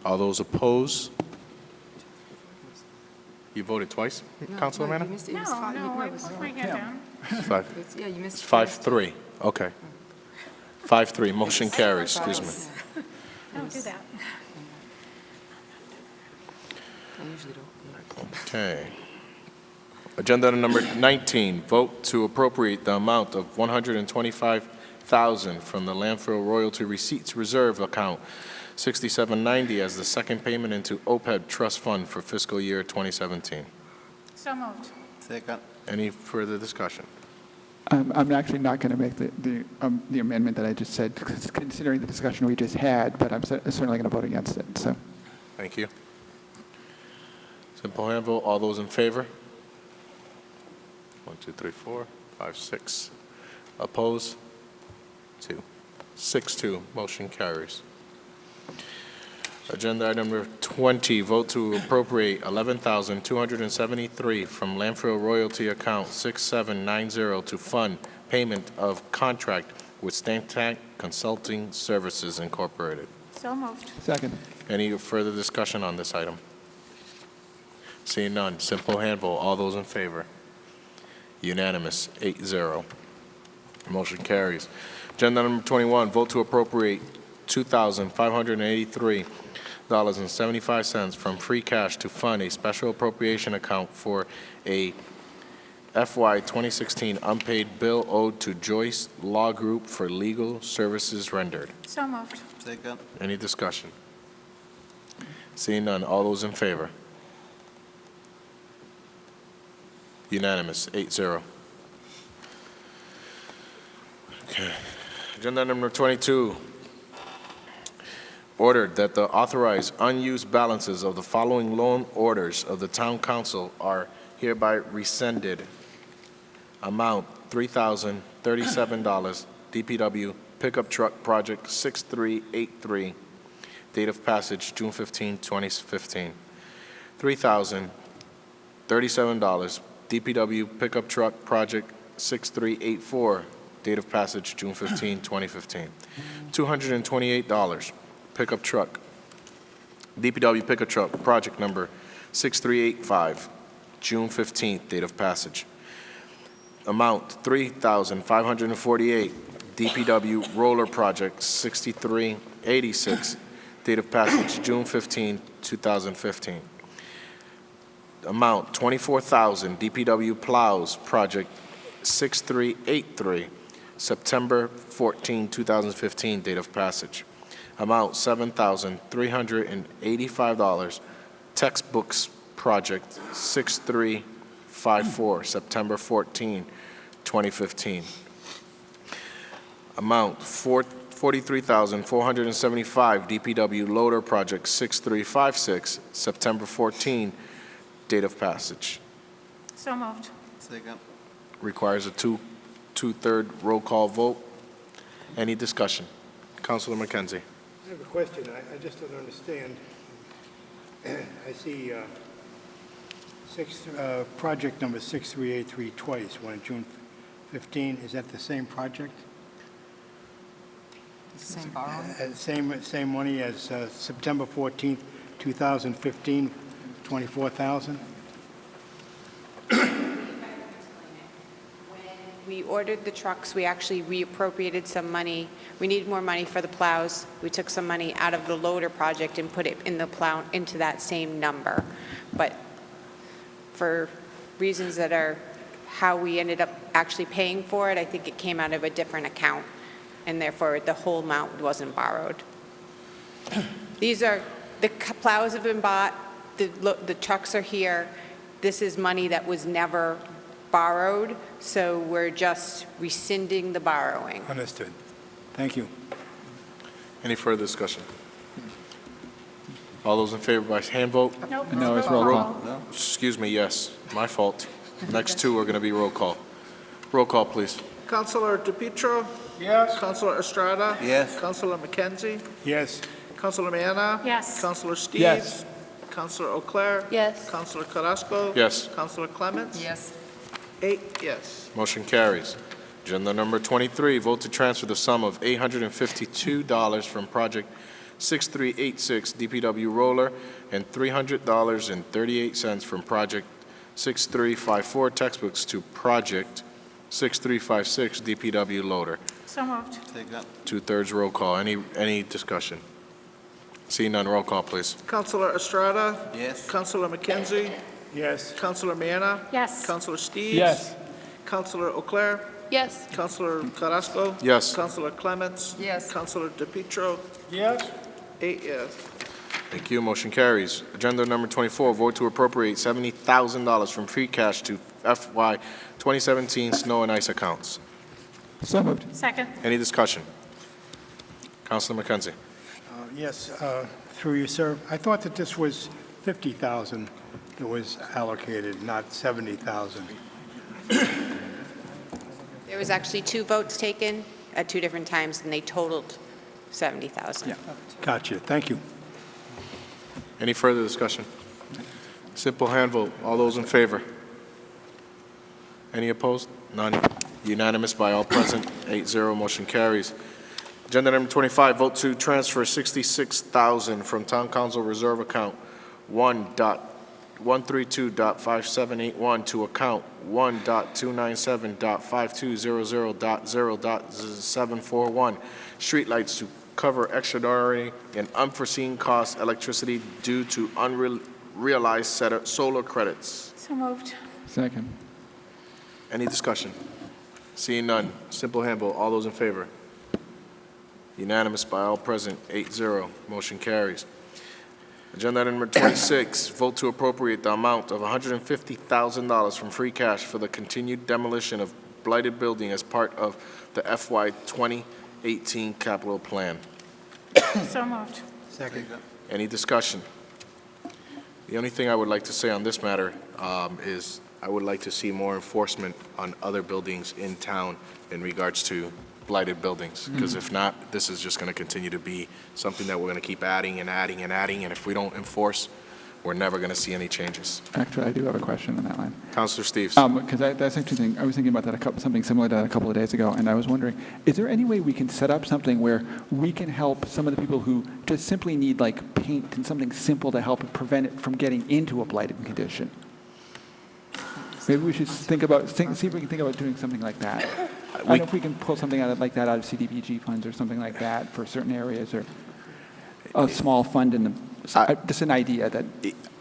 All those opposed? You voted twice, Councilor Manna? No, I put my hand down. Yeah, you missed. It's 5-3. Okay. 5-3. Motion carries. Excuse me. Don't do that. Okay. Agenda item number 19, vote to appropriate the amount of $125,000 from the landfill royalty receipts reserve account 6790 as the second payment into OPEB trust fund for fiscal year 2017. So moved. Second. Any further discussion? I'm actually not going to make the amendment that I just said, considering the discussion we just had, but I'm certainly going to vote against it, so. Thank you. Simple hand vote. All those in favor? 1, 2, 3, 4, 5, 6. Oppose? 2. 6-2. Motion carries. Agenda item number 20, vote to appropriate $11,273 from landfill royalty account 6790 to fund payment of contract with Stantank Consulting Services Incorporated. So moved. Second. Any further discussion on this item? Seeing none, simple hand vote. All those in favor? Unanimous, 8-0. Motion carries. Agenda number 21, vote to appropriate $2,583.75 from free cash to fund a special appropriation account for a FY 2016 unpaid bill owed to Joyce Law Group for legal services rendered. So moved. Second. Any discussion? Seeing none, all those in favor? Unanimous, 8-0. Okay. Agenda number 22. Ordered that the authorized unused balances of the following loan orders of the Town Council are hereby rescinded. Amount $3,037, DPW Pickup Truck Project 6383, date of passage June 15, 2015. $3,037, DPW Pickup Truck Project 6384, date of passage June 15, 2015. $228, Pickup Truck, DPW Pickup Truck Project number 6385, June 15th, date of passage. Amount $3,548, DPW Roller Project 6386, date of passage June 15, 2015. Amount $24,000, DPW Plows Project 6383, September 14, 2015, date of passage. Amount $7,385, Textbooks Project 6354, September 14, 2015. Amount $43,475, DPW Loader Project 6356, September 14, date of passage. So moved. Second. Requires a two-third roll call vote. Any discussion? Councilor McKenzie. I have a question. I just don't understand. I see project number 6383 twice, one on June 15. Is that the same project? Same borrowing? Same money as September 14th, 2015, 24,000? We ordered the trucks, we actually reappropriated some money. We needed more money for the plows. We took some money out of the loader project and put it in the plow, into that same number. But for reasons that are how we ended up actually paying for it, I think it came out of a different account, and therefore the whole amount wasn't borrowed. These are, the plows have been bought, the trucks are here. this is money that was never borrowed, so we're just rescinding the borrowing. Understood. Thank you. Any further discussion? All those in favor by hand vote? Nope. No, it's roll call. Excuse me, yes, my fault. Next two are going to be roll call. Roll call, please. Councilor DePietro? Yes. Councilor Estrada? Yes. Councilor McKenzie? Yes. Councilor Miana? Yes. Councilor Steves? Yes. Councilor O'Clair? Yes. Councilor Carrasco? Yes. Councilor Clements? Yes. 8 yes. Motion carries. Agenda number 23, vote to transfer the sum of $852 from Project 6386 DPW Roller and $300.38 from Project 6354 Textbooks to Project 6356 DPW Loader. So moved. Two-thirds roll call. Any discussion? Seeing none, roll call, please. Councilor Estrada? Yes. Councilor McKenzie? Yes. Councilor Miana? Yes. Councilor Steves? Yes. Councilor O'Clair? Yes. Councilor Carrasco? Yes. Councilor Clements? Yes. Councilor DePietro? Yes. 8 yes. Thank you. Motion carries. Agenda number 24, vote to appropriate $70,000 from free cash to FY 2017 snow and ice accounts. So moved. Second. Any discussion? Councilor McKenzie. Yes, through you, sir. I thought that this was 50,000 that was allocated, not 70,000. There was actually 2 votes taken at 2 different times, and they totaled 70,000. Yeah. Gotcha. Thank you. Any further discussion? Simple hand vote. All those in favor? Any opposed? None. Unanimous by all present. 8-0. Motion carries. Agenda number 25, vote to transfer $66,000 from Town Council Reserve Account 1.132.5781 to account 1.297.5200.0.741 streetlights to cover extraordinary and unforeseen cost electricity due to unrealized solar credits. So moved. Second. Any discussion? Seeing none, simple hand vote. All those in favor? Unanimous by all present, 8-0. Motion carries. Agenda item number 26, vote to appropriate the amount of $150,000 from free cash for the continued demolition of blighted building as part of the FY 2018 capital plan. So moved. Second. Any discussion? The only thing I would like to say on this matter is I would like to see more enforcement on other buildings in town in regards to blighted buildings, because if not, this is just going to continue to be something that we're going to keep adding and adding and adding, and if we don't enforce, we're never going to see any changes. Actually, I do have a question on that line. Councilor Steves. Because that's actually I was thinking about that something similar to that a couple of days ago, and I was wondering, is there any way we can set up something where we can help some of the people who just simply need like paint and something simple to help prevent it from getting into a blighted condition? Maybe we should see if we can think about doing something like that. I don't know if we can pull something like that out of CDBG funds or something like that for certain areas, or a small fund in the, just an idea that,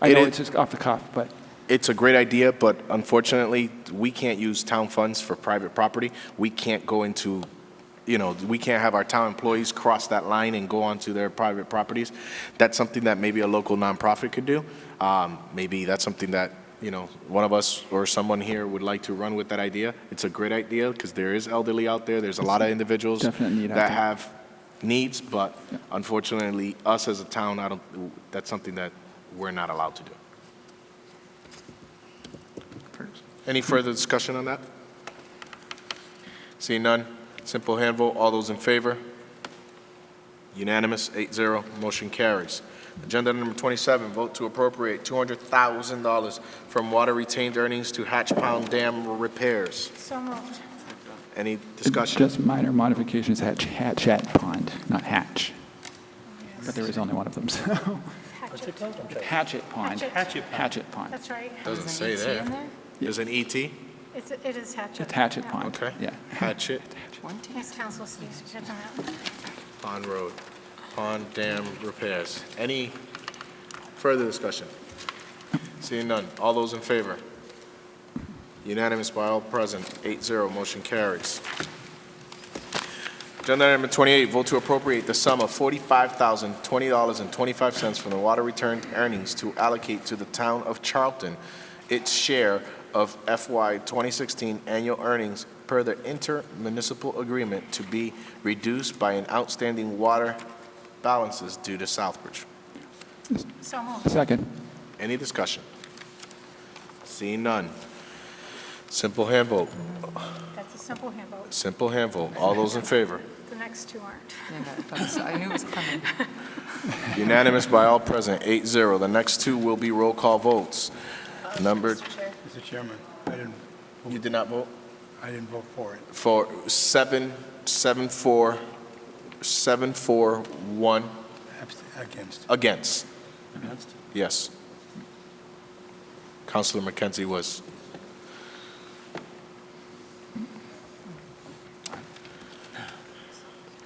I know it's just off the cuff, but. It's a great idea, but unfortunately, we can't use town funds for private property. We can't go into, we can't have our town employees cross that line and go onto their private properties. That's something that maybe a local nonprofit could do. Maybe that's something that one of us or someone here would like to run with that idea. It's a great idea because there is elderly out there. There's a lot of individuals that have needs, but unfortunately, us as a town, that's something that we're not allowed to do. Any further discussion on that? Seeing none, simple hand vote. All those in favor? Unanimous, 8-0. Motion carries. Agenda number 27, vote to appropriate $200,000 from water retained earnings to Hatch Pound Dam repairs. So moved. Any discussion? Just minor modifications, Hatchet Pond, not Hatch. But there is only one of them, so. Hatchet Pond. Hatchet Pond. That's right. Doesn't say there. There's an ET? It is Hatchet. It's Hatchet Pond. Okay. Yeah. Hatchet. Next council speaks. Pond Road. Pond Dam repairs. Any further discussion? Seeing none. All those in favor? Unanimous by all present. 8-0. Motion carries. Agenda item number 28, vote to appropriate the sum of $45,020.25 from the water returned earnings to allocate to the town of Charlton its share of FY 2016 annual earnings per the intermunicipal agreement to be reduced by an outstanding water balances due to Southbridge. So moved. Second. Any discussion? Seeing none. Simple hand vote. That's a simple hand vote. Simple hand vote. All those in favor? The next two aren't. I knew it was coming. Unanimous by all present, 8-0. The next two will be roll call votes. Number, Mr. Chairman, you did not vote? I didn't vote for it. For 7-4-1 Against. against. Against? Yes. Councilor McKenzie was.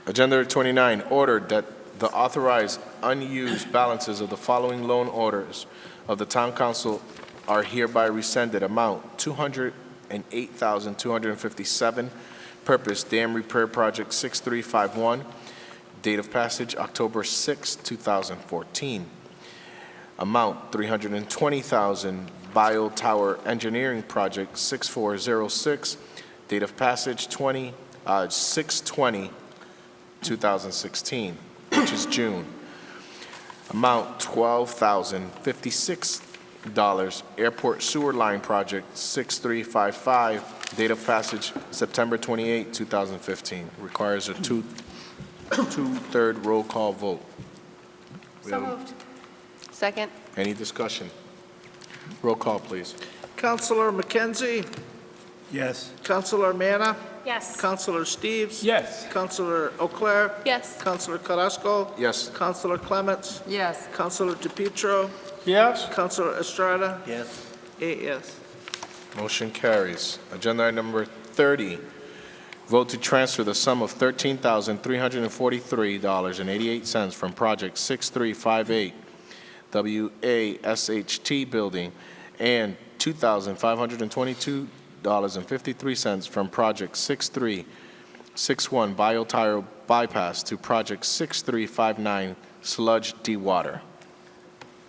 Agenda 29, ordered that the authorized unused balances of the following loan orders of the Town Council are hereby rescinded. Amount $208,257. Purpose Dam Repair Project 6351. Date of passage October 6, 2014. Amount $320,000. Bio Tower Engineering Project 6406. Date of passage 6/20/2016, which is June. Amount $12,056. Airport Sewer Line Project 6355. Date of passage September 28, 2015. Requires a two-third roll call vote. So moved. Second. Any discussion? Roll call, please. Councilor McKenzie? Yes. Councilor Manna? Yes. Councilor Steves? Yes. Councilor Auclair? Yes. Councilor Carrasco? Yes. Councilor Clements? Yes. Councilor DePietro? Yes? Councilor Estrada? Yes. 8 yes. Motion carries. Agenda item number 30, vote to transfer the sum of $13,343.88 from Project 6358 WASHT Building and $2,522.53 from Project 6361 Biotire Bypass to Project 6359 Sludge Dewater.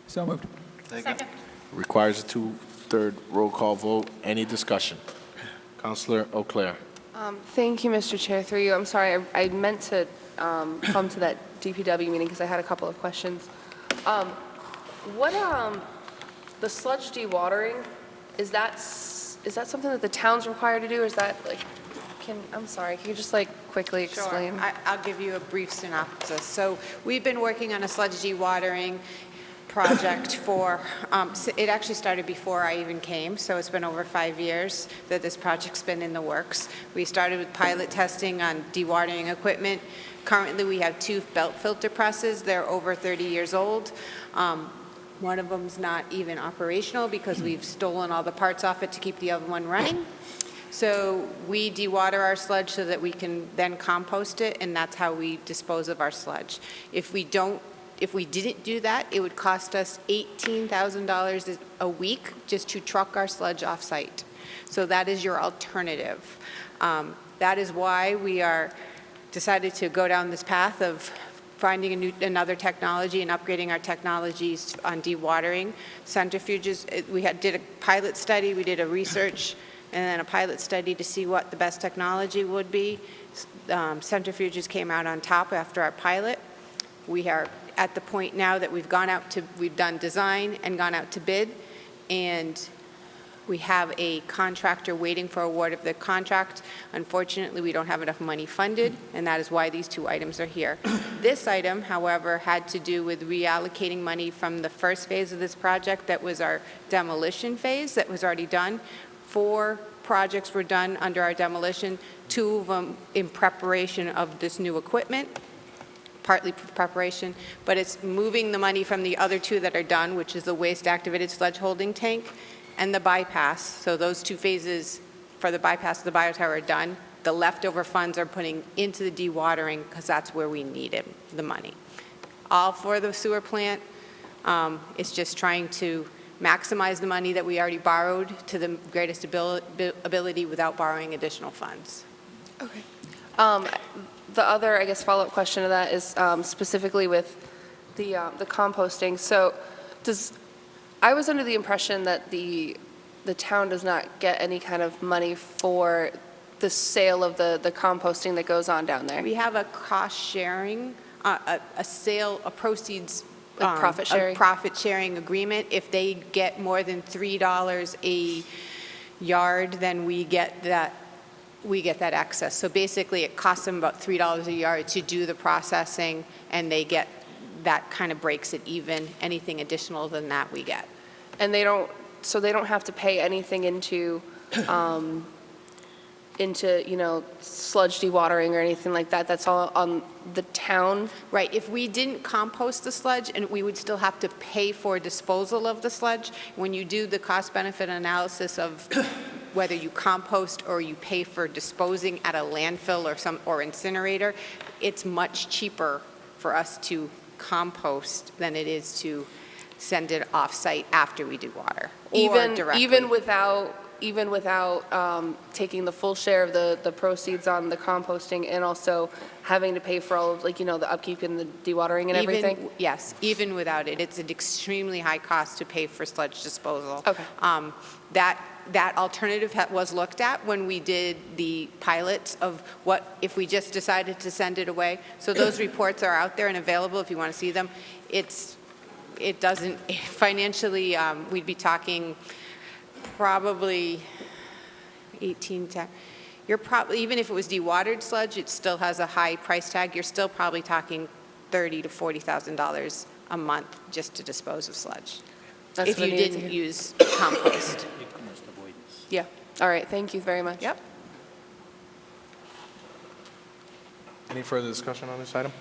So moved. Second. Requires a two-third roll call vote. Any discussion? Councilor Auclair. Thank you, Mr. Chair. Through you, I'm sorry, I meant to come to that DPW meeting because I had a couple of questions. The sludge dewatering, is that something that the town's required to do, or is that like, I'm sorry, can you just like quickly explain? Sure. I'll give you a brief synopsis. So we've been working on a sludge dewatering project for, it actually started before I even came, so it's been over 5 years that this project's been in the works. We started with pilot testing on dewatering equipment. Currently, we have 2 belt filter presses. They're over 30 years old. One of them's not even operational because we've stolen all the parts off it to keep the other one running. So we dewater our sludge so that we can then compost it, and that's how we dispose of our sludge. If we didn't do that, it would cost us $18,000 a week just to truck our sludge off-site. So that is your alternative. That is why we are decided to go down this path of finding another technology and upgrading our technologies on dewatering. Centrifuges, we did a pilot study, we did a research, and then a pilot study to see what the best technology would be. Centrifuges came out on top after our pilot. We are at the point now that we've done design and gone out to bid, and we have a contractor waiting for award of the contract. Unfortunately, we don't have enough money funded, and that is why these 2 items are here. This item, however, had to do with reallocating money from the first phase of this project that was our demolition phase that was already done. 4 projects were done under our demolition, 2 of them in preparation of this new equipment, partly preparation, but it's moving the money from the other 2 that are done, which is the waste-activated sludge holding tank and the bypass. So those 2 phases for the bypass of the biotower are done. The leftover funds are putting into the dewatering because that's where we needed the money. All for the sewer plant. It's just trying to maximize the money that we already borrowed to the greatest ability without borrowing additional funds. Okay. The other, I guess, follow-up question to that is specifically with the composting. So I was under the impression that the the town does not get any kind of money for the sale of the composting that goes on down there? We have a cost sharing, a sale, a proceeds. Like profit sharing? A profit sharing agreement. If they get more than $3 a yard, then we get that excess. So basically, it costs them about $3 a yard to do the processing, and they get, that kind of breaks it even. Anything additional than that, we get. And they don't have to pay anything into, sludge dewatering or anything like that? That's all on the town? Right. If we didn't compost the sludge, and we would still have to pay for disposal of the sludge, when you do the cost-benefit analysis of whether you compost or you pay for disposing at a landfill or incinerator, it's much cheaper for us to compost than it is to send it off-site after we do water. Even without taking the full share of the proceeds on the composting and also having to pay for all of, the upkeep and the dewatering and everything? Yes, even without it. It's an extremely high cost to pay for sludge disposal. Okay. That alternative was looked at when we did the pilots of what if we just decided to send it away. So those reports are out there and available if you want to see them. It doesn't, financially, we'd be talking probably 18 to, you're probably, even if it was dewatered sludge, it still has a high price tag. You're still probably talking $30,000 to $40,000 a month just to dispose of sludge. That's if what I you needed to didn't hear. use compost. Yeah. All right. Thank you very much. Yep. Any further discussion on this item?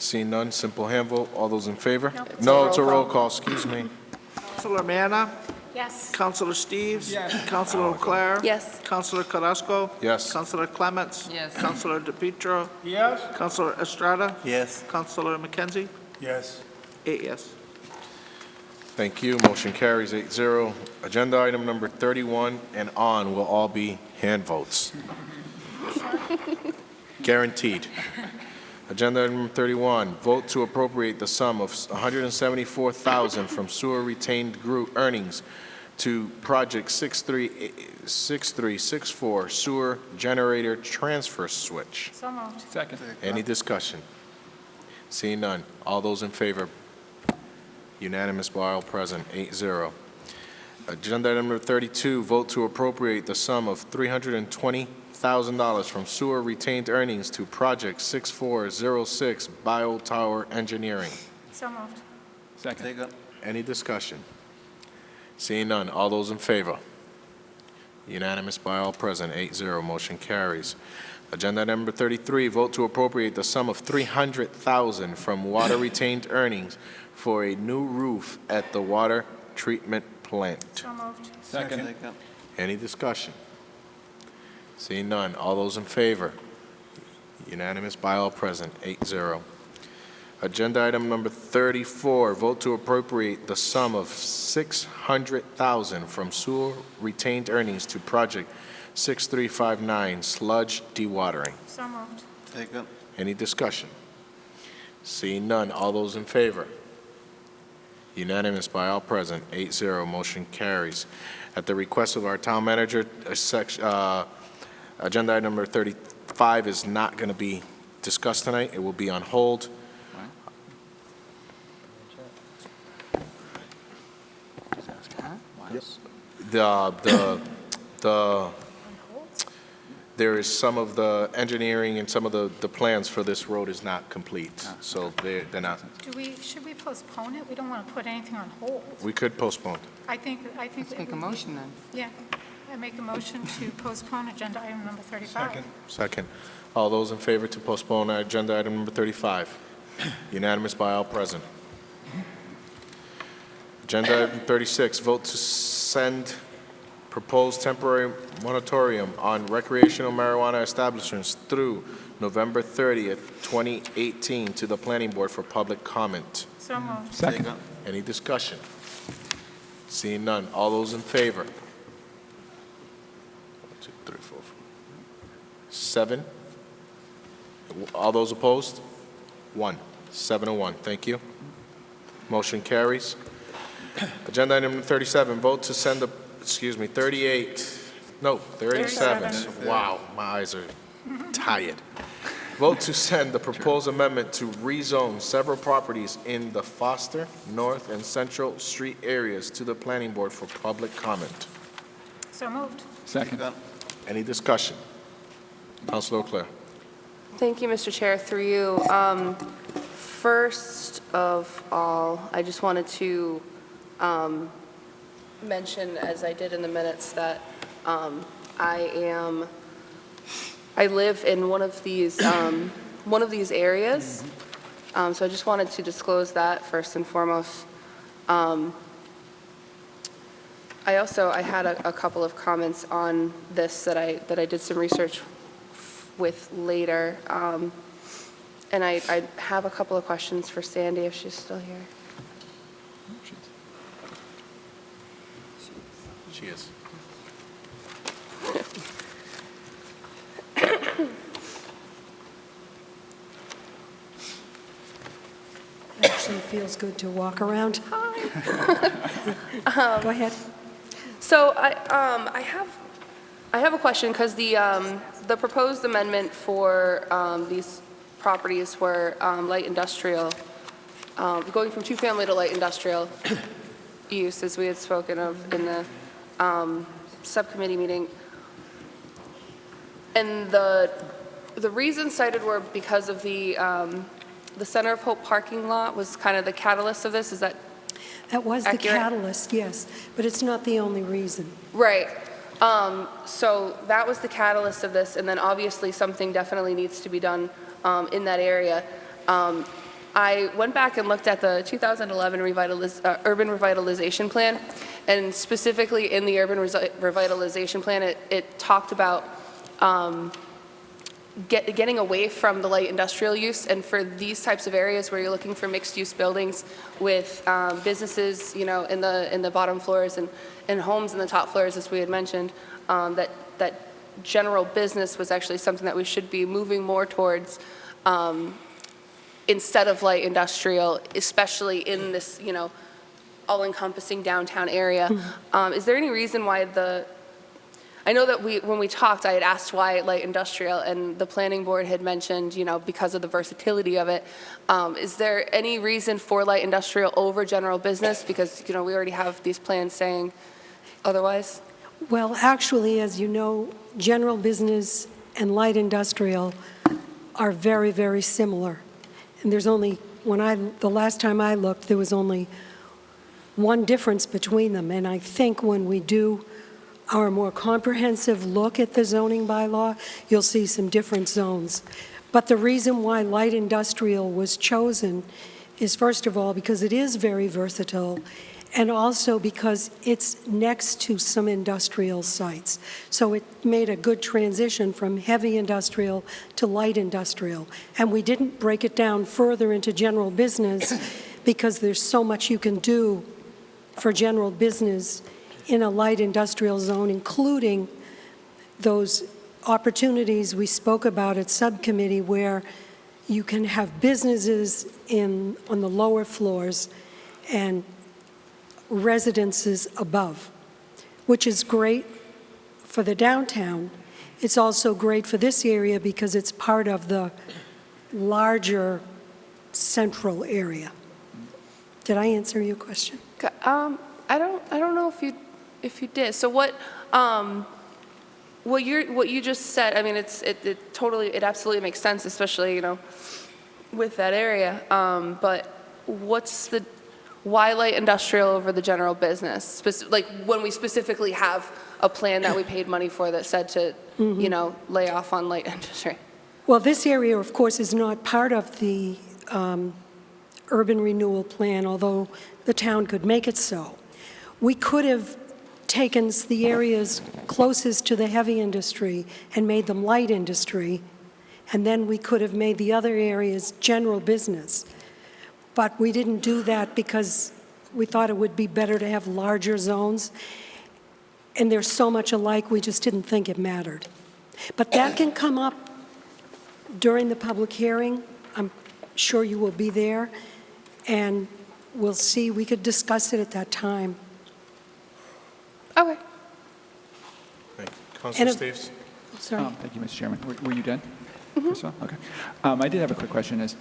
Seeing none, simple hand vote. All those in favor? No, It's a roll call, excuse me. Councilor Manna? Yes. Councilor Steves? Yes. Councilor Leclerc? Yes. Councilor Carrasco? Yes. Councilor Clements? Yes. Councilor DePietro? Yes. Councilor Estrada? Yes. Councilor McKenzie? Yes. 8 yes. Thank you. Motion carries 8-0. Agenda item number 31 and on will all be hand votes. Guaranteed. Agenda item number 31, vote to appropriate the sum of $174,000 from sewer retained group earnings to Project 6364 Sewer Generator Transfer Switch. So moved. Second. Any discussion? Seeing none. All those in favor? Unanimous by all present, 8-0. Agenda item number 32, vote to appropriate the sum of $320,000 from sewer retained earnings to Project 6406 Biotower Engineering. So moved. Second. Any discussion? Seeing none. All those in favor? Unanimous by all present, 8-0. Motion carries. Agenda number 33, vote to appropriate the sum of $300,000 from water retained earnings for a new roof at the water treatment plant. So moved. Second. Any discussion? Seeing none. All those in favor? Unanimous by all present, 8-0. Agenda item number 34, vote to appropriate the sum of $600,000 from sewer retained earnings to Project 6359 Sludge Dewatering. So moved. Any discussion? Seeing none. All those in favor? Unanimous by all present, 8-0. Motion carries. At the request of our town manager, agenda item number 35 is not going to be discussed tonight. It will be on hold. There is some of the engineering and some of the plans for this road is not complete, so they're not. Should we postpone it? We don't want to put anything on hold. We could postpone. I think. Let's make a motion then. Yeah. I make a motion to postpone agenda item number 35. Second. All those in favor to postpone agenda item number 35? Unanimous by all present. Agenda item 36, vote to send proposed temporary moratorium on recreational marijuana establishments through November 30th, 2018 to the planning board for public comment. So moved. Second. Any discussion? Seeing none. All those in favor? 1, 2, 3, 4, 5. 7. All those opposed? 1. 7-1. Thank you. Motion carries. Agenda item number 37, vote to send the, 37. Wow, my eyes are tired. Vote to send the proposed amendment to rezone several properties in the Foster, North, and Central Street areas to the planning board for public comment. So moved. Second. Any discussion? Councilor O'Clair. Thank you, Mr. Chair. Through you. First of all, I just wanted to mention, as I did in the minutes, that I live in one of these areas. So I just wanted to disclose that first and foremost. I had a couple of comments on this that I did some research with later. And I have a couple of questions for Sandy if she's still here. She is. Actually feels good to walk around. Hi. Go ahead. So I have a question because the proposed amendment for these properties were light industrial, going from two-family to light industrial use, as we had spoken of in the subcommittee meeting. And the reasons cited were because of the Center of Hope parking lot was kind of the catalyst of this. Is that was accurate? the catalyst, yes, but it's not the only reason. Right. So that was the catalyst of this, and then obviously something definitely needs to be done in that area. I went back and looked at the 2011 Urban Revitalization Plan, and specifically in the Urban Revitalization Plan, it talked about getting away from the light industrial use, and for these types of areas where you're looking for mixed-use buildings with businesses, in the bottom floors and homes in the top floors, as we had mentioned, that general business was actually something that we should be moving more towards instead of light industrial, especially in this, all-encompassing downtown area. Is there any reason why I know that when we talked, I had asked why light industrial, and the planning board had mentioned, because of the versatility of it. Is there any reason for light industrial over general business? Because, we already have these plans saying otherwise. Well, actually, as you know, general business and light industrial are very, very similar. And there's only, the last time I looked, there was only one difference between them. And I think when we do our more comprehensive look at the zoning bylaw, you'll see some different zones. But the reason why light industrial was chosen is, first of all, because it is very versatile, and also because it's next to some industrial sites. So it made a good transition from heavy industrial to light industrial. And we didn't break it down further into general business because there's so much you can do for general business in a light industrial zone, including those opportunities we spoke about at subcommittee where you can have businesses on the lower floors and residences above, which is great for the downtown. It's also great for this area because it's part of the larger central area. Did I answer your question? I don't know if you did. So what you just said, I mean, it absolutely makes sense, especially, with that area. But why light industrial over the general business? Like when we specifically have a plan that we paid money for that said to, lay off on light industry. Well, this area, of course, is not part of the urban renewal plan, although the town could make it so. We could have taken the areas closest to the heavy industry and made them light industry, and then we could have made the other areas general business. But we didn't do that because we thought it would be better to have larger zones, and they're so much alike, we just didn't think it mattered. But that can come up during the public hearing. I'm sure you will be there, and we'll see. We could discuss it at that time. Okay. Councilor if- Steves? Sorry. Thank you, Mr. Chairman. Were you done? First of all? Okay. I did have a quick question. Is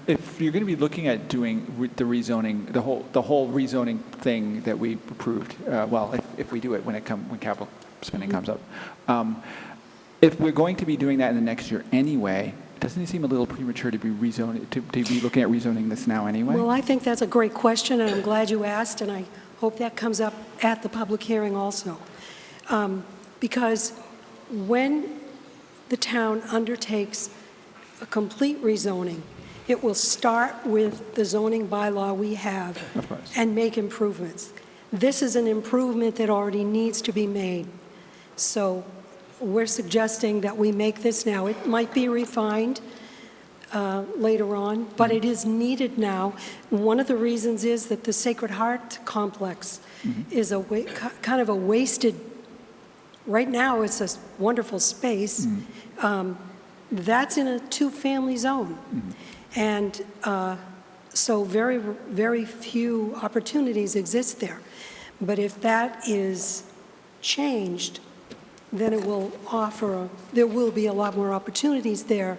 if you're going to be looking at doing the rezoning, the whole rezoning thing that we approved, if we do it when capital spending comes up, if we're going to be doing that in the next year anyway, doesn't it seem a little premature to be rezoning to be looking at rezoning this now anyway? Well, I think that's a great question, and I'm glad you asked, and I hope that comes up at the public hearing also. Because when the town undertakes a complete rezoning, it will start with the zoning bylaw we have and make improvements. This is an improvement that already needs to be made. So we're suggesting that we make this now. It might be refined later on, but it is needed now. One of the reasons is that the Sacred Heart complex is kind of a wasted. Right now, it's a wonderful space. That's in a two-family zone. And so very, very few opportunities exist there. But if that is changed, then it will offer, there will be a lot more opportunities there.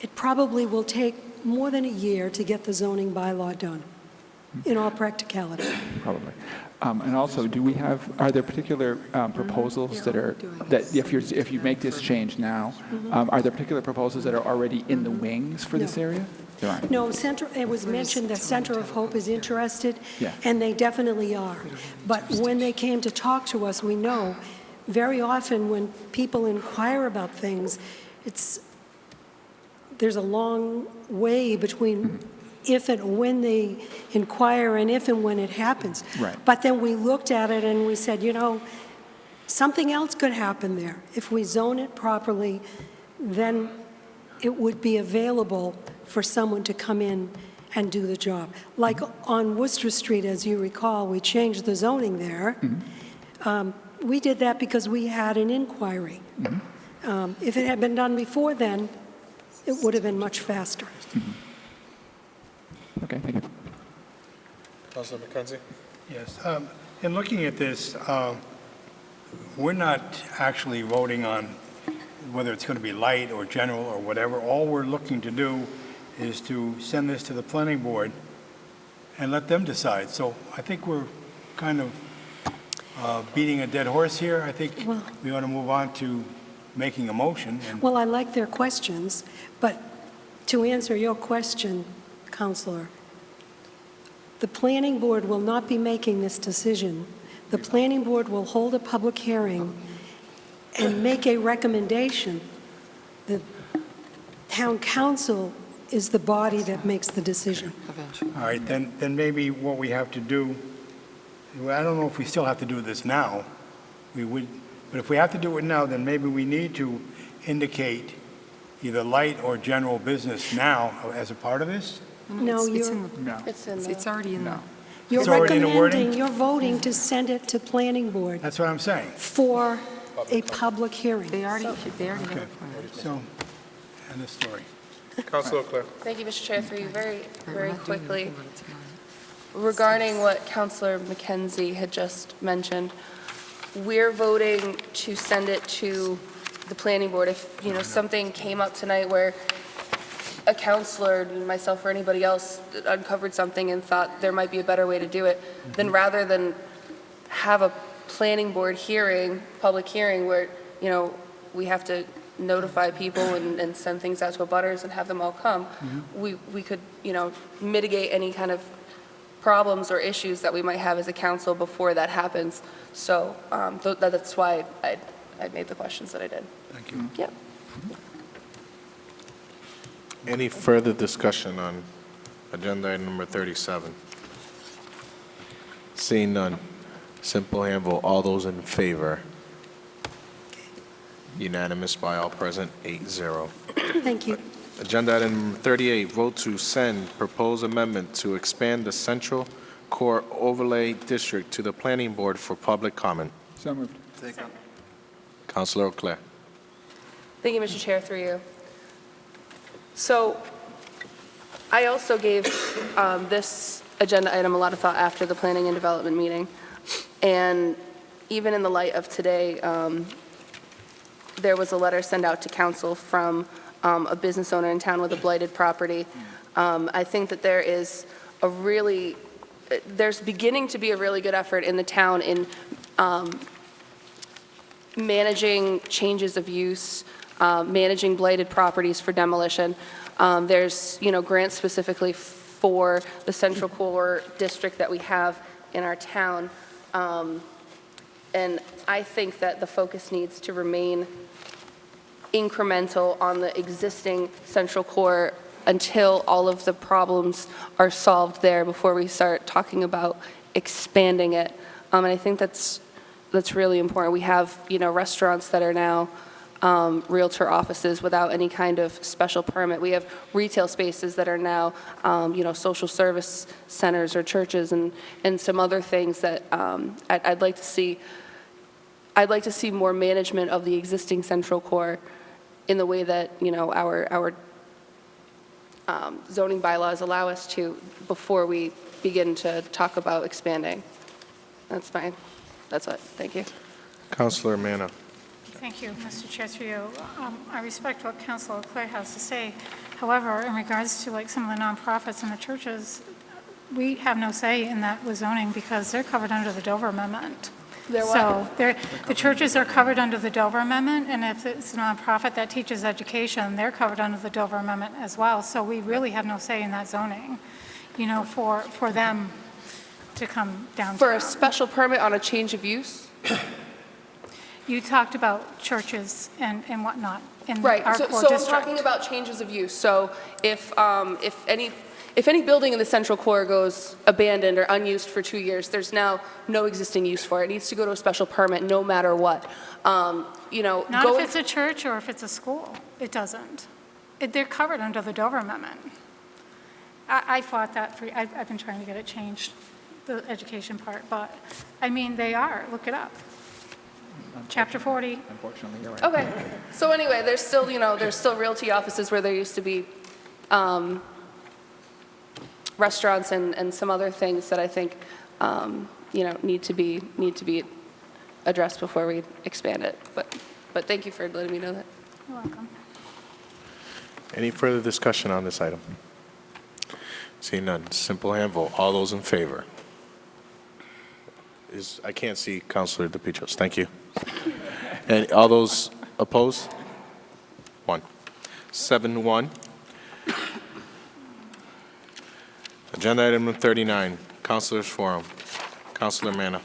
It probably will take more than a year to get the zoning bylaw done, in all practicality. Probably. And also, are there particular proposals that if you make this change now, are there particular proposals that are already in the wings for this area? There aren't. No, it was mentioned that Center of Hope is interested, Yeah. and they definitely are. But when they came to talk to us, we know very often when people inquire about things, there's a long way between if and when they inquire and if and when it happens. Right. But then we looked at it and we said, something else could happen there. If we zone it properly, then it would be available for someone to come in and do the job. Like on Worcester Street, as you recall, we changed the zoning there. We did that because we had an inquiry. If it had been done before then, it would have been much faster. Okay, thank you. Councilor McKenzie? Yes. In looking at this, we're not actually voting on whether it's going to be light or general or whatever. All we're looking to do is to send this to the planning board and let them decide. So I think we're kind of beating a dead horse here. I think we ought to move on to making a motion. Well, I like their questions, but to answer your question, Counselor, the planning board will not be making this decision. The planning board will hold a public hearing and make a recommendation. The town council is the body that makes the decision. All right, then maybe what we have to do, I don't know if we still have to do this now. We would, but if we have to do it now, then maybe we need to indicate either light or general business now as a part of this. No, It's already in there. You're It's already in the wording? recommending, you're voting to send it to planning board That's what I'm saying. for a public hearing. They already have Okay, so, end of story. Councilor Clare? Thank you, Mr. Chair. Through you very quickly. Regarding what Councilor McKenzie had just mentioned, we're voting to send it to the planning board. If, something came up tonight where a counselor, myself or anybody else, uncovered something and thought there might be a better way to do it, then rather than have a planning board hearing, public hearing, where, we have to notify people and send things out to abutters and have them all come, we could, mitigate any kind of problems or issues that we might have as a council before that happens. So that's why I made the questions that I did. Thank you. Yep. Any further discussion on agenda item number 37? Seeing none. Simple hand vote. All those in favor? Unanimous by all present, 8-0. Thank you. Agenda item 38, vote to send proposed amendment to expand the Central Core Overlay District to the Planning Board for public comment. So moved. Councilor Clare? Thank you, Mr. Chair, through you. So I also gave this agenda item a lot of thought after the planning and development meeting. And even in the light of today, there was a letter sent out to council from a business owner in town with a blighted property. I think that there's beginning to be a really good effort in the town in managing changes of use, managing blighted properties for demolition. There's, grants specifically for the central core district that we have in our town. And I think that the focus needs to remain incremental on the existing central core until all of the problems are solved there before we start talking about expanding it. And I think that's really important. We have, restaurants that are now Realtor offices without any kind of special permit. We have retail spaces that are now, social service centers or churches and some other things that I'd like to see. I'd like to see more management of the existing central core in the way that, our zoning bylaws allow us to before we begin to talk about expanding. That's fine. That's it. Thank you. Councilor Manna. Thank you, Mr. Chair, through you. I respect what Councilor Clay has to say. However, in regards to some of the nonprofits and the churches, we have no say in that with zoning because they're covered under the Dover Amendment. So the churches are covered under the Dover Amendment, and if it's a nonprofit that teaches education, they're covered under the Dover Amendment as well. So we really have no say in that zoning, for them to come down. For a special permit on a change of use? You talked about churches and whatnot in Right. our So core I'm district. talking about changes of use. So if any building in the central core goes abandoned or unused for 2 years, there's now no existing use for it. It needs to go to a special permit no matter what. Not if it's a church or if it's a school. It doesn't. They're covered under the Dover Amendment. I fought that for, I've been trying to get it changed, the education part, but, they are. Look it up. Chapter 40. Unfortunately, you're right. Okay. So anyway, there's still realty offices where there used to be restaurants and some other things that I think, need to be addressed before we expand it. But thank you for letting me know that. You're welcome. Any further discussion on this item? Seeing none, simple hand vote. All those in favor? I can't see Councilor DePietros. Thank you. And all those opposed? 1. 7-1. Agenda item number 39, Councilors Forum. Councilor Manna.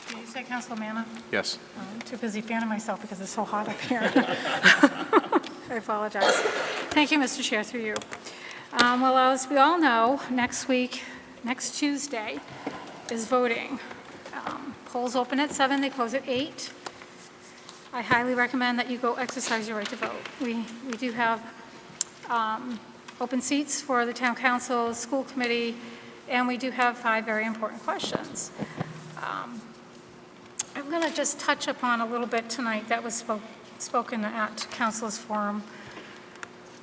Did you say Councilor Manna? Yes. I'm too busy fanning myself because it's so hot up here. I apologize. Thank you, Mr. Chair, through you. Well, as we all know, next Tuesday, is voting. Polls open at 7, they close at 8. I highly recommend that you go exercise your right to vote. We do have open seats for the town council, school committee, and we do have 5 very important questions. I'm going to just touch upon a little bit tonight that was spoken at Council's Forum.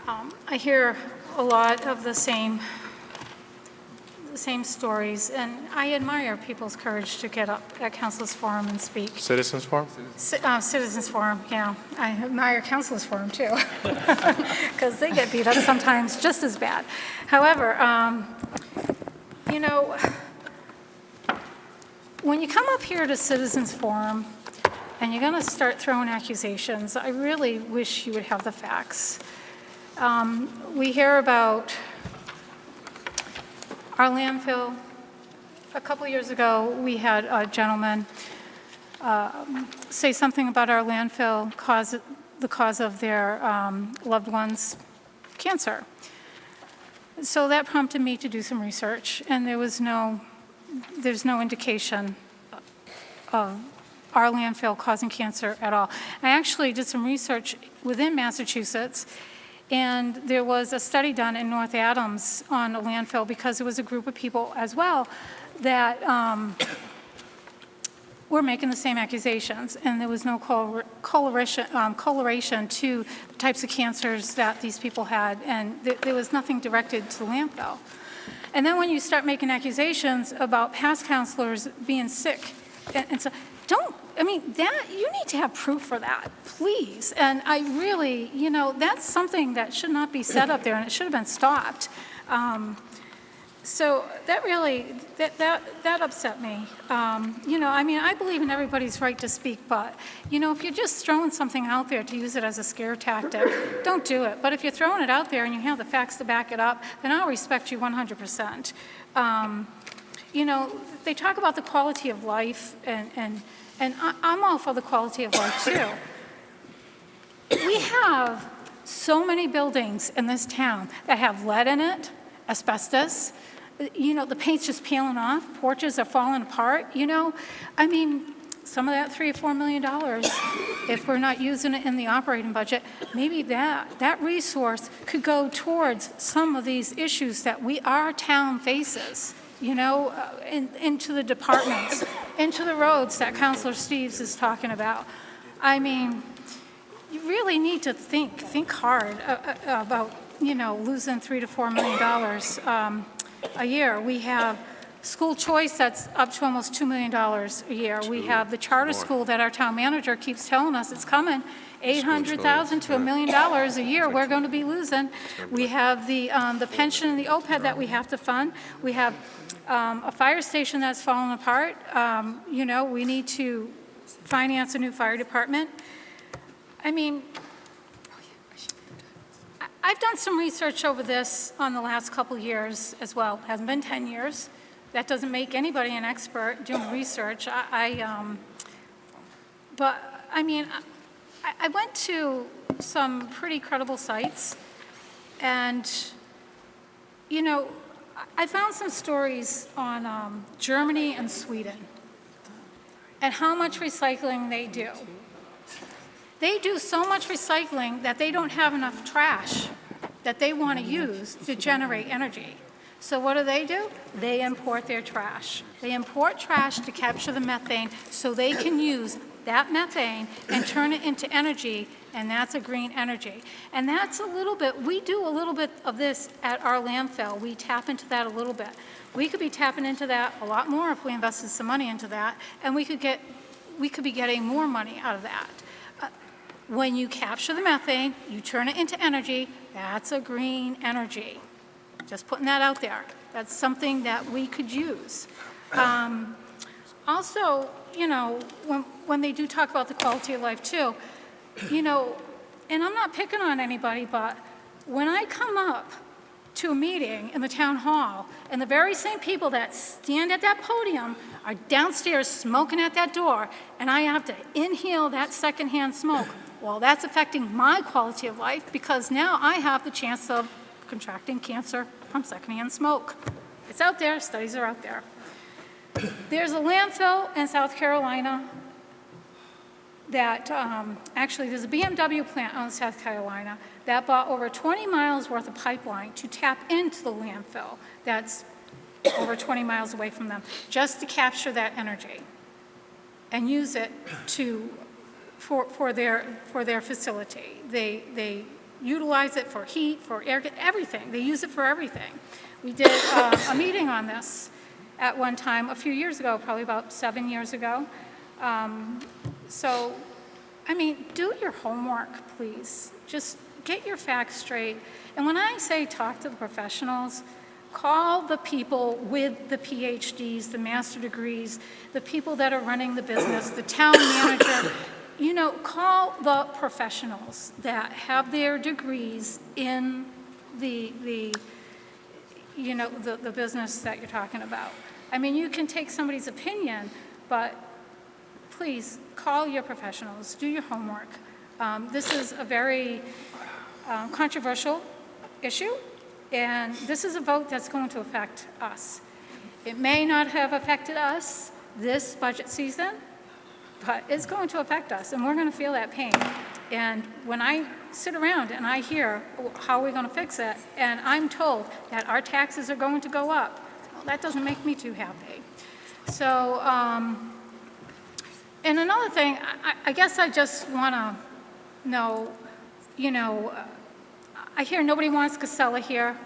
I hear a lot of the same stories, and I admire people's courage to get up at Council's Forum and speak. Citizens Forum? Citizens Forum, yeah. I admire Council's Forum, too, because they get beat up sometimes just as bad. However, when you come up here to Citizens Forum and you're going to start throwing accusations, I really wish you would have the facts. We hear about our landfill. A couple years ago, we had a gentleman say something about our landfill, the cause of their loved one's cancer. So that prompted me to do some research, and there's no indication of our landfill causing cancer at all. I actually did some research within Massachusetts, and there was a study done in North Adams on a landfill because there was a group of people as well that we're making the same accusations, and there was no correlation to the types of cancers that these people had, and there was nothing directed to the landfill. And then when you start making accusations about past counselors being sick, and so, that, you need to have proof for that, please. And I really, that's something that should not be said up there, and it should have been stopped. So that really, that upset me. I believe in everybody's right to speak, but, if you're just throwing something out there to use it as a scare tactic, don't do it. But if you're throwing it out there and you have the facts to back it up, then I'll respect you 100%. They talk about the quality of life, and I'm all for the quality of life, too. We have so many buildings in this town that have lead in it, asbestos. The paint's just peeling off, porches are falling apart, some of that $3 or $4 million, if we're not using it in the operating budget, maybe that resource could go towards some of these issues that our town faces, into the departments, into the roads that Councilor Steves is talking about. You really need to think hard about, losing $3 to $4 million a year. We have school choice that's up to almost $2 million a year. We have the charter school that our town manager keeps telling us it's coming, $800,000 to $1 million a year we're going to be losing. We have the pension and the OPEB that we have to fund. We have a fire station that's falling apart. We need to finance a new fire department. I've done some research over this on the last couple years as well. It hasn't been 10 years. That doesn't make anybody an expert doing research. I went to some pretty credible sites, and, I found some stories on Germany and Sweden and how much recycling they do. They do so much recycling that they don't have enough trash that they want to use to generate energy. So what do? They import their trash. They import trash to capture the methane so they can use that methane and turn it into energy, and that's a green energy. And that's we do a little bit of this at our landfill. We tap into that a little bit. We could be tapping into that a lot more if we invested some money into that, and we could be getting more money out of that. When you capture the methane, you turn it into energy, that's a green energy. Just putting that out there. That's something that we could use. Also, when they do talk about the quality of life too, and I'm not picking on anybody, but when I come up to a meeting in the town hall, and the very same people that stand at that podium are downstairs smoking at that door, and I have to inhale that secondhand smoke, well, that's affecting my quality of life because now I have the chance of contracting cancer from secondhand smoke. It's out there, studies are out there. There's a landfill in South Carolina that, actually there's a BMW plant out in South Carolina that bought over 20 miles worth of pipeline to tap into the landfill that's over 20 miles away from them, just to capture that energy and use it for their facility. They utilize it for heat, for air, everything. They use it for everything. We did a meeting on this at one time a few years ago, probably about 7 years ago. Do your homework, please. Just get your facts straight. And when I say talk to the professionals, call the people with the PhDs, the master degrees, the people that are running the business, the town manager. Call the professionals that have their degrees in the business that you're talking about. You can take somebody's opinion, but please call your professionals, do your homework. This is a very controversial issue, and this is a vote that's going to affect us. It may not have affected us this budget season, but it's going to affect us, and we're going to feel that pain. And when I sit around and I hear how are we going to fix it, and I'm told that our taxes are going to go up, well, that doesn't make me too happy. So And another thing, I guess I just want to know, I hear nobody wants Casella here.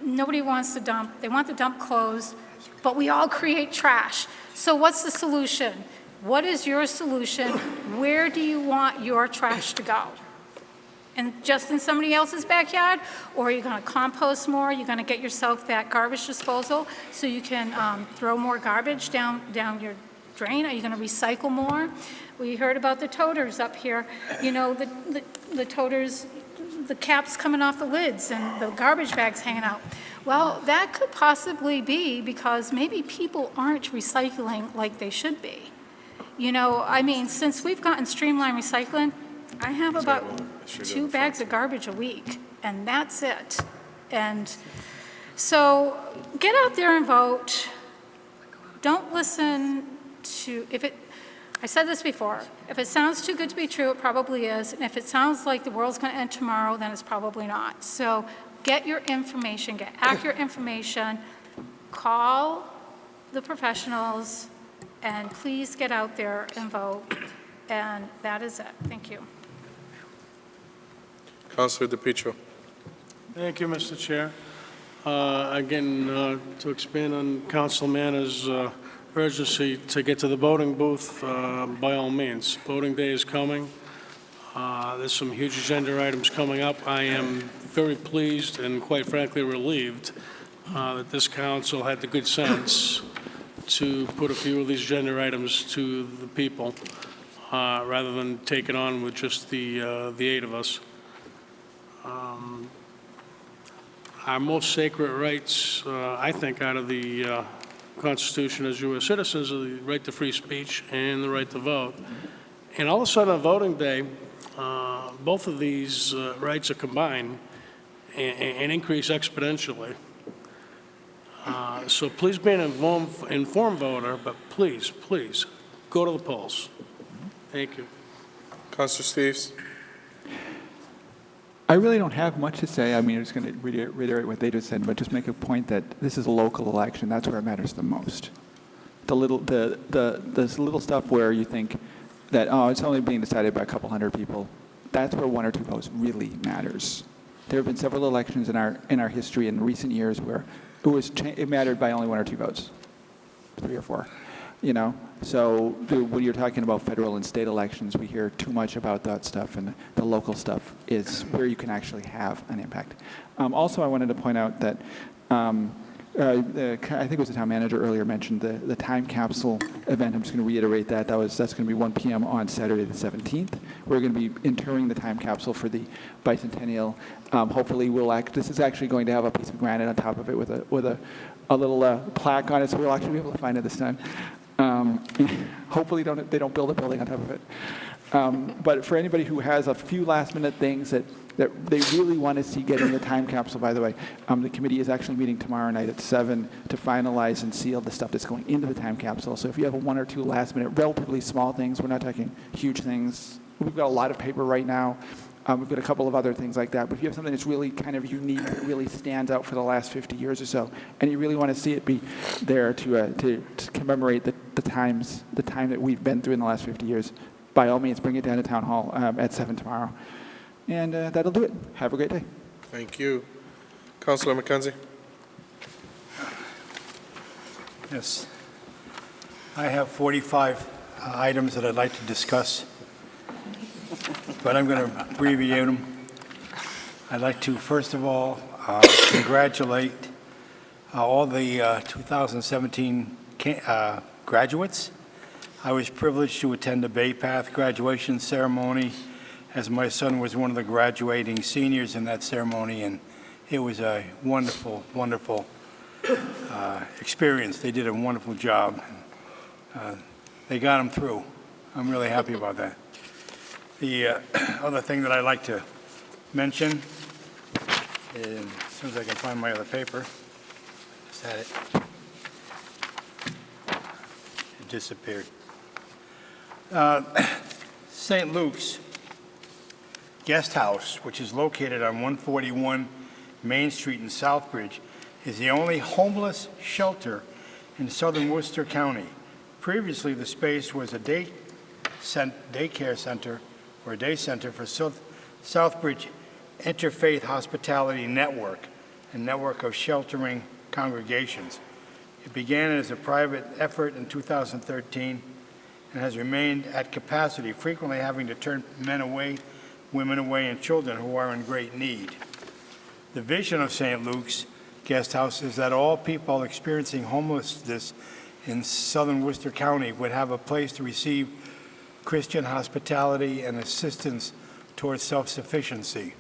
Nobody wants to dump. They want the dump closed, but we all create trash. So what's the solution? What is your solution? Where do you want your trash to go? And just in somebody else's backyard? Or are you going to compost more? Are you going to get yourself that garbage disposal so you can throw more garbage down your drain? Are you going to recycle more? We heard about the toters up here. The toters, the caps coming off the lids and the garbage bags hanging out. Well, that could possibly be because maybe people aren't recycling like they should be. Since we've gotten streamlined recycling, I have about 2 bags of garbage a week, and that's it. And so get out there and vote. Don't listen to, I said this before, if it sounds too good to be true, it probably is. And if it sounds like the world's going to end tomorrow, then it's probably not. So get your information, get accurate information, call the professionals, and please get out there and vote. And that is it. Thank you. Councilor DePietro. Thank you, Mr. Chair. Again, to expand on Council Manna's urgency to get to the voting booth, by all means. Voting day is coming. There's some huge agenda items coming up. I am very pleased and quite frankly relieved that this council had the good sense to put a few of these agenda items to the people rather than take it on with just the 8 of us. Our most sacred rights, I think, out of the Constitution as U.S. citizens are the right to free speech and the right to vote. And all of a sudden on voting day, both of these rights are combined and increase exponentially. So please be an informed voter, but please, go to the polls. Thank you. Councilor Steves. I really don't have much to say. I'm just going to reiterate what they just said, but just make a point that this is a local election. That's where it matters the most. The little stuff where you think that, it's only being decided by a couple hundred people. That's where 1 or 2 votes really matters. There have been several elections in our history in recent years where it mattered by only 1 or 2 votes, 3 or 4. So when you're talking about federal and state elections, we hear too much about that stuff, and the local stuff is where you can actually have an impact. Also, I wanted to point out that I think it was the town manager earlier mentioned the time capsule event. I'm just going to reiterate that. That's going to be 1 p.m. on Saturday the 17th. We're going to be interring the time capsule for the bicentennial. Hopefully, this is actually going to have a piece of granite on top of it with a little plaque on it, so we'll actually be able to find it this time. Hopefully they don't build a building on top of it. But for anybody who has a few last-minute things that they really want to see get in the time capsule, by the way, the committee is actually meeting tomorrow night at 7 to finalize and seal the stuff that's going into the time capsule. So if you have 1 or 2 last-minute, relatively small things, we're not talking huge things. We've got a lot of paper right now. We've got a couple of other things like that. But if you have something that's really kind of unique, that really stands out for the last 50 years or so, and you really want to see it be there to commemorate the time that we've been through in the last 50 years, by all means, bring it down to Town Hall at 7 tomorrow. And that'll do it. Have a great day. Thank you. Councilor McKenzie. Yes. I have 45 items that I'd like to discuss, but I'm going to abbreviate them. I'd like to, first of all, congratulate all the 2017 graduates. I was privileged to attend the Bay Path graduation ceremony, as my son was one of the graduating seniors in that ceremony, and it was a wonderful, wonderful experience. They did a wonderful job. They got them through. I'm really happy about that. The other thing that I'd like to mention, as soon as I can find my other paper, just had it. It disappeared. St. Luke's Guest House, which is located on 141 Main Street in Southbridge, is the only homeless shelter in southern Worcester County. Previously, the space was a day Daycare Center, or Day Center for Southbridge Interfaith Hospitality Network, a network of sheltering congregations. It began as a private effort in 2013 and has remained at capacity, frequently having to turn men away, women away, and children who are in great need. The vision of St. Luke's Guest House is that all people experiencing homelessness in southern Worcester County would have a place to receive Christian hospitality and assistance towards self-sufficiency.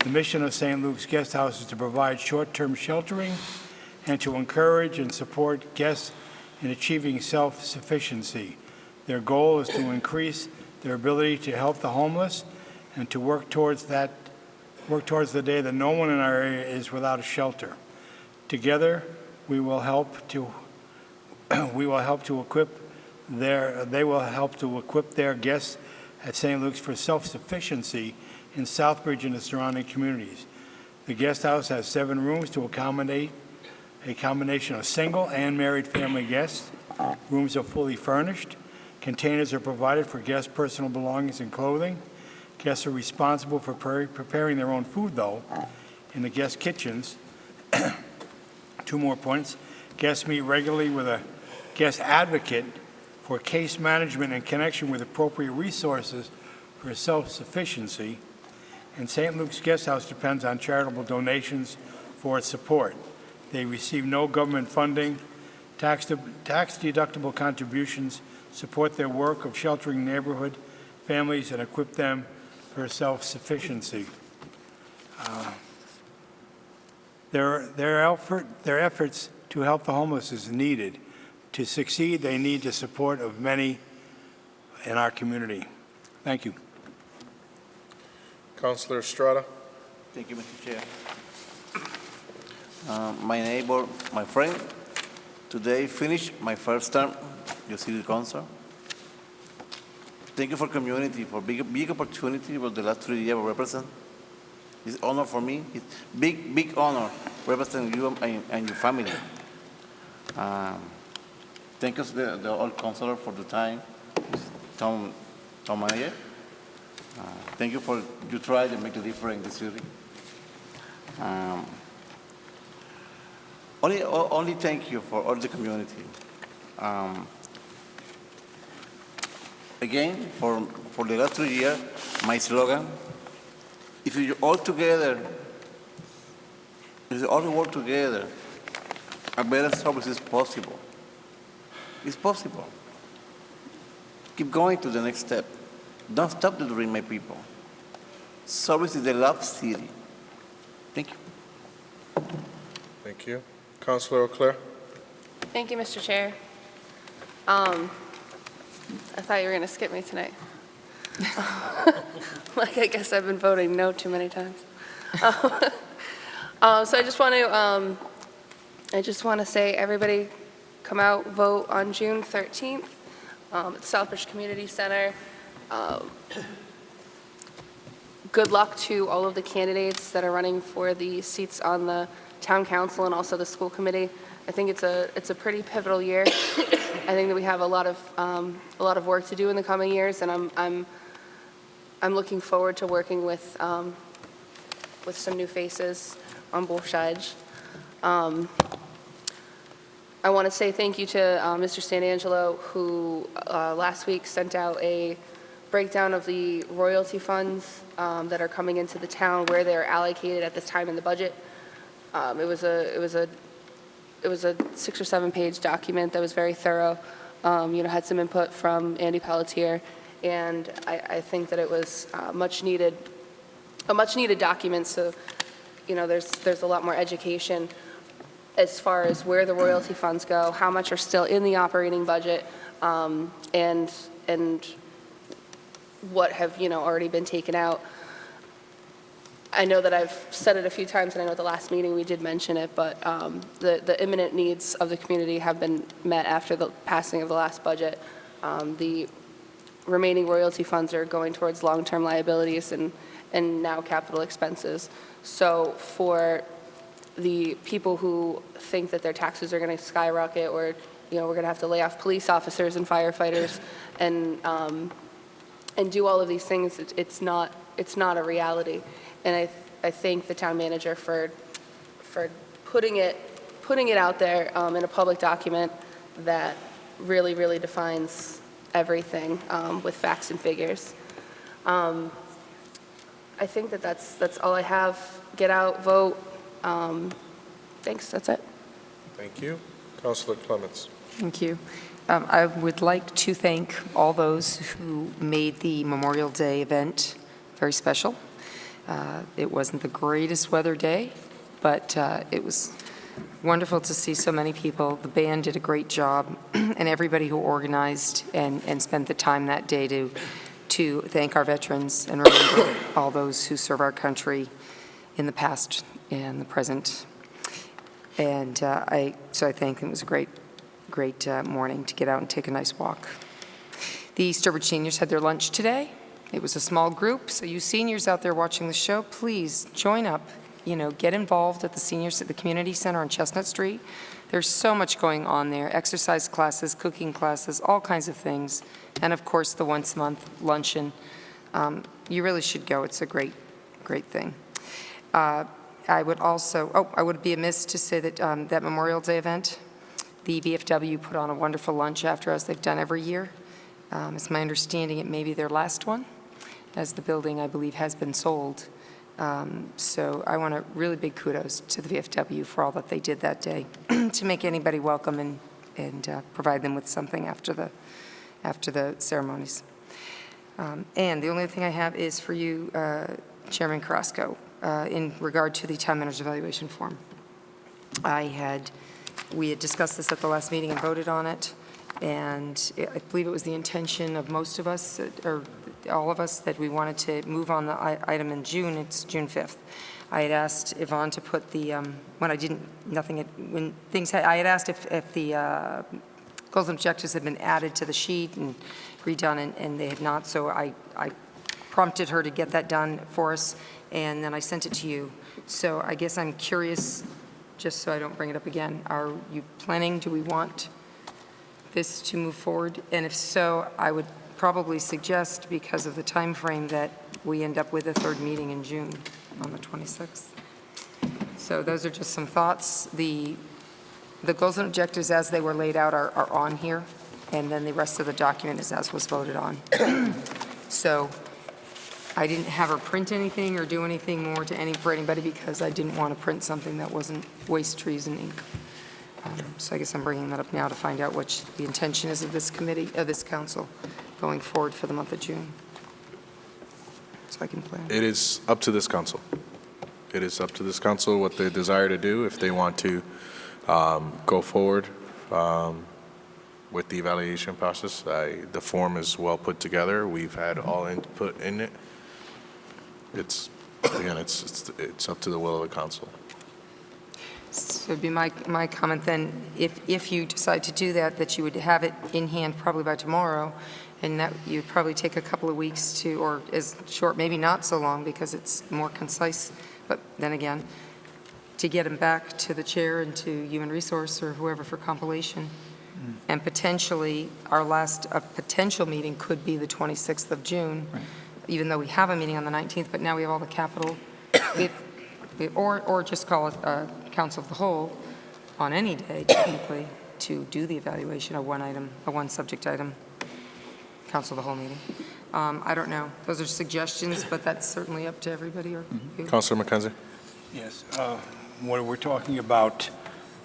The mission of St. Luke's Guest House is to provide short-term sheltering and to encourage and support guests in achieving self-sufficiency. Their goal is to increase their ability to help the homeless and to work towards the day that no one in our area is without a shelter. Together, they will help to equip their guests at St. Luke's for self-sufficiency in Southbridge and the surrounding communities. The guest house has 7 rooms to accommodate a combination of single and married family guests. Rooms are fully furnished. Containers are provided for guests' personal belongings and clothing. Guests are responsible for preparing their own food, though, in the guest kitchens. 2 more points. Guests meet regularly with a guest advocate for case management in connection with appropriate resources for self-sufficiency. And St. Luke's Guest House depends on charitable donations for its support. They receive no government funding. Tax-deductible contributions support their work of sheltering neighborhood families and equip them for self-sufficiency. Their efforts to help the homeless is needed. To succeed, they need the support of many in our community. Thank you. Councilor Estrada. Thank you, Mr. Chair. My neighbor, my friend, today finished my first term, your city council. Thank you for community, for big opportunity for the last 3 years to represent. It's honor for me. It's big honor representing you and your family. Thank you to the old councilor for the time, Tom Manager. Thank you for you try to make a difference in the city. Only thank you for all the community. Again, for the last 3 years, my slogan: if you all together, if you all work together, a better service is possible. It's possible. Keep going to the next step. Don't stop the dream, my people. Service is the love city. Thank you. Thank you. Councilor O'Clair. Thank you, Mr. Chair. I thought you were going to skip me tonight. Like, I guess I've been voting no too many times. So I just want to say, everybody, come out, vote on June 13th at the Southbridge Community Center. Good luck to all of the candidates that are running for the seats on the town council and also the school committee. I think it's a pretty pivotal year. I think that we have a lot of work to do in the coming years, and I'm looking forward to working with some new faces on both sides. I want to say thank you to Mr. Santangelo, who last week sent out a breakdown of the royalty funds that are coming into the town, where they're allocated at this time in the budget. It was a 6 or 7 page document that was very thorough. Had some input from Andy Pelletier, and I think that it was a much needed document. So, there's a lot more education as far as where the royalty funds go, how much are still in the operating budget, and what have already been taken out. I know that I've said it a few times, and I know at the last meeting we did mention it, but the imminent needs of the community have been met after the passing of the last budget. The remaining royalty funds are going towards long-term liabilities and now capital expenses. So for the people who think that their taxes are going to skyrocket, or we're going to have to lay off police officers and firefighters, and and do all of these things, it's not a reality. And I thank the town manager for putting it out there in a public document that really, really defines everything with facts and figures. I think that's all I have. Get out, vote. Thanks, that's it. Thank you. Councilor Clements. Thank you. I would like to thank all those who made the Memorial Day event very special. It wasn't the greatest weather day, but it was wonderful to see so many people. The band did a great job, and everybody who organized and spent the time that day to thank our veterans and remember all those who serve our country in the past and the present. And so I think it was a great morning to get out and take a nice walk. The Sturbridge seniors had their lunch today. It was a small group, so you seniors out there watching the show, please join up. Get involved at the Community Center on Chestnut Street. There's so much going on there, exercise classes, cooking classes, all kinds of things. And of course, the once-a-month luncheon. You really should go. It's a great thing. I would be amiss to say that that Memorial Day event, the VFW put on a wonderful lunch after, as they've done every year. It's my understanding it may be their last one, as the building, I believe, has been sold. So I want a really big kudos to the VFW for all that they did that day to make anybody welcome and provide them with something after the ceremonies. And the only thing I have is for you, Chairman Carrasco, in regard to the town manager's evaluation form. We had discussed this at the last meeting and voted on it, and I believe it was the intention of most of us, or all of us, that we wanted to move on the item in June. It's June 5th. I had asked Yvonne to put the, I had asked if the goals and objectives had been added to the sheet and redone, and they had not, so I prompted her to get that done for us, and then I sent it to you. So I guess I'm curious, just so I don't bring it up again, are you planning, do we want this to move forward? And if so, I would probably suggest, because of the time frame, that we end up with a third meeting in June on the 26th. So those are just some thoughts. The goals and objectives as they were laid out are on here, and then the rest of the document is as was voted on. So I didn't have her print anything or do anything more for anybody, because I didn't want to print something that wasn't waste trees and ink. So I guess I'm bringing that up now to find out what the intention is of this committee, of this council, going forward for the month of June, so I can plan. It is up to this council. It is up to this council what they desire to do. If they want to go forward with the evaluation process, the form is well put together. We've had all input in it. It's up to the will of the council. So it'd be my comment then, if you decide to do that you would have it in hand probably by tomorrow, and that you'd probably take a couple of weeks to, or as short, maybe not so long, because it's more concise, but then again, to get them back to the chair and to Human Resource or whoever for compilation. And potentially, our last potential meeting could be the 26th of June, right, even though we have a meeting on the 19th, but now we have all the capital, or just call it Council of the Whole on any day, technically, to do the evaluation of one item, a one subject item, Council of the Whole meeting. I don't know. Those are suggestions, but that's certainly up to everybody. Or you. Councilor McKenzie. Yes. When we're talking about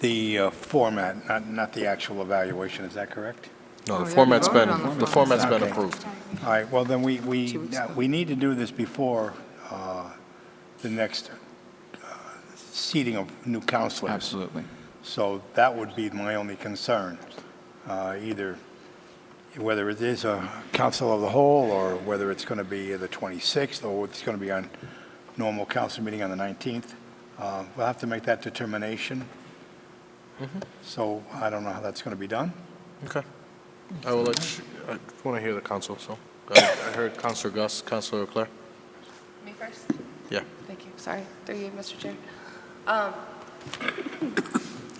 the format, not the actual evaluation, is that correct? No, the format's been approved. All right. Well, then we need to do this before the next seating of new councilors. Absolutely. So that would be my only concern, either whether it is a council of the whole or whether it's going to be the 26th or it's going to be on normal council meeting on the 19th. We'll have to make that determination. So I don't know how that's going to be done. Okay. I will let you, I want to hear the council, so. I heard Councilor Gus, Councilor Claire. Me first? Yeah. Thank you. Sorry. Through you, Mr. Chair. I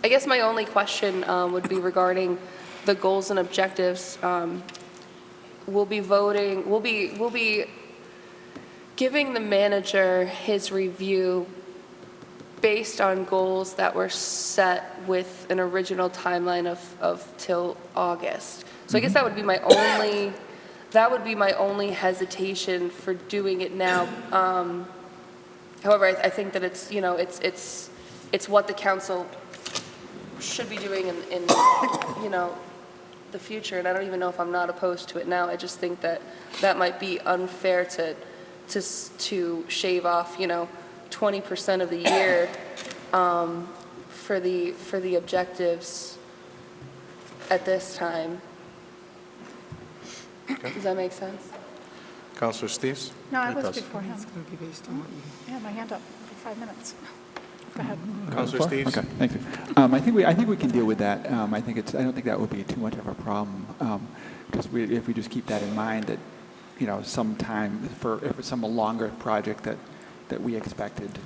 guess my only question would be regarding the goals and objectives. we'll be voting, we'll be giving the manager his review based on goals that were set with an original timeline of till August. So I guess that would be my only hesitation for doing it now. However, I think that it's, it's what the council should be doing in the future, and I don't even know if I'm not opposed to it now. I just think that that might be unfair to shave off, 20% of the year for the objectives at this time. Does that make sense? Councilor Steves? No, I It was does. before him. It's going to be based on what you... I had my hand up for 5 minutes. Go ahead. Councilor Steves? Okay, thank you. I think we can deal with that. I don't think that would be too much of a problem. If we just keep that in mind, that sometime if some longer project that we expected,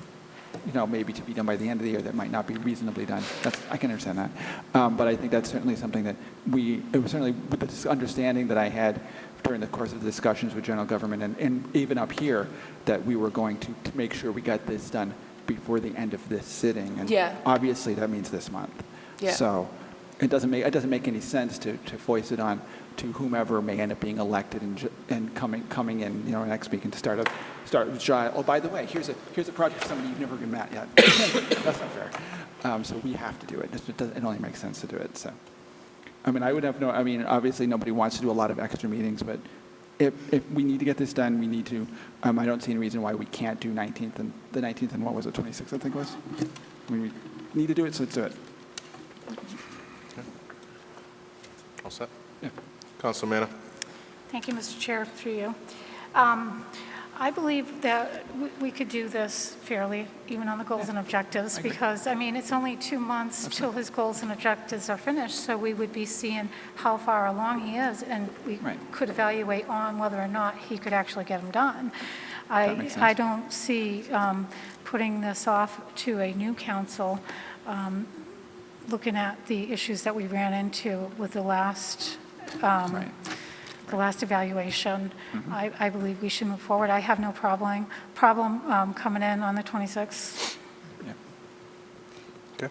maybe to be done by the end of the year, that might not be reasonably done. I can understand that. But I think that's certainly something that it was certainly with this understanding that I had during the course of the discussions with general government and even up here, that we were going to make sure we got this done before the end of this sitting. And obviously that means this month. Yeah. So it doesn't make any sense to foist it on to whomever may end up being elected and coming in, next week and to start with try. Oh, by the way, here's a project for somebody you've never been met yet. That's not fair. So we have to do it. It only makes sense to do it. So, obviously nobody wants to do a lot of extra meetings, but if we need to get this done, we need to. I don't see any reason why we can't do the 19th and what was it, 26th, I think it was. We need to do it, so let's do it. All set? Yeah. Councilor Manna? Thank you, Mr. Chair, through you. I believe that we could do this fairly, even on the goals and objectives, because, it's only 2 months till his goals and objectives are finished, so we would be seeing how far along he is, and we could evaluate on whether or not he could actually get them done. I don't see putting this off to a new council, looking at the issues that we ran into with the last evaluation. I believe we should move forward. I have no problem coming in on the 26th. Yeah. Okay.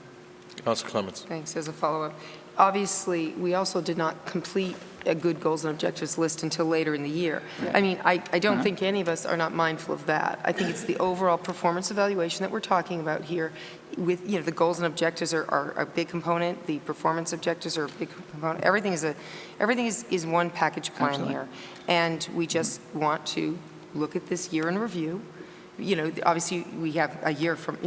Councilor Clements? Thanks. As a follow-up, obviously, we also did not complete a good goals and objectives list until later in the year. I don't think any of us are not mindful of that. I think it's the overall performance evaluation that we're talking about here. With the goals and objectives are a big component. The performance objectives are a big component. Everything is one package plan here, and we just want to look at this year in review. Obviously we have a year from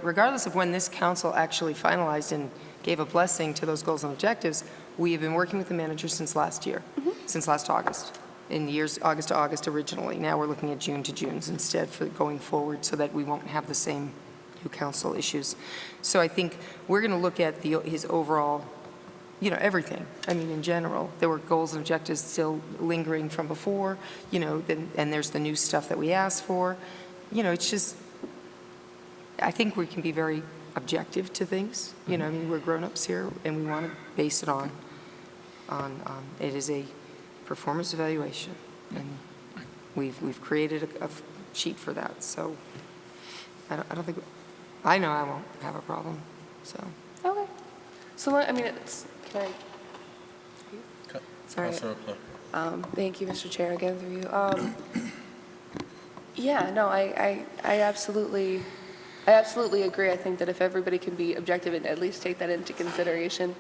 regardless of when this council actually finalized and gave a blessing to those goals and objectives. We have been working with the manager since last year, since last August, in years August to August originally. Now we're looking at June to Junes instead for going forward, so that we won't have the same new council issues. So I think we're going to look at his overall, everything. In general, there were goals and objectives still lingering from before, and there's the new stuff that we asked for. It's just, I think we can be very objective to things. We're grown-ups here, and we want to base it on it is a performance evaluation, and we've created a sheet for that. So I don't think I know I won't have a problem. So Okay. So it's can I? Sorry. Thank you, Mr. Chair. Again, through you. Yeah. No. I absolutely agree. I think that if everybody can be objective and at least take that into consideration,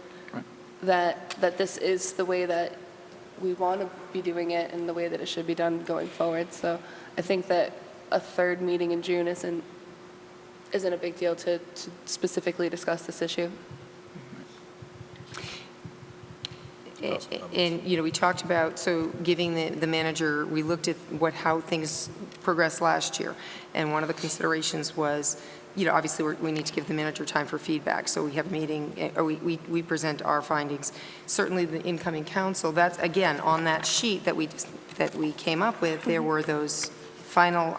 that this is the way that we want to be doing it and the way that it should be done going forward. So I think that a third meeting in June isn't a big deal to specifically discuss this issue. And, we talked about, giving the manager, we looked at how things progressed last year. And one of the considerations was, obviously we need to give the manager time for feedback. So we have a meeting, or we present our findings. Certainly the incoming council, that's, again, on that sheet that we came up with, there were those final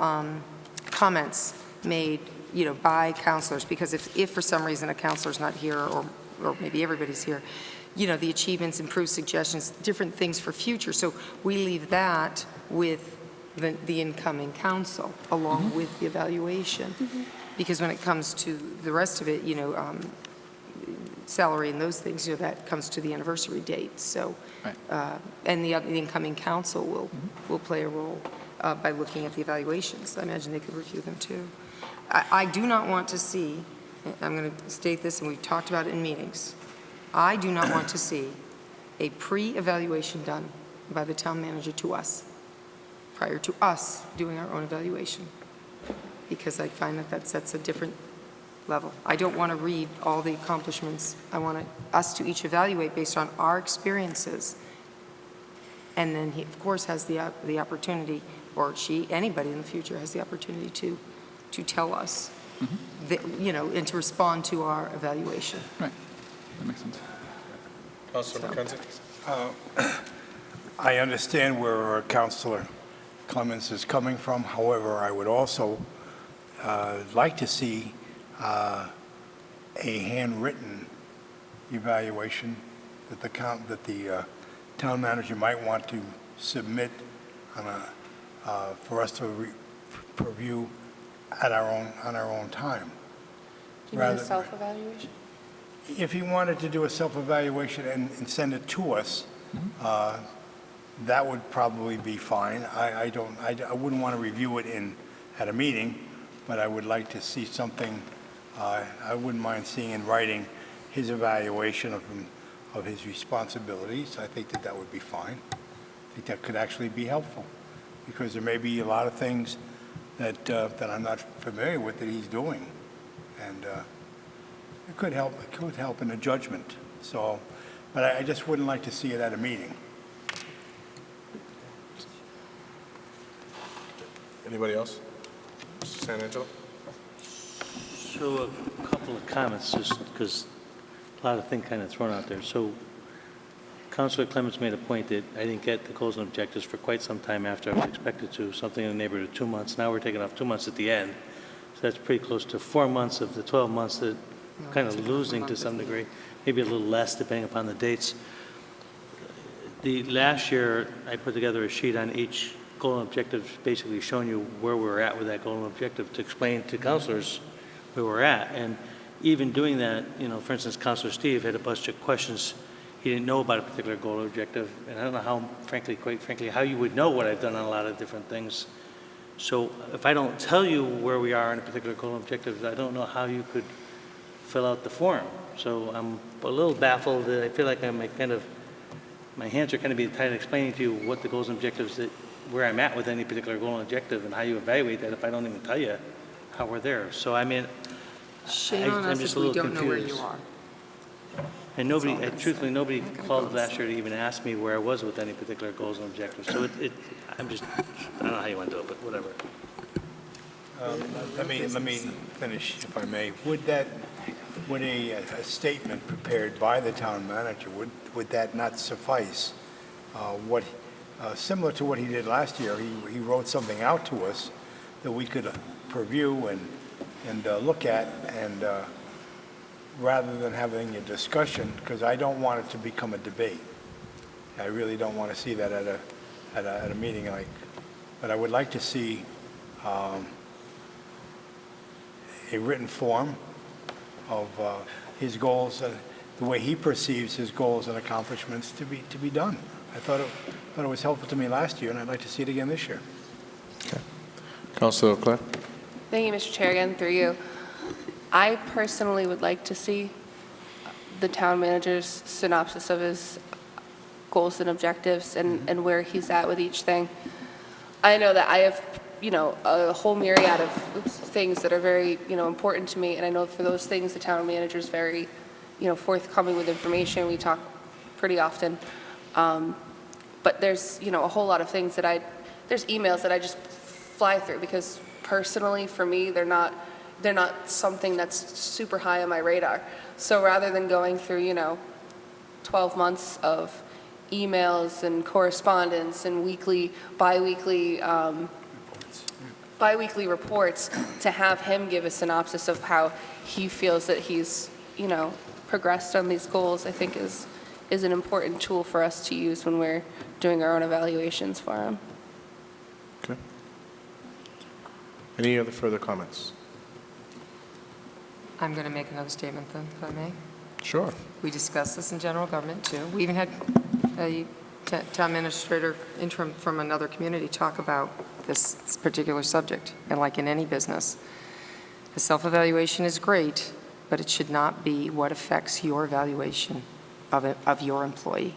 comments made, by councilors. Because if for some reason a councilor's not here, or maybe everybody's here, the achievements, improved suggestions, different things for future. So we leave that with the incoming council, along with the evaluation. Because when it comes to the rest of it, salary and those things, that comes to the anniversary date. So, and the incoming council will play a role by looking at the evaluations. I imagine they could review them too. I do not want to see, I'm going to state this, and we've talked about it in meetings, I do not want to see a pre-evaluation done by the town manager to us, prior to us doing our own evaluation, because I find that sets a different level. I don't want to read all the accomplishments. I want us to each evaluate based on our experiences. And then he, of course, has the opportunity, or she, anybody in the future has the opportunity to tell us, and to respond to our evaluation. Right. That makes sense. Councilor McKenzie? I understand where Councilor Clements is coming from. However, I would also like to see a handwritten evaluation that the town manager might want to submit for us to review on our own time. Do you mean a self-evaluation? If he wanted to do a self-evaluation and send it to us, that would probably be fine. I wouldn't want to review it at a meeting, but I would like to see something. I wouldn't mind seeing in writing his evaluation of his responsibilities. I think that would be fine. I think that could actually be helpful, because there may be a lot of things that I'm not familiar with that he's doing, and it could help. It could help in a judgment. So, but I just wouldn't like to see it at a meeting. Anybody else? Mr. San Angelo? So a couple of comments, just because a lot of things kind of thrown out there. So Councilor Clements made a point that I didn't get the goals and objectives for quite some time after I was expected to, something in the neighborhood of 2 months. Now we're taking off 2 months at the end. So that's pretty close to 4 months of the 12 months that I'm kind of losing to some degree, maybe a little less depending upon the dates. The last year, I put together a sheet on each goal and objective, basically showing you where we're at with that goal and objective to explain to councilors where we're at. And even doing that, for instance, Councilor Steve had a bunch of questions. He didn't know about a particular goal or objective, and I don't know how, quite frankly, how you would know what I've done on a lot of different things. So if I don't tell you where we are on a particular goal and objective, I don't know how you could fill out the form. So I'm a little baffled. I feel like my hands are kind of being tied explaining to you what the goals and objectives, where I'm at with any particular goal and objective, and how you evaluate that if I don't even tell you how we're there. So I mean, Shame on us if we don't know where you are. And truthfully, nobody called last year to even ask me where I was with any particular goals and objectives. So I don't know how you want to do it, but whatever. Let me finish, if I may. Would a statement prepared by the town manager, would that not suffice? Similar to what he did last year, he wrote something out to us that we could review and look at, and rather than having a discussion, because I don't want it to become a debate. I really don't want to see that at a meeting but I would like to see a written form of his goals, the way he perceives his goals and accomplishments to be done. I thought it was helpful to me last year, and I'd like to see it again this year. Okay. Councilor Clare? Thank you, Mr. Chair, again through you. I personally would like to see the town manager's synopsis of his goals and objectives and where he's at with each thing. I know that I have, a whole myriad of things that are very, important to me, and I know for those things the town manager is very, forthcoming with information. We talk pretty often. But there's, a whole lot of things there's emails that I just fly through because personally for me, they're not something that's super high on my radar. So rather than going through, 12 months of emails and correspondence and bi-weekly reports, to have him give a synopsis of how he feels that he's, progressed on these goals, I think is is an important tool for us to use when we're doing our own evaluations for them. Okay. Any other further comments? I'm going to make another statement then, if I may. Sure. We discussed this in general government, too. We even had a town administrator interim from another community talk about this particular subject. And like in any business, the self-evaluation is great, but it should not be what affects your evaluation of your employee.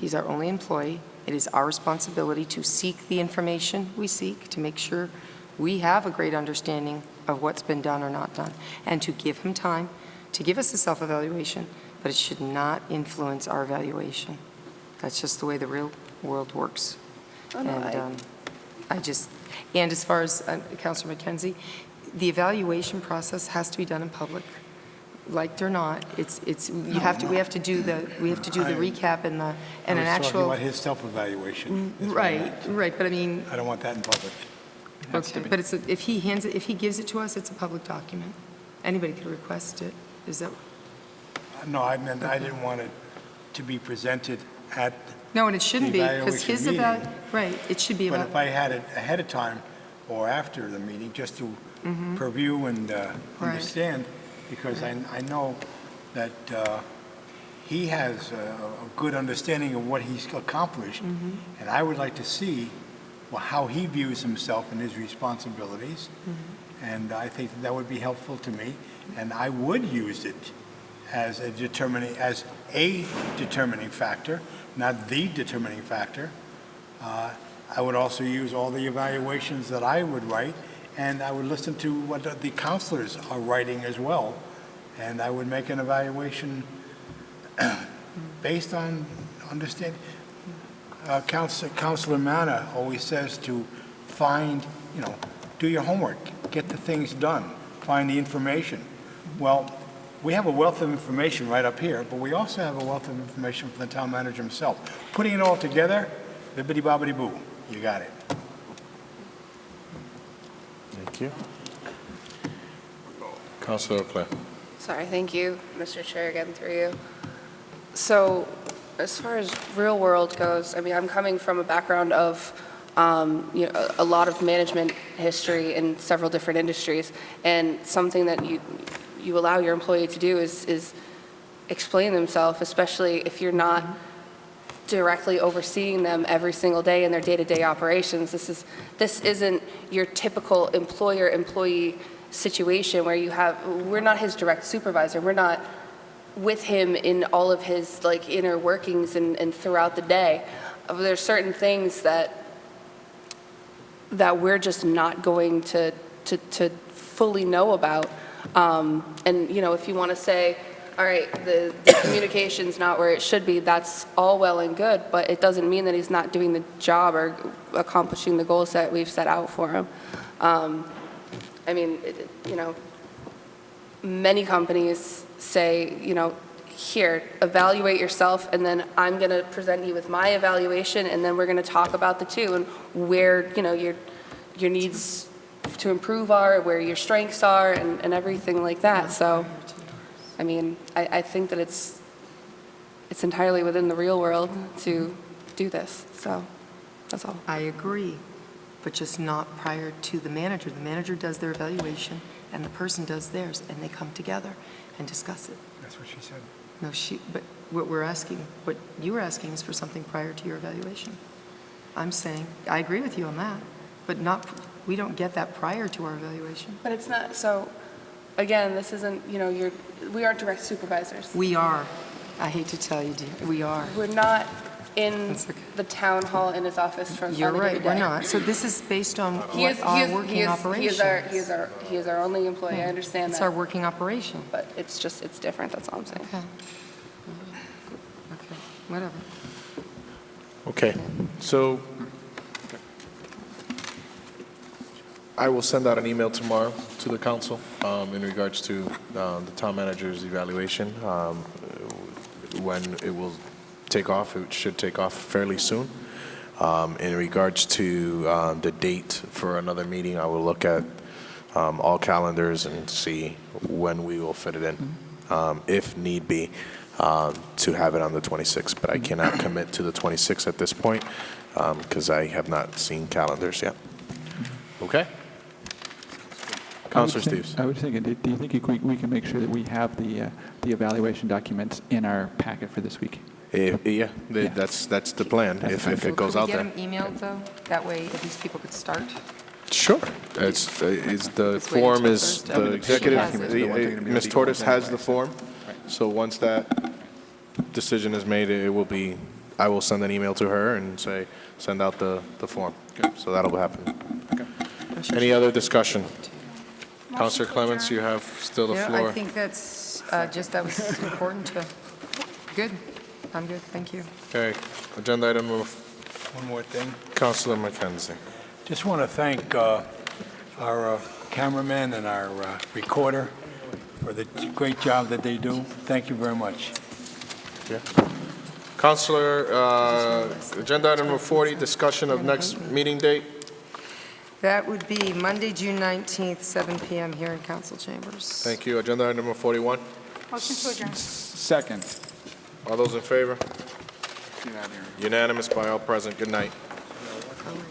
He's our only employee. It is our responsibility to seek the information we seek, to make sure we have a great understanding of what's been done or not done, and to give him time to give us a self-evaluation, but it should not influence our evaluation. That's just the way the real world works. Oh, no, And and as far as Councilor McKenzie, the evaluation process has to be done in public. Liked or not, we have to do the recap and I an was talking actual. about his self-evaluation. is what I meant. Right, but I mean, I don't want that in public. okay, but if he gives it to us, it's a public document. Anybody could request it. Is that? No, I meant I didn't want it to be presented at No, and it shouldn't be, because evaluation his meeting. right, it should be But about. if I had it ahead of time or after the meeting, just to Mhm. review and Right. understand, because I know that he has a good understanding of what he's accomplished, Mhm. and I would like to see how he views himself and his responsibilities, and I think that would be helpful to me, and I would use it as a determining factor, not the determining factor. I would also use all the evaluations that I would write, and I would listen to what the counselors are writing as well, and I would make an evaluation based on understanding. Counselor Manna always says to find, do your homework, get the things done, find the information. Well, we have a wealth of information right up here, but we also have a wealth of information from the town manager himself. Putting it all together, bibbidi-bobbidi-boo, you got it. Thank you. Councilor Clare. Sorry, thank you, Mr. Chair, again through you. So as far as real world goes, I mean, I'm coming from a background of a lot of management history in several different industries, and something that you allow your employee to do is explain themselves, especially if you're not directly overseeing them every single day in their day-to-day operations. This isn't your typical employer-employee situation where we're not his direct supervisor. We're not with him in all of his inner workings and throughout the day. There's certain things that we're just not going to fully know about. And if you want to say, all right, the communication's not where it should be, that's all well and good, but it doesn't mean that he's not doing the job or accomplishing the goals that we've set out for him. I mean, many companies say, here, evaluate yourself, and then I'm going to present you with my evaluation, and then we're going to talk about the two and where, your needs to improve are, where your strengths are, and everything like that. So, I mean, I think that it's entirely within the real world to do this. So, that's all. I agree, but just not prior to the manager. The manager does their evaluation, and the person does theirs, and they come together and discuss it. That's what she said. No, but what you were asking is for something prior to your evaluation. I'm saying, I agree with you on that, but we don't get that prior to our evaluation. But it's not, so, again, this isn't, we aren't direct supervisors. We are. I hate to tell you, dear, we are. We're not in the town hall in his office from You're Sunday to right, we're day. not. So this is based on our working operation. He is our only employee, I understand that. It's our working operation. But it's different, that's all I'm saying. Okay, whatever. Okay, so I will send out an email tomorrow to the council in regards to the town manager's evaluation. When it will take off, it should take off fairly soon. In regards to the date for another meeting, I will look at all calendars and see when we will fit it in, if need be. to have it on the 26th, but I cannot commit to the 26th at this point because I have not seen calendars yet. Okay? Councilor Steves. I was thinking, do you think we can make sure that we have the evaluation documents in our packet for this week? Yeah, that's the plan, if it goes out there. Could we get them emailed, though? That way, at least people could start. Sure. The form is the executive, Ms. Torres has the form, so once that decision is made, it will be, I will send an email to her and say, send out the form. So that'll happen. Any other discussion? Councilor Clements, you have still the floor. Yeah, I think that's that was important to, good. I'm good, thank you. Okay, agenda item number. One more thing. Councilor McKenzie. Just want to thank our cameraman and our recorder for the great job that they do. Thank you very much. Yeah. Councilor, agenda item number 40, discussion of next meeting date. That would be Monday, June 19th, 7 p.m. here in council chambers. Thank you. Agenda item number 41. Motion to adjourn. Second. All those in favor? Unanimous by all present. Good night. Oh my God.